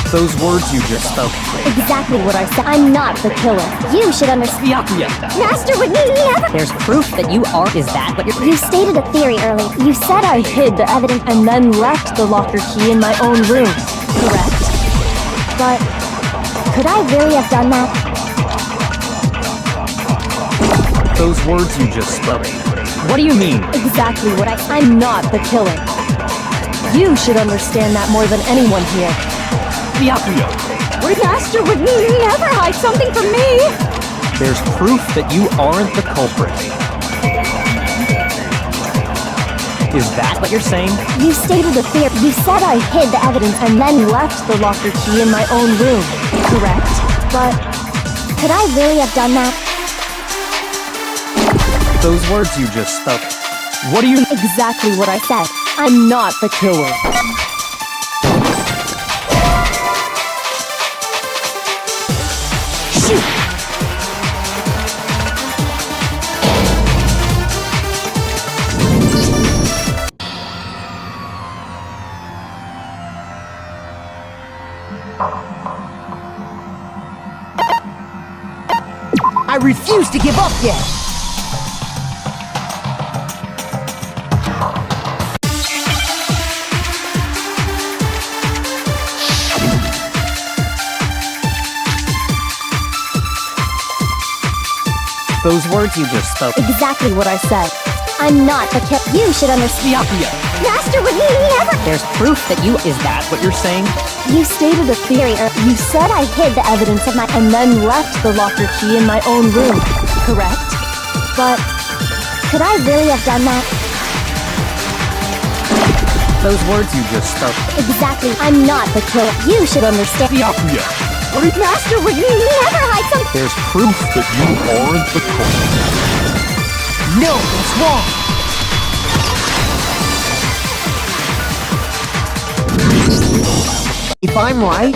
Those words you just spoke. Exactly what I said. I'm not the killer. You should understand. Byakuya, Master would never. There's proof that you are. Is that what you're... You stated a theory earlier. You said I hid the evidence and then left the locker key in my own room, correct? But could I really have done that? those words you just spoke. What do you mean? Exactly what I'm not the killer. You should understand that more than anyone here. Byakuya, Master would never hide something from me! There's proof that you aren't the culprit. Is that what you're saying? You stated a fear. You said I hid the evidence and then left the locker key in my own room, correct? But could I really have done that? Those words you just spoke. What do you... Exactly what I said. I'm not the killer. Shoot! I refuse to give up yet! Those words you just spoke. Exactly what I said. I'm not the killer. You should understand. Byakuya, Master would never. there's proof that you... Is that what you're saying? You stated a theory. You said I hid the evidence of my and then left the locker key in my own room, correct? But could I really have done that? Those words you just spoke. Exactly. I'm not the killer. You should understand. Byakuya, Master would never hide something. There's proof that you aren't the culprit. No, it's wrong! If I'm right,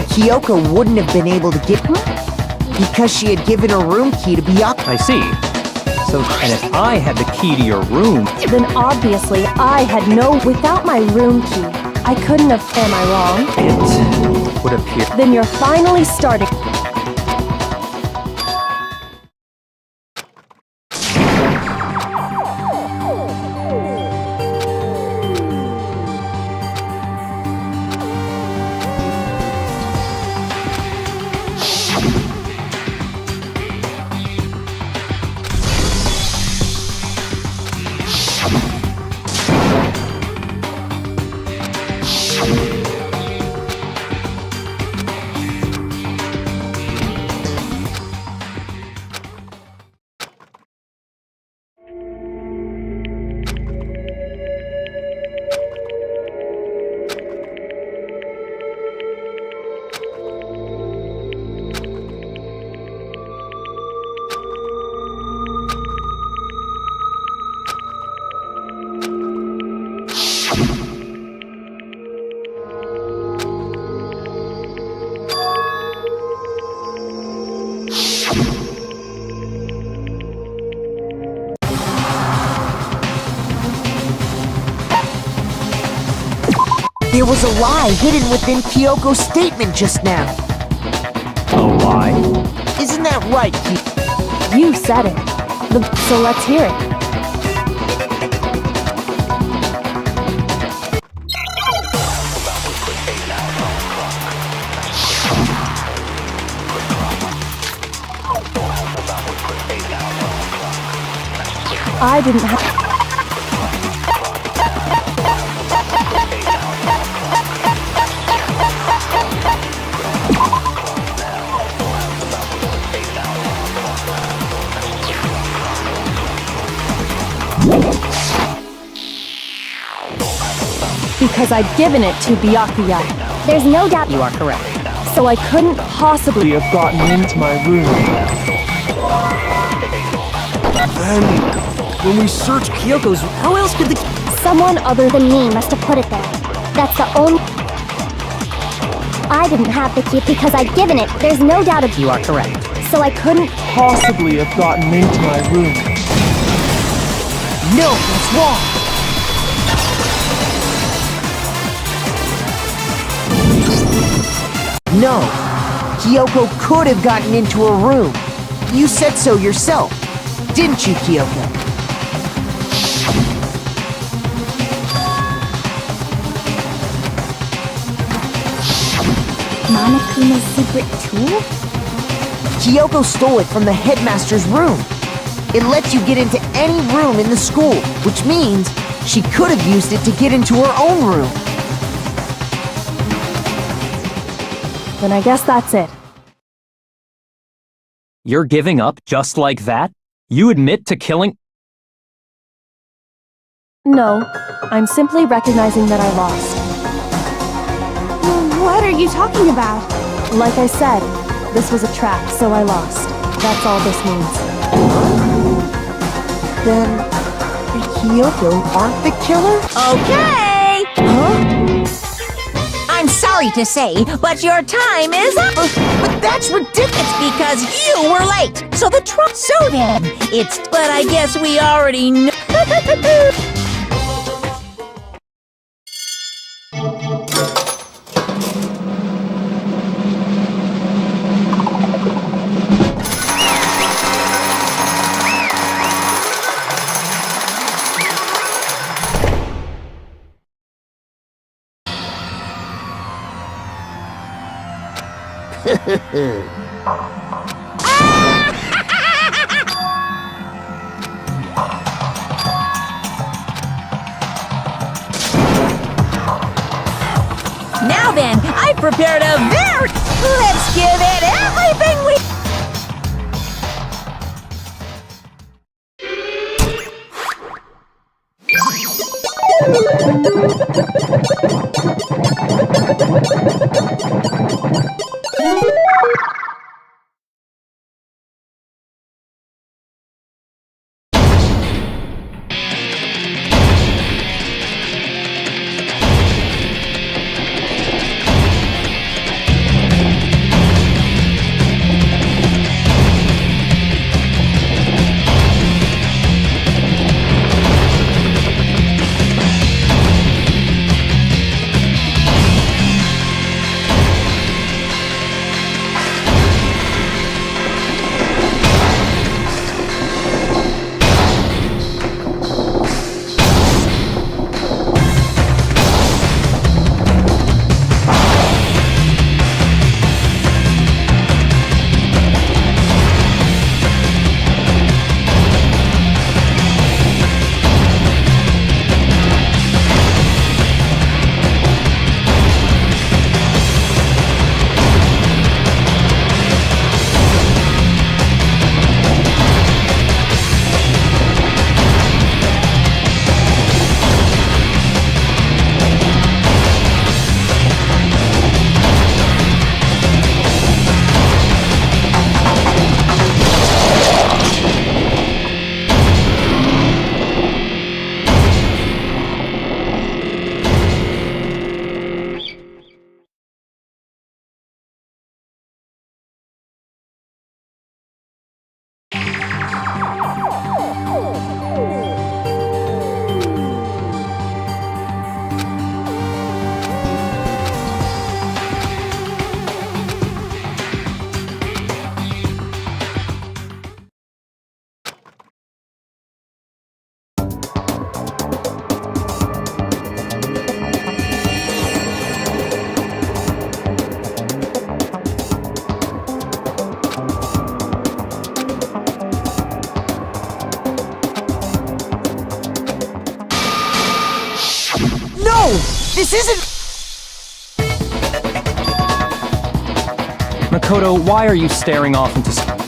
Kyoko wouldn't have been able to get because she had given her room key to Byakuya. I see. So, and if I had the key to your room... Then obviously I had no... Without my room key, I couldn't have... Am I wrong? It would appear... Then you're finally starting... There was a lie hidden within Kyoko's statement just now. A lie? Isn't that right, Kyoko? You said it. So let's hear it. I didn't have... Because I'd given it to Byakuya. There's no doubt. You are correct. So I couldn't possibly have gotten into my room. Then, when we searched Kyoko's. How else could the. Someone other than me must have put it there. That's the only... I didn't have the key because I'd given it. There's no doubt of... You are correct. So I couldn't... possibly have gotten into my room. No, that's wrong. No, Kyoko could have gotten into her room. You said so yourself, didn't you, Kyoko? Monokuma's secret tool? Kyoko stole it from the headmaster's room. It lets you get into any room in the school, which means she could have used it to get into her own room. Then I guess that's it. You're giving up just like that? You admit to killing... No, I'm simply recognizing that I lost. What are you talking about? Like I said, this was a trap, so I lost. That's all this means. Then, Kyoko aren't the killer? Okay! Huh? I'm sorry to say, but your time is up. But that's ridiculous! It's because you were late. So the truck. So then, it's. But I guess we already know. Now then, I prepared a very... Let's give it everything we... This isn't... Makoto, why are you staring off into space?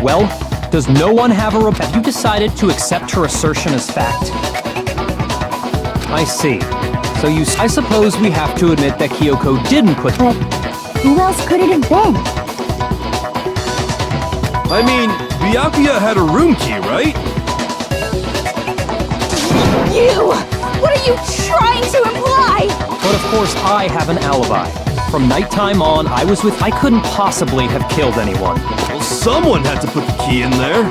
Well, does no one have a Have you decided to accept her assertion as fact? I see. So I suppose we have to admit that Kyoko didn't put... But who else could it have been? I mean, Byakuya had a room key, right? You! What are you trying to imply? But of course, I have an alibi. From nighttime on, I was with... I couldn't possibly have killed anyone. Well, someone had to put the key in there.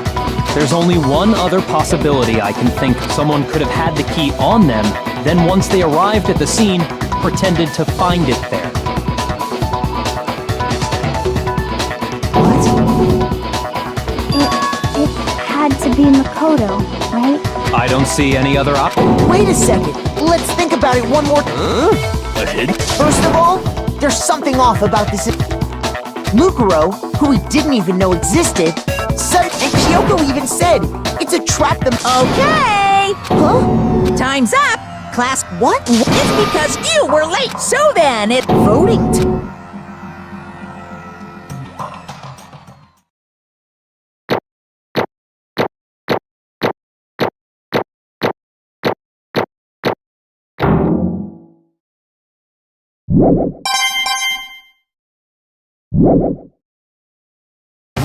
There's only one other possibility I can think. Someone could have had the key on them, then once they arrived at the scene, pretended to find it there. It had to be Makoto, right? I don't see any other option. Wait a second. Let's think about it one more time. A hidden... First of all, there's something off about this. Mukuro, who we didn't even know existed, and Kyoko even said, it's a trap Okay! Huh? Time's up! Class, what? It's because you were late! So then, Voting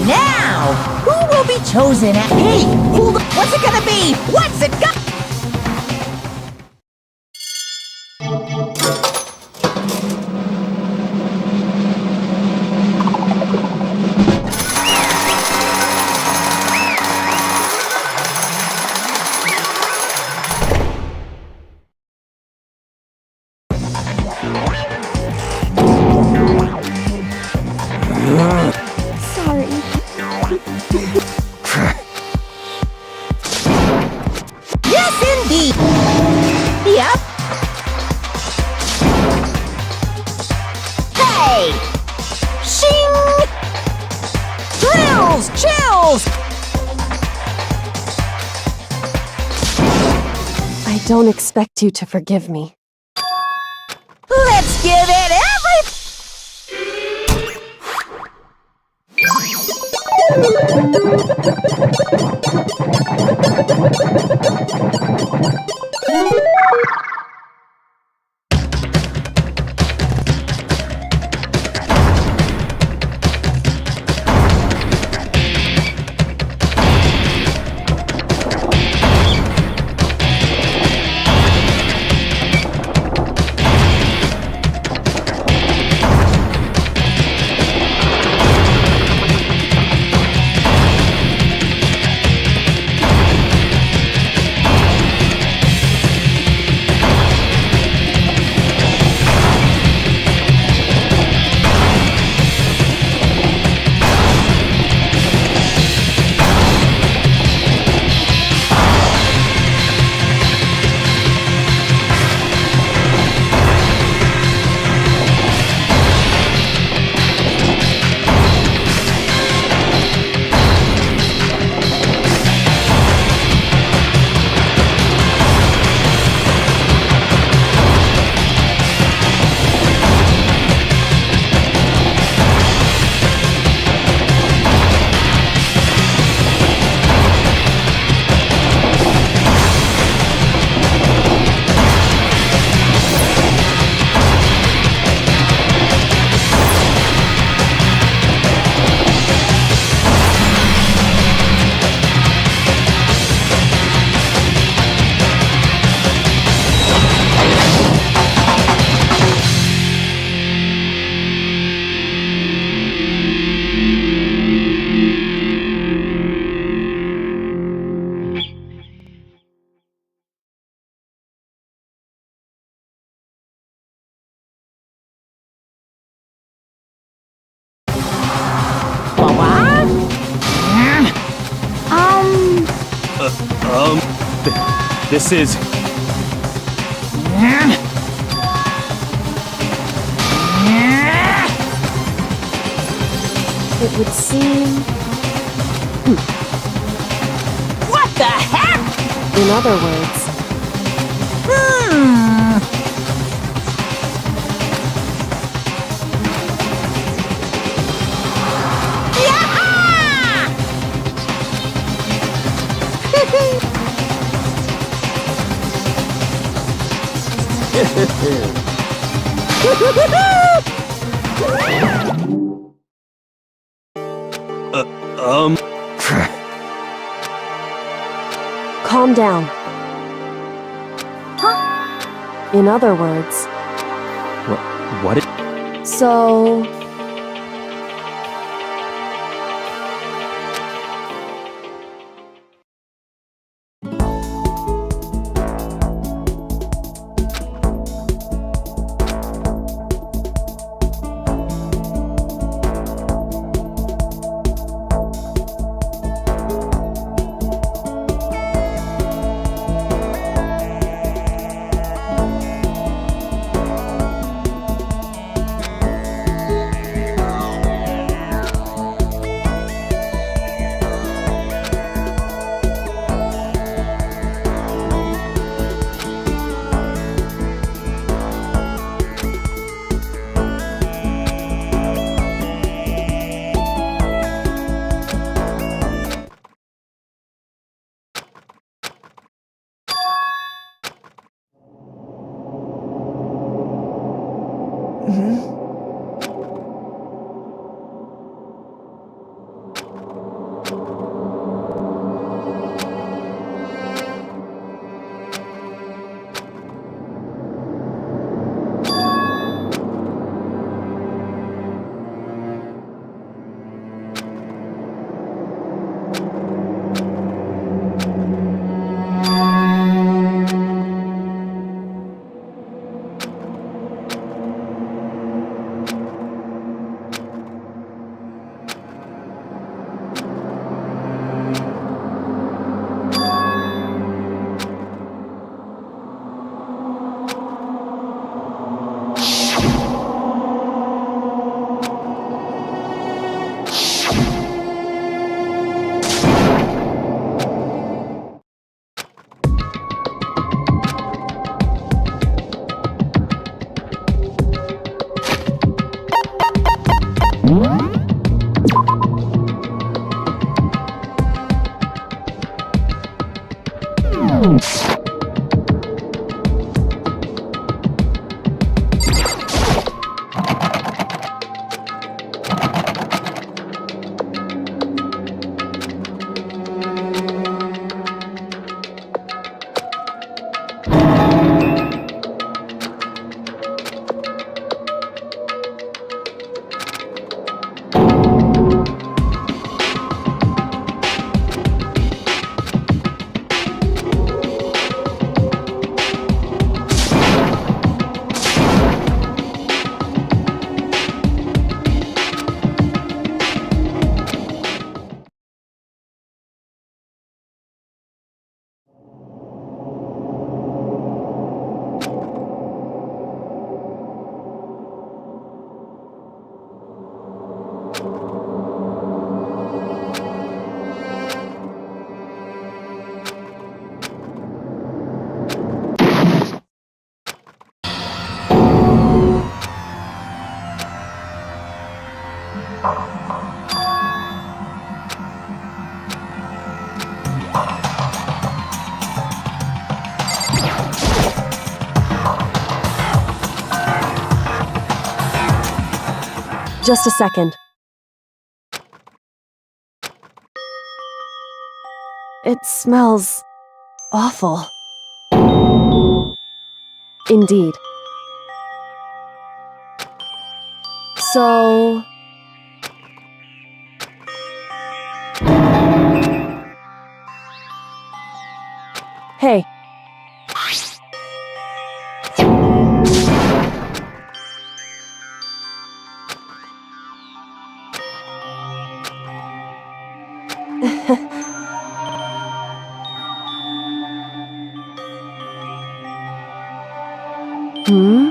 now, who will be chosen at... Hey, hold on! What's it gonna be? What's it gonna... Sorry. Yes, indeed! Yep. Hey! Shing! Thrills! Chills! I don't expect you to forgive me. Let's give it every... This is... It would seem... What the heck? In other words, calm down. In other words, What? so... Just a second. It smells awful. Indeed. So... Hey. Hmm?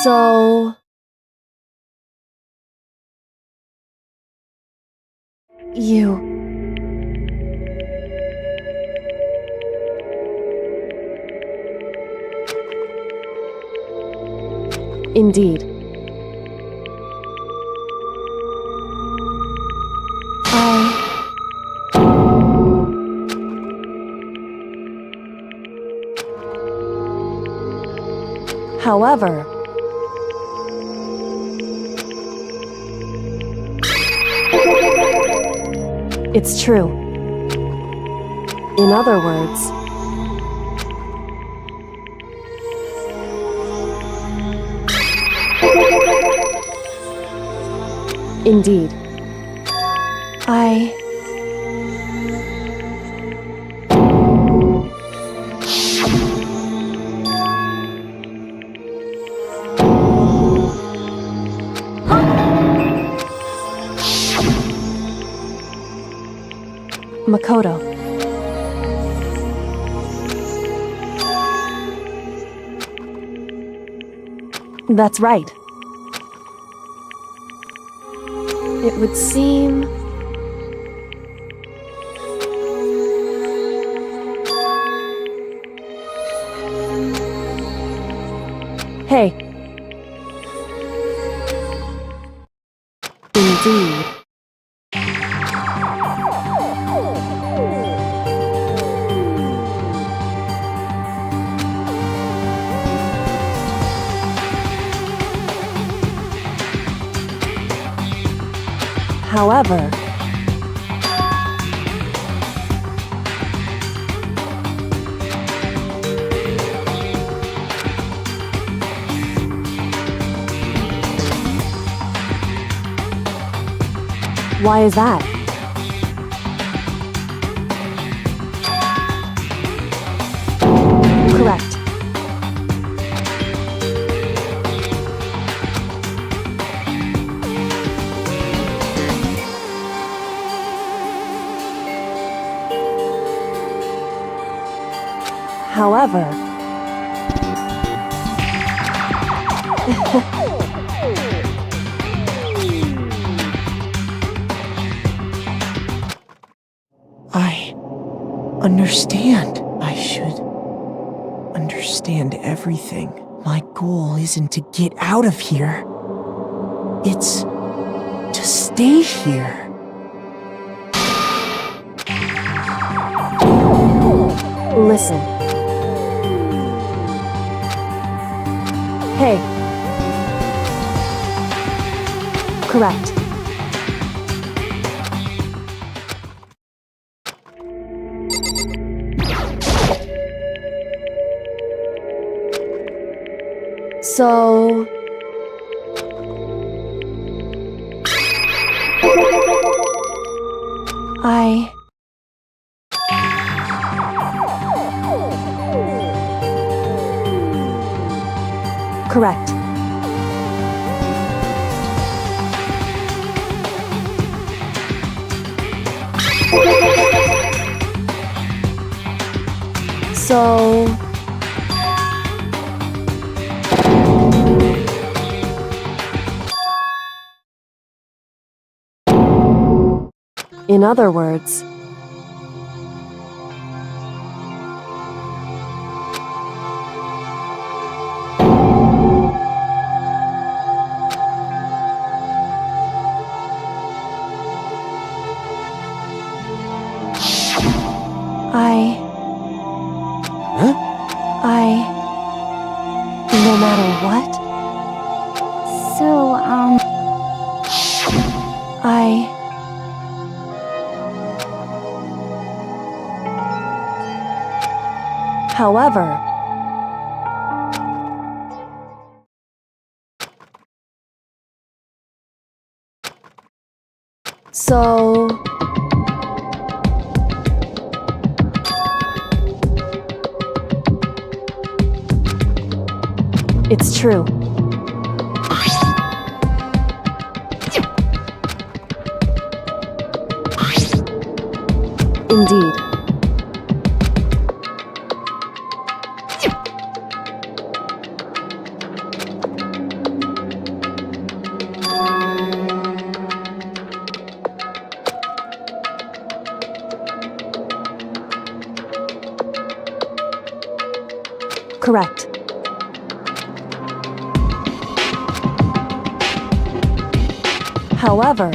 So... You... Indeed. However... It's true. In other words... Indeed. Makoto. That's right. It would seem... Hey. Indeed. However... Why is that? Correct. However... I understand. I should understand everything. My goal isn't to get out of here. It's to stay here. Listen. Hey. Correct. So... Correct. So... In other words... No matter what? So, However... So... It's true. Indeed. Correct. However,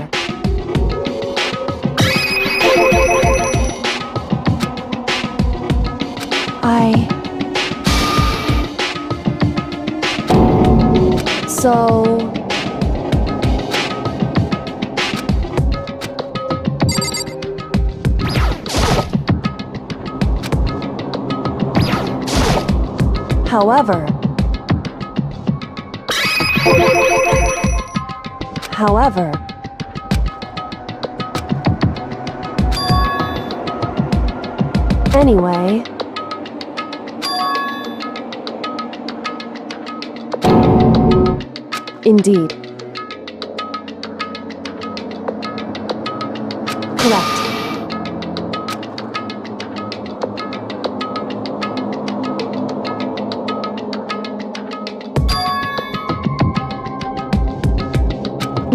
However, anyway, indeed. Correct.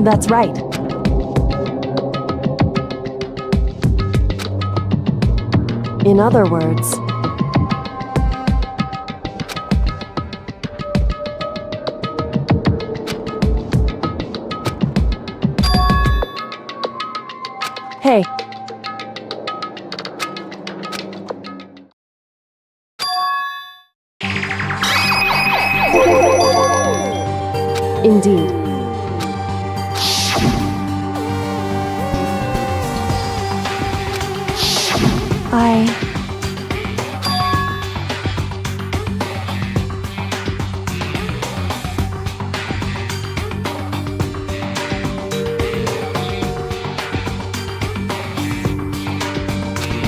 That's right. In other words, hey. Indeed.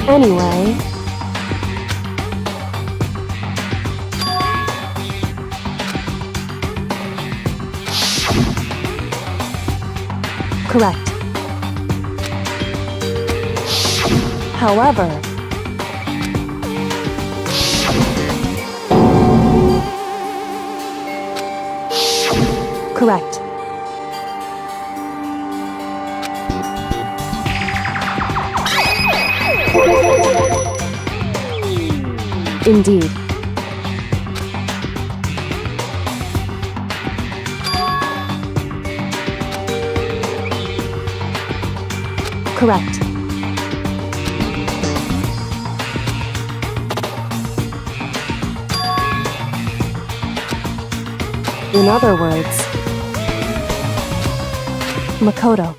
Anyway, correct. However, correct. Indeed. Correct. In other words, Makoto.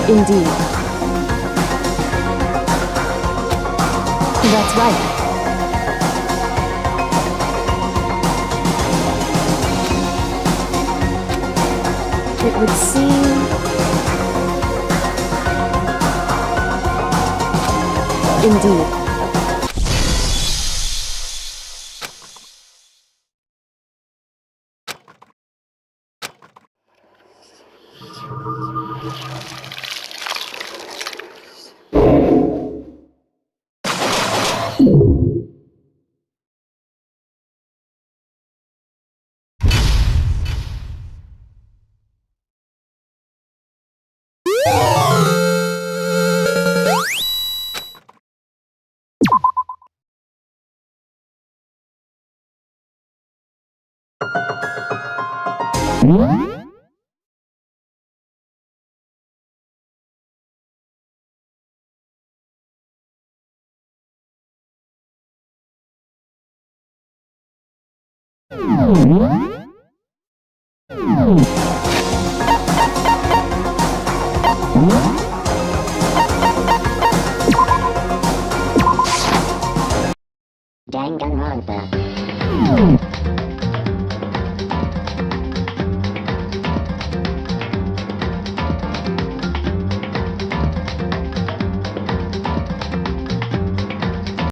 Indeed. That's right. It would seem... Indeed. Danganronpa.